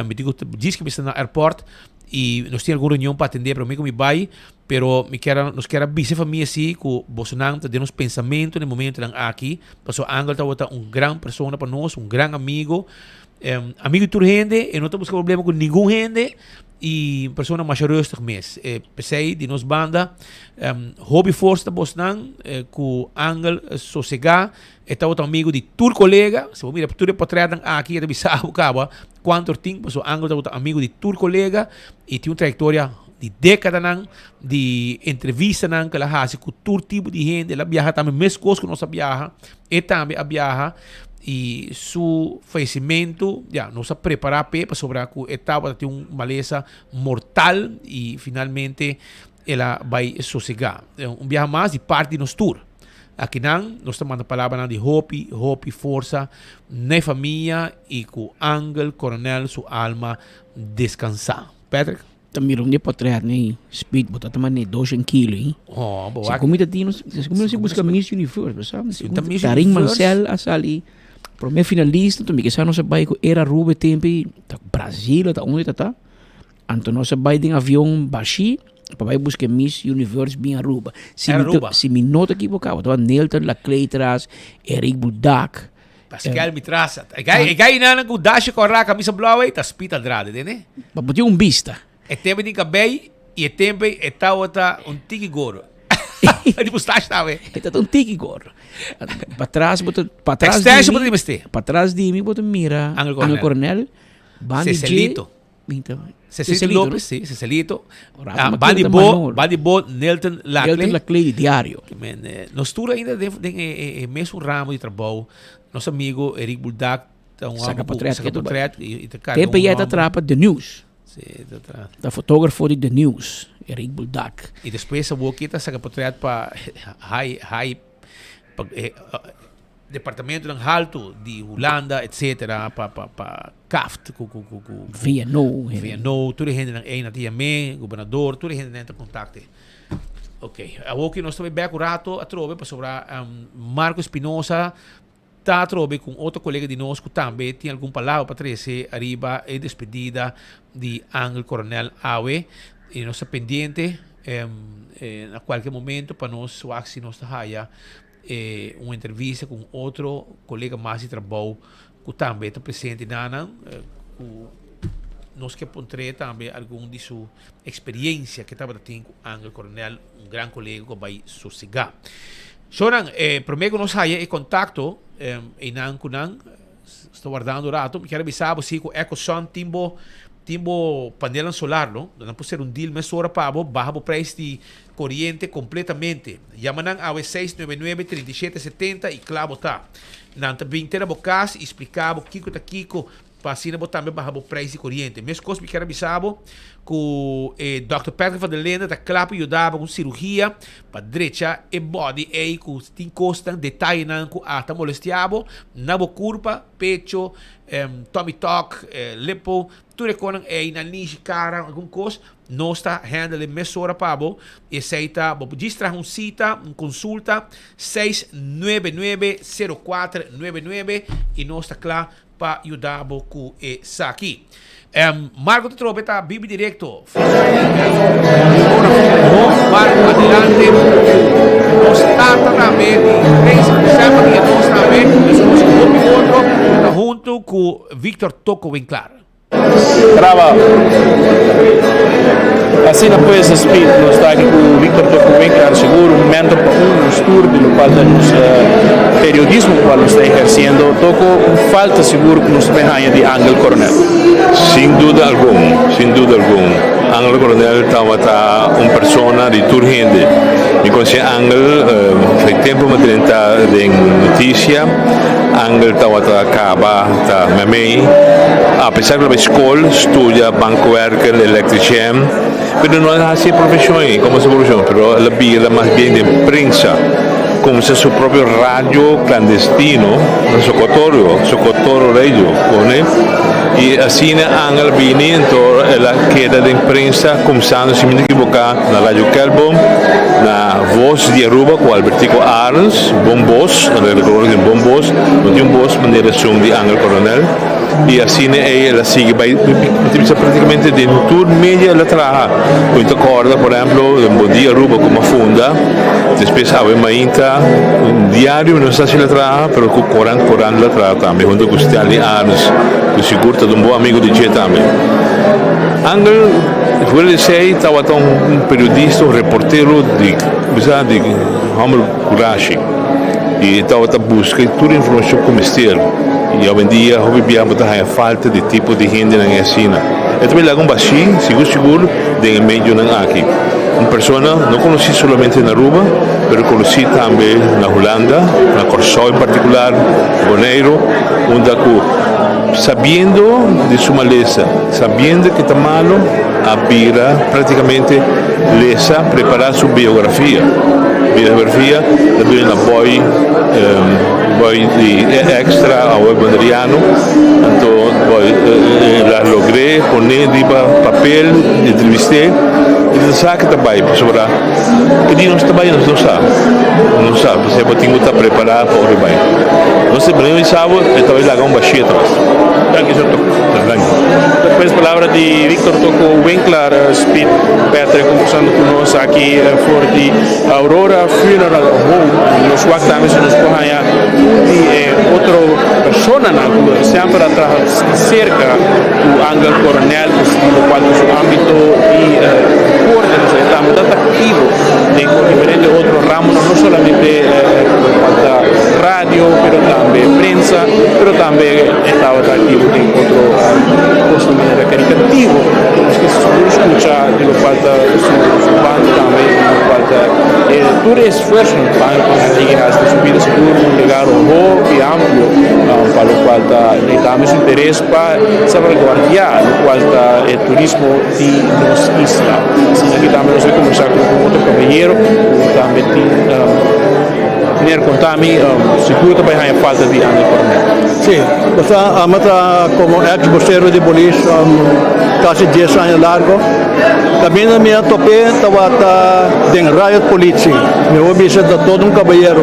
me diz que me está no aeroporto e nós temos alguma reunião para atender, para mim que me vai, pero nós queremos visitar a família assim, que Bolsonaro está dando pensamento no momento aqui, porque Angel está grande pessoa para nós, grande amigo, amigo de toda gente, e não estamos com problema com nenhum gente, e pessoa mais rustig mesmo. Pensei de nos banda, hobby força Bolsonaro, com Angel sossegar, está outro amigo de tur colega, se você mira tur portrait aqui da Bissau acaba quanto tempo, so Angel está outro amigo de tur colega e tem uma trajetória de década de entrevista que ela faz com todo tipo de gente, ela viaja também mesmo coisa que nós viaja, e também a viaja e seu falecimento, nós a preparar para sobre a etapa de uma maleza mortal e finalmente ela vai sossegar. Viaja mais de parte de nosso tour. Aqui nós estamos mandando a palavra de Hopi força na família e com Angel Coronel sua alma descansar. Patrick? Também não é para trás, nem speed, botar também 200 quilos, hein? Oh, boa. Se comida tem, se busca Miss Universe, sabe? Tarim Marcel, ali, para mim finalista, também que sabe nossa bike era Ruba tempo, tá Brasil, tá onde tá? Então nossa bike tem avião baixi. Para buscar Miss Universe bem Aruba. Se me nota equivocado, estava Nelton, La Clay traz, Eric Buldak. Pascal me traz. E na com dash correr a camisa blauwe, tá spita drade, né? Mas botou vista. É tempo de cabelo e é tempo é tá outra tiki gorro. De mustache tá, ué. É tá tiki gorro. Para trás para trás de mim botou mira. Angel Coronel. Cecelito. Cecilito Lopes, sim, Cecilito. Badibol, Nelton Laclay, diário. Nós todos ainda temos mesmo ramo de trabalho. Nosso amigo Eric Buldak, saca portrait. Tempo já está trapa The News. Da fotógrafo de The News, Eric Buldak. E depois a boquita saca portrait para high departamento ng Alto de Holanda, etc. pa CAFT, VNO, tudo gente ng na TME, governador, tudo gente na contacte. Ok, aqui nós também bem rato a trove para sobre Marco Espinosa, tá trove com outro colega de nós que também tem algum palavra para trazer arriba e despedida de Ángel Coronel Awe e nossa pendente a qualquer momento para nós se nós haya uma entrevista com outro colega mais de trabalho que também está presente na nós que apontei também algum de sua experiência que estava tendo com Ángel Coronel, grande colega que vai sossegar. Sonan, primeiro nós haya contato e não kunang estou guardando rato, me quero avisar se o EcoSun timbo panela solar, não pode ser deal mais hora para baja o preço de corriente completamente. Yamanang awe 699-3770 e clavo tá. Nanta bintera bocas explicava kiko ta kiko para assim também baja o preço de corriente. Mesmo coisa me quero avisar que o Dr. Patrick van der Lende da clapo ajudava com cirurgia para direita e body e com tem costa detalhe não com ata molestiavo na curva pecho tummy tuck lipo tudo com na niche cara algum coisa nós está handle mesora pabo e aceita vou registrar cita consulta 699-0499 e nós está claro para ajudar com essa aqui. Marco de Trobeta, Bibi Directo. Marco, adelante. Nós estamos também, 3 de nós também, nós somos junto com Victor Toco Winklar. Brava. Assim depois a speed, nós está aqui com o Victor Toco Winklar, seguro, um mentor para um estudo do qual nos periodismo que nós está exercendo, Toco falta seguro que nos venha de Ángel Coronel. Sin duda alguna. Ángel Coronel estava uma pessoa de toda gente. Eu conheci Ángel faz tempo que ele está em notícia. Ángel estava acaba tá meme. Apesar da escola, estuda banco worker, electrician, mas não é assim profissão, como essa profissão, mas ela vira mais bem de imprensa. Como se seu próprio rádio clandestino, no Socorro Radio, e assim Ángel vini, então ela queda de imprensa, começando, se me equivocar, na Rádio Kelbom, na Voz de Aruba, com Albertico Arns, bom voz, bom voz, não tinha um voz, maneira som de Ángel Coronel, e assim ela sigue, praticamente de toda media ela trabalha. Muito acorda, por exemplo, em Bom Dia Aruba, como funda, depois há uma inta, um diário, não sei se ela trabalha, mas com Coran ela trabalha também, junto com Stanley Arns, que seguro de um bom amigo de Tchê também. Ángel, fora de ser, estava um periodista, um reporteiro de Hamel Kurashi, e estava a buscar toda a informação comestível. E hoje em dia, eu vivia a falta de tipo de gente na cena. Eu também lago baixinho, seguro, de meio aqui. Uma pessoa não conheci somente na Aruba, mas conheci também na Holanda, na Corsó em particular, Bonaire, onde sabendo de sua maleza, sabendo que está malo, a vira praticamente lesa, preparar sua biografia. Biografia, da due na boy di extra a web banderiano, então la logré poner riba papel, entrevistei, e sabe que trabalho para sobrar. Que dia nós trabalhamos não sabe, se eu tenho que estar preparado para o rebanho. Não sei, mas eu sabe, então ele laga baixinho atrás. Aqui já Depois a palavra de Victor Toco Winklar, Speed Patrick, conversando conosco aqui fora de Aurora Funeral Home, nos quais também se nos corre de outra pessoa na rua, sempre atrás cerca do Ángel Coronel, no qual no seu âmbito de corte, estamos muito ativo em diferentes outros ramos, não somente rádio, mas também prensa, mas também estava ativo em outro posto de maneira caricativo, que se escucha de lo falta su banda também, de lo falta todo esfuerzo para conseguir esta subida seguro, llegar ao hobby amplo, para lo falta necesitamos interés para salvaguardar lo falta el turismo de nos islas. Así que también nos voy a conversar con otro compañero, también meneer Contami, seguro também há falta de ano coronel. Sí, basta amata como ex vocero de policía casi 10 años largo. Camino me topé tawata den riot policia. Me ouvi ser de todo caballero.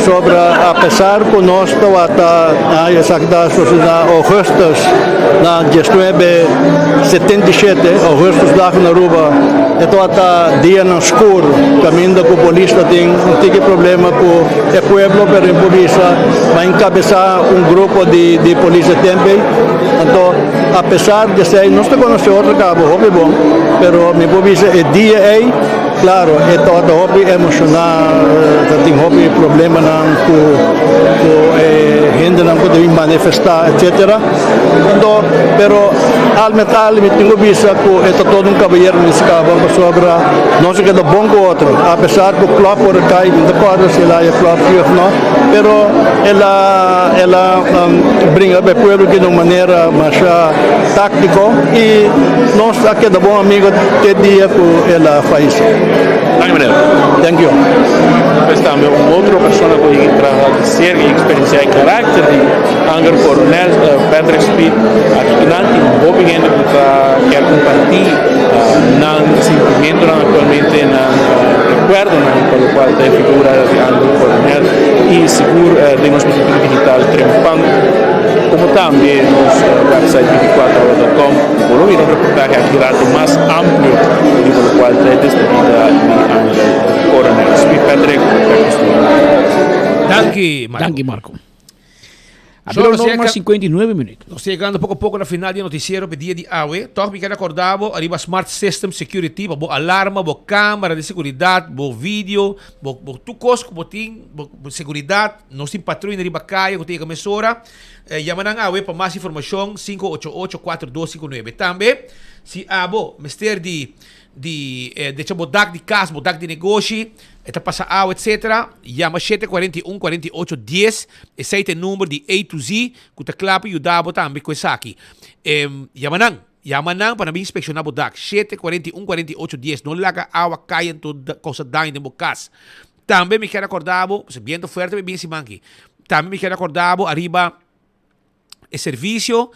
Sobre a pesar que nós tawata exacta sociedade Augustus na 1977 Augustus dag na Aruba. Tawata dia na escuro. Caminho com polícia tem problema com o pueblo pero em polícia vai encabeçar grupo de polícia também. Então, apesar de ser, não se conhece outro cabo, hobby bom, pero me polícia é dia aí, claro, é todo hobby emocional, tem hobby problema não com gente não pode manifestar, etc. Então, pero al metal me tenho visto que é todo caballero nesse cabo sobre não se queda bom com outro, apesar que o club por cai, não pode se lá é club não, pero ela brinca o pueblo de uma maneira mais tática e nós aqui da bom amigo de dia que ela faz. Thank you. Está outra pessoa que entra a ser e experienciar caráter de Anger Coronel Patrick Speed aqui nanti vou begin para quer compartilhar não sentimento atualmente na recuerdo com o qual tem figura de Anger Coronel e seguro de nosso instituto digital triunfando como também nos website 24horas.com por ouvir um reportagem aqui mais amplo de o qual tem despedida de Anger Coronel Speed Patrick. Danke, Marco. Abbiamo norma 59 minutos. Nós chegando pouco a pouco na final do noticiero pe dia de hoje. Toch me quero acordar, arriba Smart System Security, bo alarma, bo câmera de segurança, bo vídeo, bo tu cosco, bo segurança, nós temos patrulha arriba caia, que tem a emissora. Yamanang hoje para mais informação 588-4259. Também, se abo, mister de bodak de casa, bodak de negócio, eta passa ao, etc. Llama 741-4810. Esse é o número de A to Z, que te clapa e ajudava também com isso aqui. Yamanang para me inspecionar bodak. 741-4810. Não larga água, caia toda coisa dentro do casa. Também me quero acordar, se viento forte, bem se manque. Também me quero acordar, arriba o serviço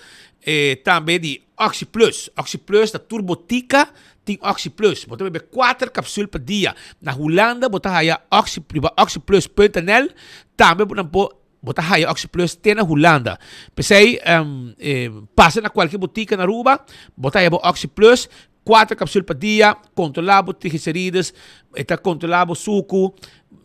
também de Oxy Plus. Oxy Plus da Turbotica tem Oxy Plus. Você bebe 4 cápsulas por dia. Na Holanda, você haya oxyplus.nl. Também você haya Oxy Plus tem na Holanda. Pensei, passa na qualquer botica na Aruba, você haya Oxy Plus, 4 cápsulas por dia, controlado triglicérides, está controlado suco,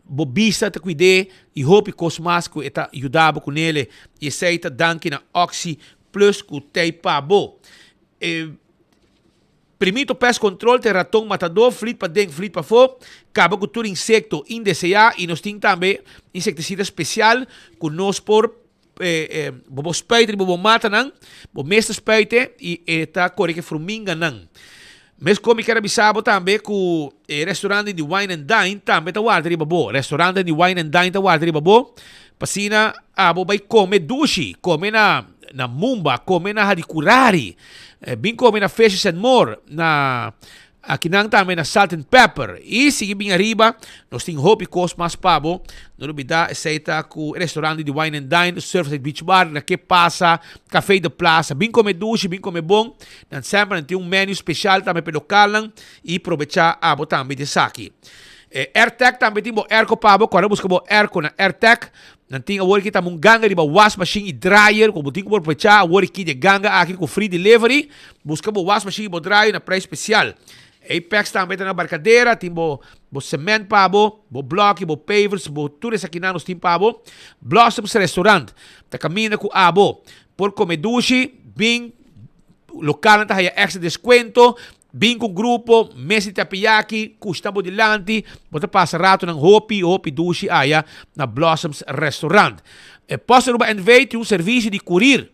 bobista te cuide e hope cosmasco está ajudado com ele e aceita danke na Oxy Plus que tem pabo. Primito pest control te ratão matador, flit para dentro, flit para fora, acaba com todo insecto indesejado e nós temos também insecticida especial que nós por bobo spuiten, bobo mata não, bobo meeste spuiten e está corre que formiga não. Mas como quero avisar também que o restaurante de Wine and Dine também está guardado riba bo. Restaurante de Wine and Dine está guardado riba bo. Pasina abo vai comer dushi, comer na Mumba, comer na Hadikurari, bem comer na Fishes and More, na aqui não também na Salt and Pepper. E seguir bem arriba, nós temos hope cost mais pabo. Não olvidar aceita com o restaurante de Wine and Dine, Surfside Beach Bar, na que passa, café de plaza, bem comer duche, bem comer bom. Nós sempre tem menu especial também para local e aproveitar abo também de saki. AirTech também tem airco pabo, quando buscamos airco na AirTech, não tem a work que um ganga de wash machine e dryer, como tem que aproveitar a work que de ganga aqui com free delivery, buscamos wash machine e dryer na preço especial. Apex também está na barcadeira, tem bo cement pabo, bo block, bo pavers, bo tudo isso aqui na nós tem pabo. Blossoms Restaurant, tá caminho com abo, por comer duche, bem local tá aí extra desconto. Bem com grupo, mesi tapiyaki, custabo dilante, bota passa rato ng hopi dushi aya na Blossoms Restaurant. Posso ruba NV tem serviço de courier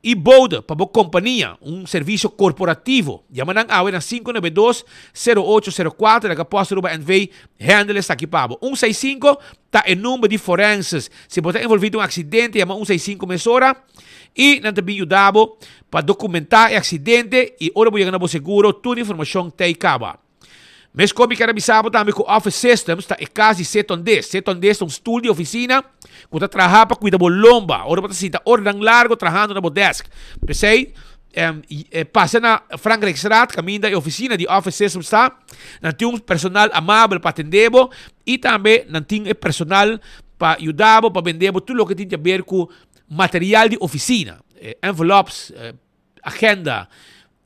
e bode para boa companhia, serviço corporativo. Yaman ang awe na 592-0804, naga posso ruba NV, handle está aqui pabo. 165 tá em número de forenses. Se você envolvido em acidente, yama 165 mesora. E não também ajudava para documentar o acidente e ora vou chegar no seguro, toda a informação tem acaba. Mas como que era bisabo também com Office Systems, tá? É quase setondes um estúdio de oficina, que tá trabalhando para cuidar da lomba. Ora, para assim, tá ordem largo, trabalhando na desk. Pensei, passa na Frankrijkstraat, caminho da oficina de Office Systems, tá? Não tem personal amável para atender, e também não tem personal para ajudar, para vender, tudo o que tem a ver com material de oficina. Envelopes, agenda,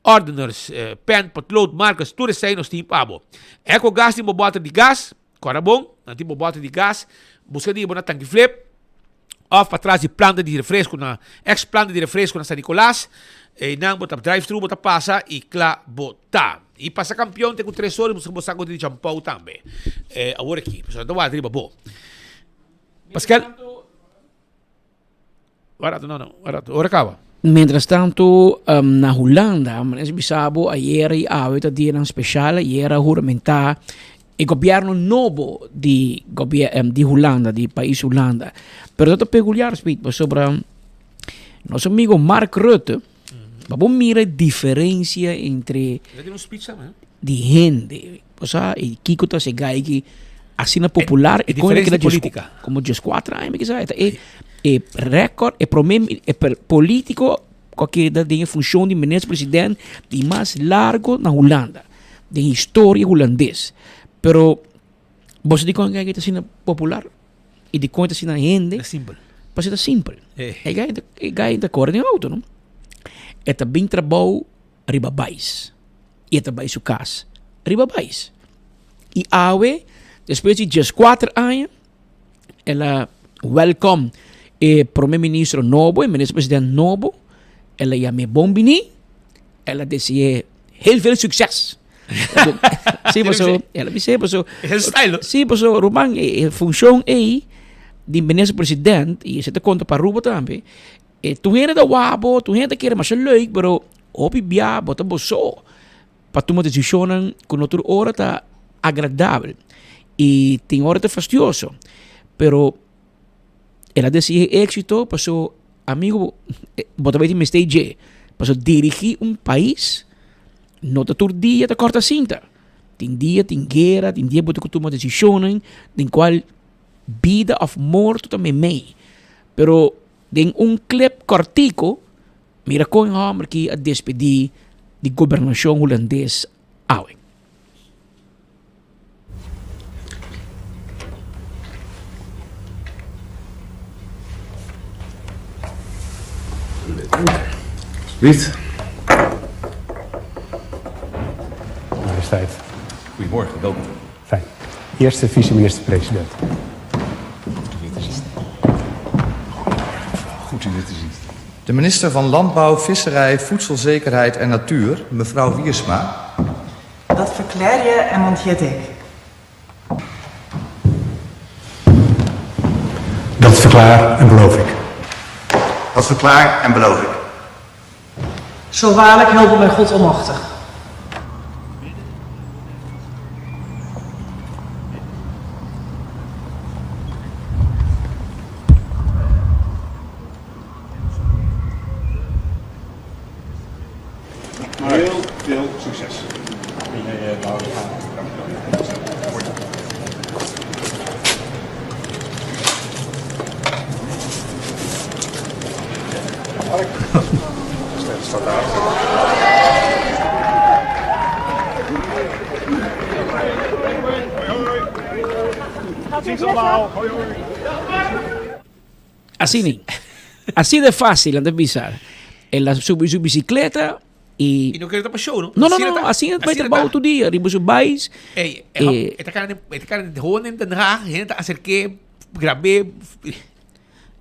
ordiners, pen, potlood, markers, tudo isso aí nós temos para. É com gás, tem bota de gás, agora bom, não tem bota de gás, busca de uma tanque flip, off para trás de planta de refresco, na ex-planta de refresco na San Nicolás, e não bota drive-thru, bota passa e claro, bota. E passa campeão, tem com 3 horas, busca botar com de champão também. Agora aqui, pessoal, então vai driba bom. Pascal? Ora acaba. Mientras tanto, na Holanda, mas bisabo, ayer e ahorita dia especial, ayer juramentar o governo novo de Holanda, de país Holanda. Pero dat peculiar, sobre nosso amigo Mark Rutte, vamos mirar a diferença entre de gente, o sea, e Kiko tá se gai assim na popular e com a política, como 4 anos, que sabe, recorde, político que tem função de ministro-presidente de mais largo na Holanda, de história holandês. Pero você de conta que está sendo popular e de conta sendo gente, é simples. Mas é simples. É gai da cor de auto, não? É também trabalho ribabais. E é também seu caso ribabais. E awe, depois de 4 anos, ela welcome o primeiro-ministro novo, o ministro-presidente novo, ela chama Bombini, ela deseja heel veel succes. Sim, ela me disse, sim, Roman, a função é de ministro-presidente, e você te conta para Ruba também, tu gente da wabo, tu gente que era mais leuk, pero opi bia, bota boso, para tomar decisão com outra hora tá agradável, e tem hora tá fastidioso, pero ela deseja éxito, passou, amigo, bota bem me stage, passou dirigir país, não tá todo dia tá corta cinta. Tem dia, tem guerra, tem dia bota que toma decisões, tem qual vida of morte também meio. Pero tem clip cortico, mira com o homem que a despedir de governação holandês awe. Alsjeblieft. Majesteit. Goedemorgen, welkom. Fijn. Eerste vice-minister-president. Goed u weer te zien. De minister van Landbouw, Visserij, Voedselzekerheid en Natuur, mevrouw Wiersma. Dat verklaar je en monteer ik. Dat verklaar en beloof ik. Dat verklaar en beloof ik. Zo waarlijk helpen mij God almachtig. Heel veel succes. Así de fácil antes de pisar. En su bicicleta y no quiere tapar show, ¿no? Así vai trabalho todo dia, riba su bais. Esta cara de joven de nada, gente acerqué, grabé.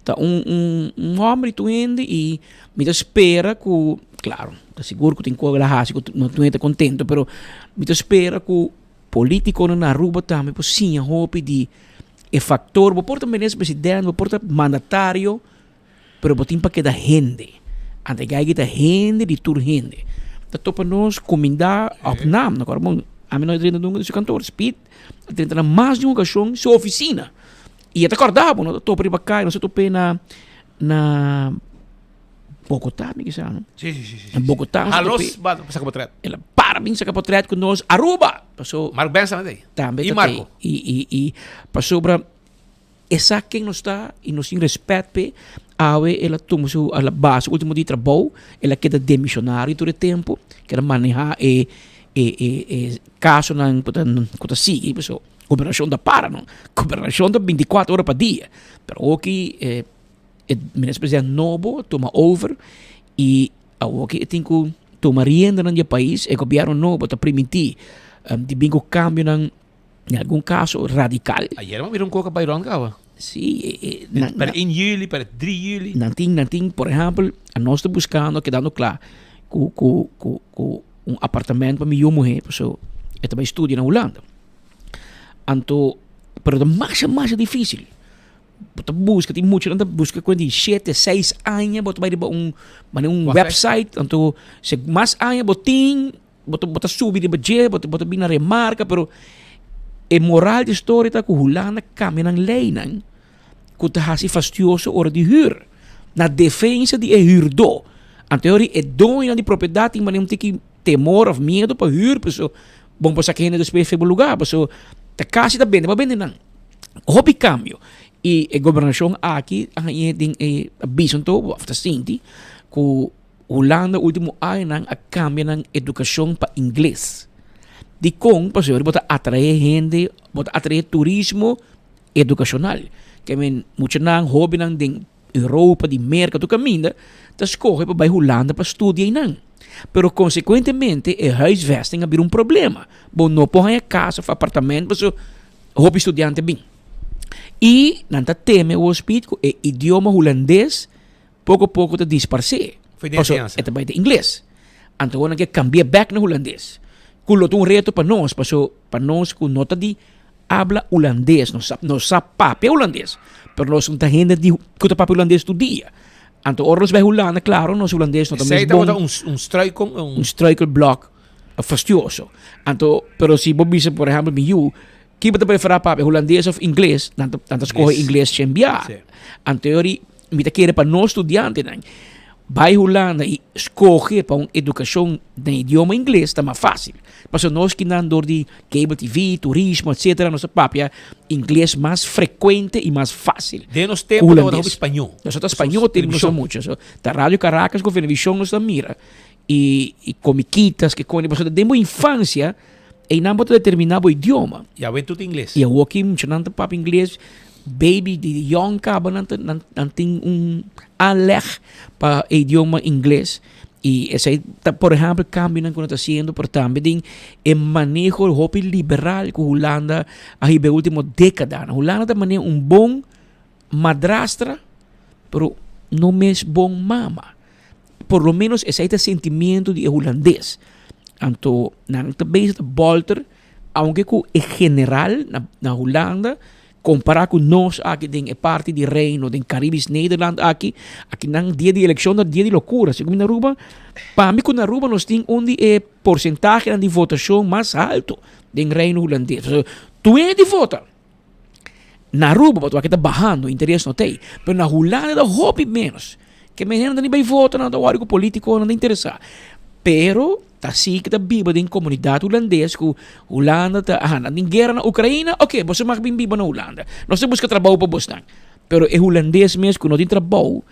Tá homem tu ende e me espera que, claro, tá seguro que tem coisa lá, que não tu contento, pero me espera que político na rua também, pues sim, a hope de o factor, vou porta ministro-presidente, vou porta mandatário, pero botim para que da gente, ante que da gente de tur gente. Da topa nós comandar op naam, agora bom, a mim não entra no do seu cantor, speed, entra na mais de uma ocasião sua oficina. E até acordava, não topa para cá, não se topa na Bogotá, me quiser, não? Sim. Na Bogotá. Alô, saca potret. Ela para bem saca potret com nós, Aruba, Pasó Mark Benson aí. Também E Marco. E passou para essa quem não está e não se respeita ela toma a base último dia de trabalho ela queda demissionário todo o tempo quer manejar caso na conta sigue pessoal governação da para não governação da 24 horas para dia pero aqui o ministro-presidente novo toma over e aqui tem que tomar rienda no país o governo novo para permitir de bingo cambio em algum caso radical. Ayer me viram coca para Iran kawa. Sí, para 1 juli, para 3 juli. Nanting, por exemplo, nós estamos buscando, quedando claro, com um apartamento para minha mulher, pessoal, eu também estudo na Holanda. Então, pero é mais difícil. Você busca, tem muito, você busca com 7, 6 anos, você vai um website, então, se mais anos você tem, você subir de budget, você vir na remarca, pero a moral da história está com a Holanda cambia na lei, não? Que está assim fastidioso hora de huur. Na defesa de huurdo. A teoria é dono de propriedade, mas não tem que temor ou medo para huur, pessoal. Bom, para sacar ainda depois do lugar, pessoal. A casa está bem, mas bem não. Hobby cambio. E a governação aqui, tem aviso todo, after sinti, que a Holanda último ano a cambia na educação para inglês. De com, pessoal, bota atrair gente, bota atrair turismo educacional. Que muito nang hobby nang ding Europa, de América, tu caminha, tu escolhe para ir Holanda para estudar nang. Pero consequentemente, a huisvesting abrir problema. Bom, não põe a casa, apartamento, pessoal, hobby estudante bem. E nanta teme o hospital, o idioma holandês, pouco a pouco te disparce. Foi de ensinança. É também de inglês. Então, que cambia back no holandês. Kulo um reto para nós com nota de habla holandês, não sabe papel holandês, mas nós não temos de que papel holandês todo dia. Então, nós vai Holanda, claro, nós holandês não temos bom. Um struikelblok fastidioso. Então, pero se você por exemplo, que você vai falar papel holandês ou inglês, então escolhe inglês sem enviar. Então, me quer para nós estudiantes, vai Holanda e escolher para uma educação de idioma inglês está mais fácil. Mas nós que não de cable TV, turismo, etc., nossa papia inglês mais frequente e mais fácil. De nos tempos do espanhol. Nós espanhol temos muito. Da Rádio Caracas, com a televisão nos mira. E comiquitas que com você de infância e não pode determinar o idioma. Já vem tudo inglês. E eu aqui não papo inglês. Baby de young cabo não tem aanleg para idioma inglês e esse por exemplo cambio não está sendo por também em manejo hobby liberal que Holanda a última década Holanda tem manejo bom madrastra pero não é bom mama por lo menos esse sentimento de holandês então não também está voltar aunque que é general na Holanda comparar com nós aqui em parte do reino, em Caribes, Nederland, aqui não dia de eleição, não dia de loucura. Segundo na Aruba, para mim, na Aruba, nós temos onde é porcentagem de votação mais alto do reino holandês. Tu é de vota. Na Aruba, tu aqui está bajando, interesse não tem. Mas na Holanda, dá hobby menos. Que menina não vai votar, não dá o político, não dá interessar. Pero, assim que está viva em comunidade holandesa, que Holanda está em guerra na Ucrânia, ok, você mag bem viva na Holanda. Nós busca trabalho para você. Pero é holandês mesmo que não tem trabalho,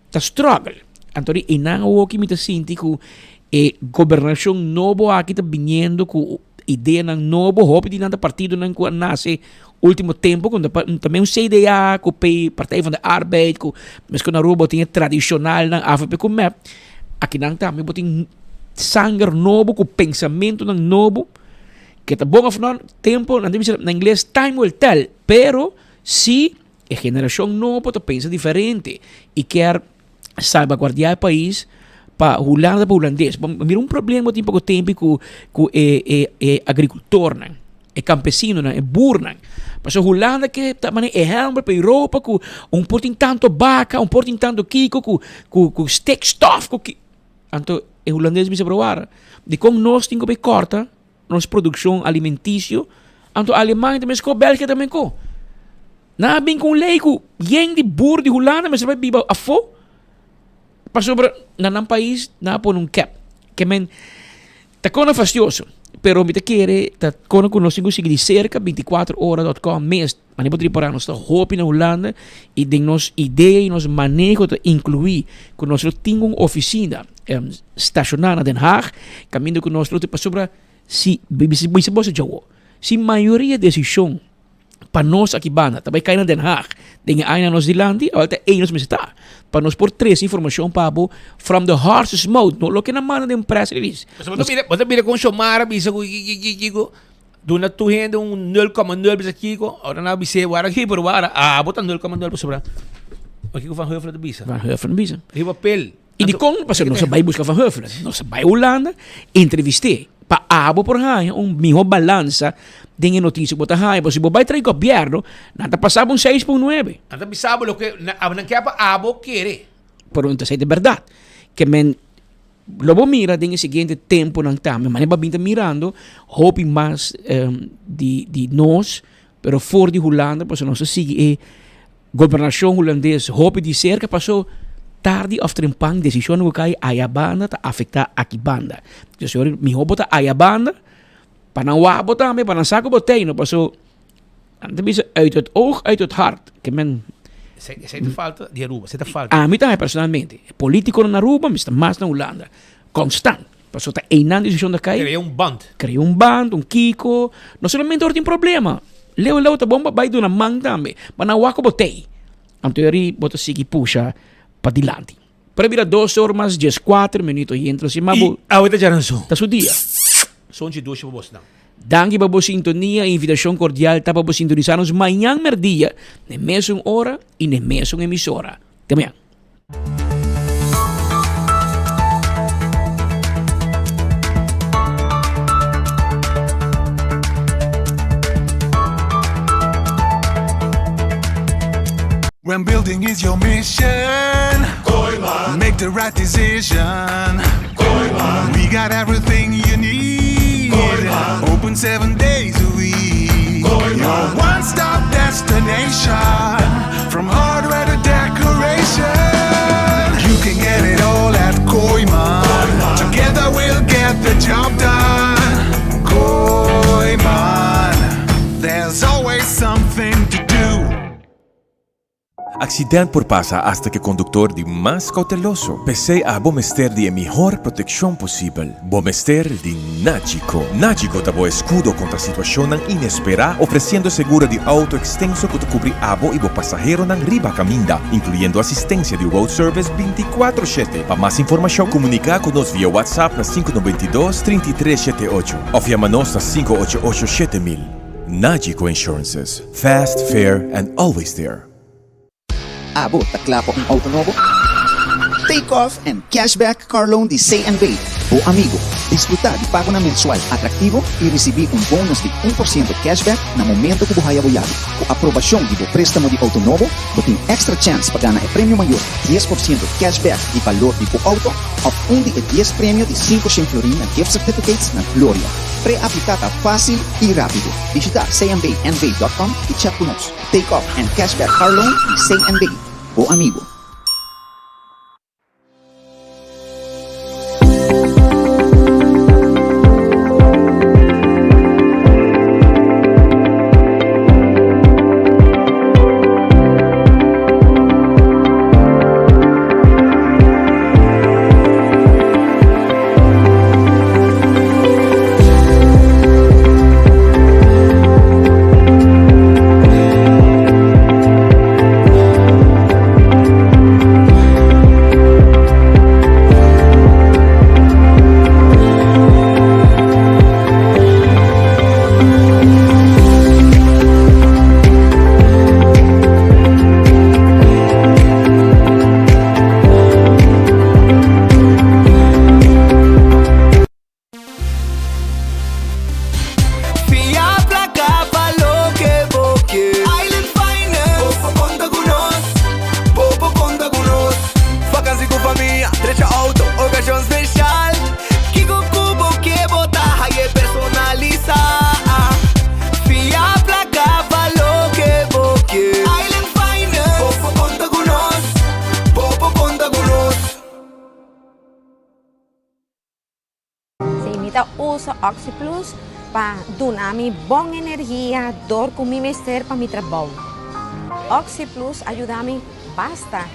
está struggle. Então, e não o que me sinto que a governação nova aqui está vindo com ideia ng novo, hope de nada partido ng nasce último tempo, quando também um CDA, com o Partij van de Arbeid, mas quando a Aruba tinha tradicional ng AFP com MEP, aqui não também tem sangue novo, com pensamento ng novo, que tá bom afinal tempo, na inglês time will tell, pero se a geração nova pensa diferente e quer salvaguardar o país para Holanda para holandês. Mira um problema tem pouco tempo com agricultor, é campesino, é burro. Mas a Holanda que também é helmer para a Europa com portem tanto vaca, portem tanto kiko, com steak stuff, então o holandês me provar de como nós temos que cortar nossa produção alimentícia, então a Alemanha também com a Bélgica também com. Na bem com lei com de burro de Holanda, mas vai viver a fo. Para sobre na país na pon cap que men tá com fastioso pero me te quiere, quando nós conseguimos de cerca 24horas.com mês, mas não poderia nós está hopi na Holanda e de nos ideia e nos manejo de incluir que nós temos uma oficina estacionada na Den Haag, caminho que nós te sobre se se maioria decisão para nós aqui banda, também cai na Den Haag, tem aí na nós de landi, até aí nós está, para nós por três informação para from the horse's mouth, no lo que na mano de press release. Você mira com Xomara, bisa ko doon na tuhendo 0,0 bisa kiko, ora na bisa wara aqui por wara, botan 0,0 pa sobra. Aqui ko Van Heuvelen de bisa. Van Heuvelen bisa. Di papel. E de como, parce nós vai buscar Van Heuvelen, nós vai Holanda, entrevistei pa abo por haya melhor balança de notícia bota haya, porque se vai trair governo, nada passava 6.9. Nada bisabo lo que não quer pa abo querer. Pero então é de verdade que men lobo mira tem o seguinte tempo não tá, mas vai binta mirando, hoping mais de nós, pero for de Holanda, porque nós sigue governação holandesa, hoping de cerca passou tarde of trimpang desisyon ko kay ayabanda ta afekta akibanda. Kasi mi hobota ayabanda panawabo ta me panasako botay no paso ante bisa uit het oog uit het hart que men se te falta de Aruba, se te falta. A mim também personalmente, político na Aruba, mas mais na Holanda, constant. Paso ta einan desisyon da kay. Cria um band, kiko, não somente tem problema. Leo ta bomba bay do na mang tambe, panawako botay. Anteori bota sigi pusha padilante. Para virar 2 horas, 4 minutos e entra assim, mas ahorita já não sou. Tá seu dia. São de 2 para você não. Danke para você sintonia, invitação cordial tá para você sintonizar-nos amanhã merdia, na mesma hora e na mesma emissora. Até amanhã. When building is your mission, make the right decision. We got everything you need. Open 7 days a week. Your one-stop destination, from hardware to decoration. You can get it all at Koiman. Together we'll get the job done. Koiman, there's always something to do. Accidente por pasa hasta que conductor de más cauteloso. Pese a Bomester de mejor protección posible. Bomester de Nagico. Nagico dabo escudo contra situación inesperada, ofreciendo seguro de auto extenso que te cubre abo y bo pasajero nan riba caminda, incluyendo asistencia de road service 24/7. Para más información, comunica con nos vía WhatsApp na 592-3378 o llama-nos na 588-7000. Nagico Insurances. Fast, fair, and always there. Abo, takla po ang auto novo? Take off and cashback car loan de C&B. O amigo, disfrutar de pago na mensual atractivo e receber um bônus de 1% cashback na momento que buhay aboyado. Com aprovação de préstamo de auto novo, você tem extra chance para ganhar prêmio maior, 10% cashback de valor de auto, ou de 10 prêmio de 500 florin na gift certificates na Gloria. Pre-aplicada fácil e rápido. Visita cmbnb.com e chat con nos. Take off and cashback car loan de C&B. O amigo. Mita usa OxyPlus para dar mi buena energía, dor con mi mester para mi trabajo. OxyPlus ayuda a mí basta.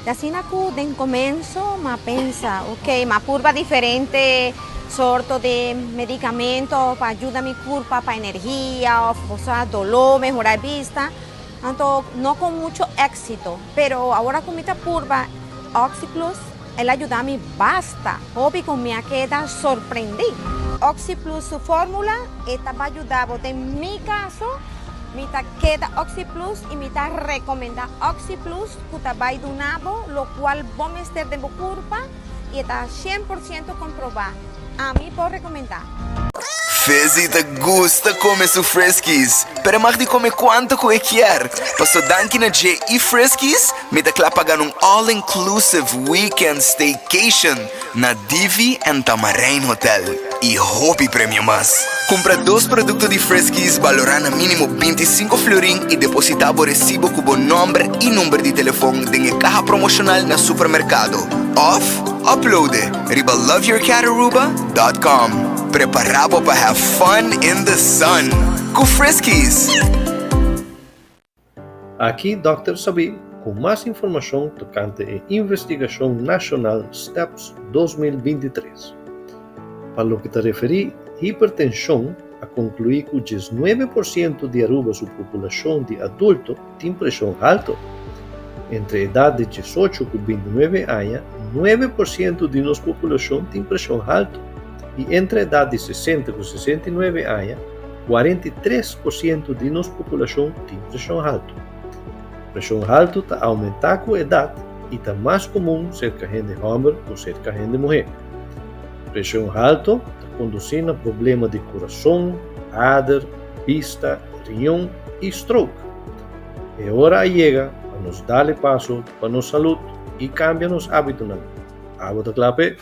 Así naku den comienzo, ma pensa, ok, ma purva diferente sorto de medicamento para ayudar a mi curva para energía, o sea, dolor, mejorar vista. Tanto, no con mucho éxito, pero ahora con mi purva OxyPlus, él ayuda a mí basta. Hobby con mi queda sorprendí. OxyPlus, su fórmula, esta va a ayudar, en mi caso, mi queda OxyPlus y mi recomienda OxyPlus, que va a ayudar, lo cual vos me estar de curva y está 100% comprobado. A mí puedo recomendar. Fezita gusta comer su Friskies, pero mag di come quanto que quer. Passo danki na J e Friskies, me da clapa pagar all-inclusive weekend staycation na Divi and Tamarain Hotel. E Hopi Premium Mas. Compra 2 produtos de Friskies valorando mínimo 25 florin e depositar o recibo com o nome e número de telefone em caja promocional na supermercado. Off, upload riba loveyourcataruba.com. Preparado para have fun in the sun. Com Friskies. Aqui Dr. Sabi com mais informação tocante a Investigação Nacional STEPS 2023. Para o que te referi, hipertensão, a concluir que 19% de Aruba sua população de adulto tem pressão alta. Entre a idade de 18 e 29 anos, 9% de nossa população tem pressão alta. E entre a idade de 60 e 69 anos, 43% de nossa população tem pressão alta. Pressão alta está aumentando com a idade e está mais comum cerca de homem ou cerca de mulher. Pressão alta está conduzindo a problemas de coração, áder, vista, riñón e stroke. É hora chega para nos dar passo para nossa saúde e cambiar nos hábitos. Água da clape.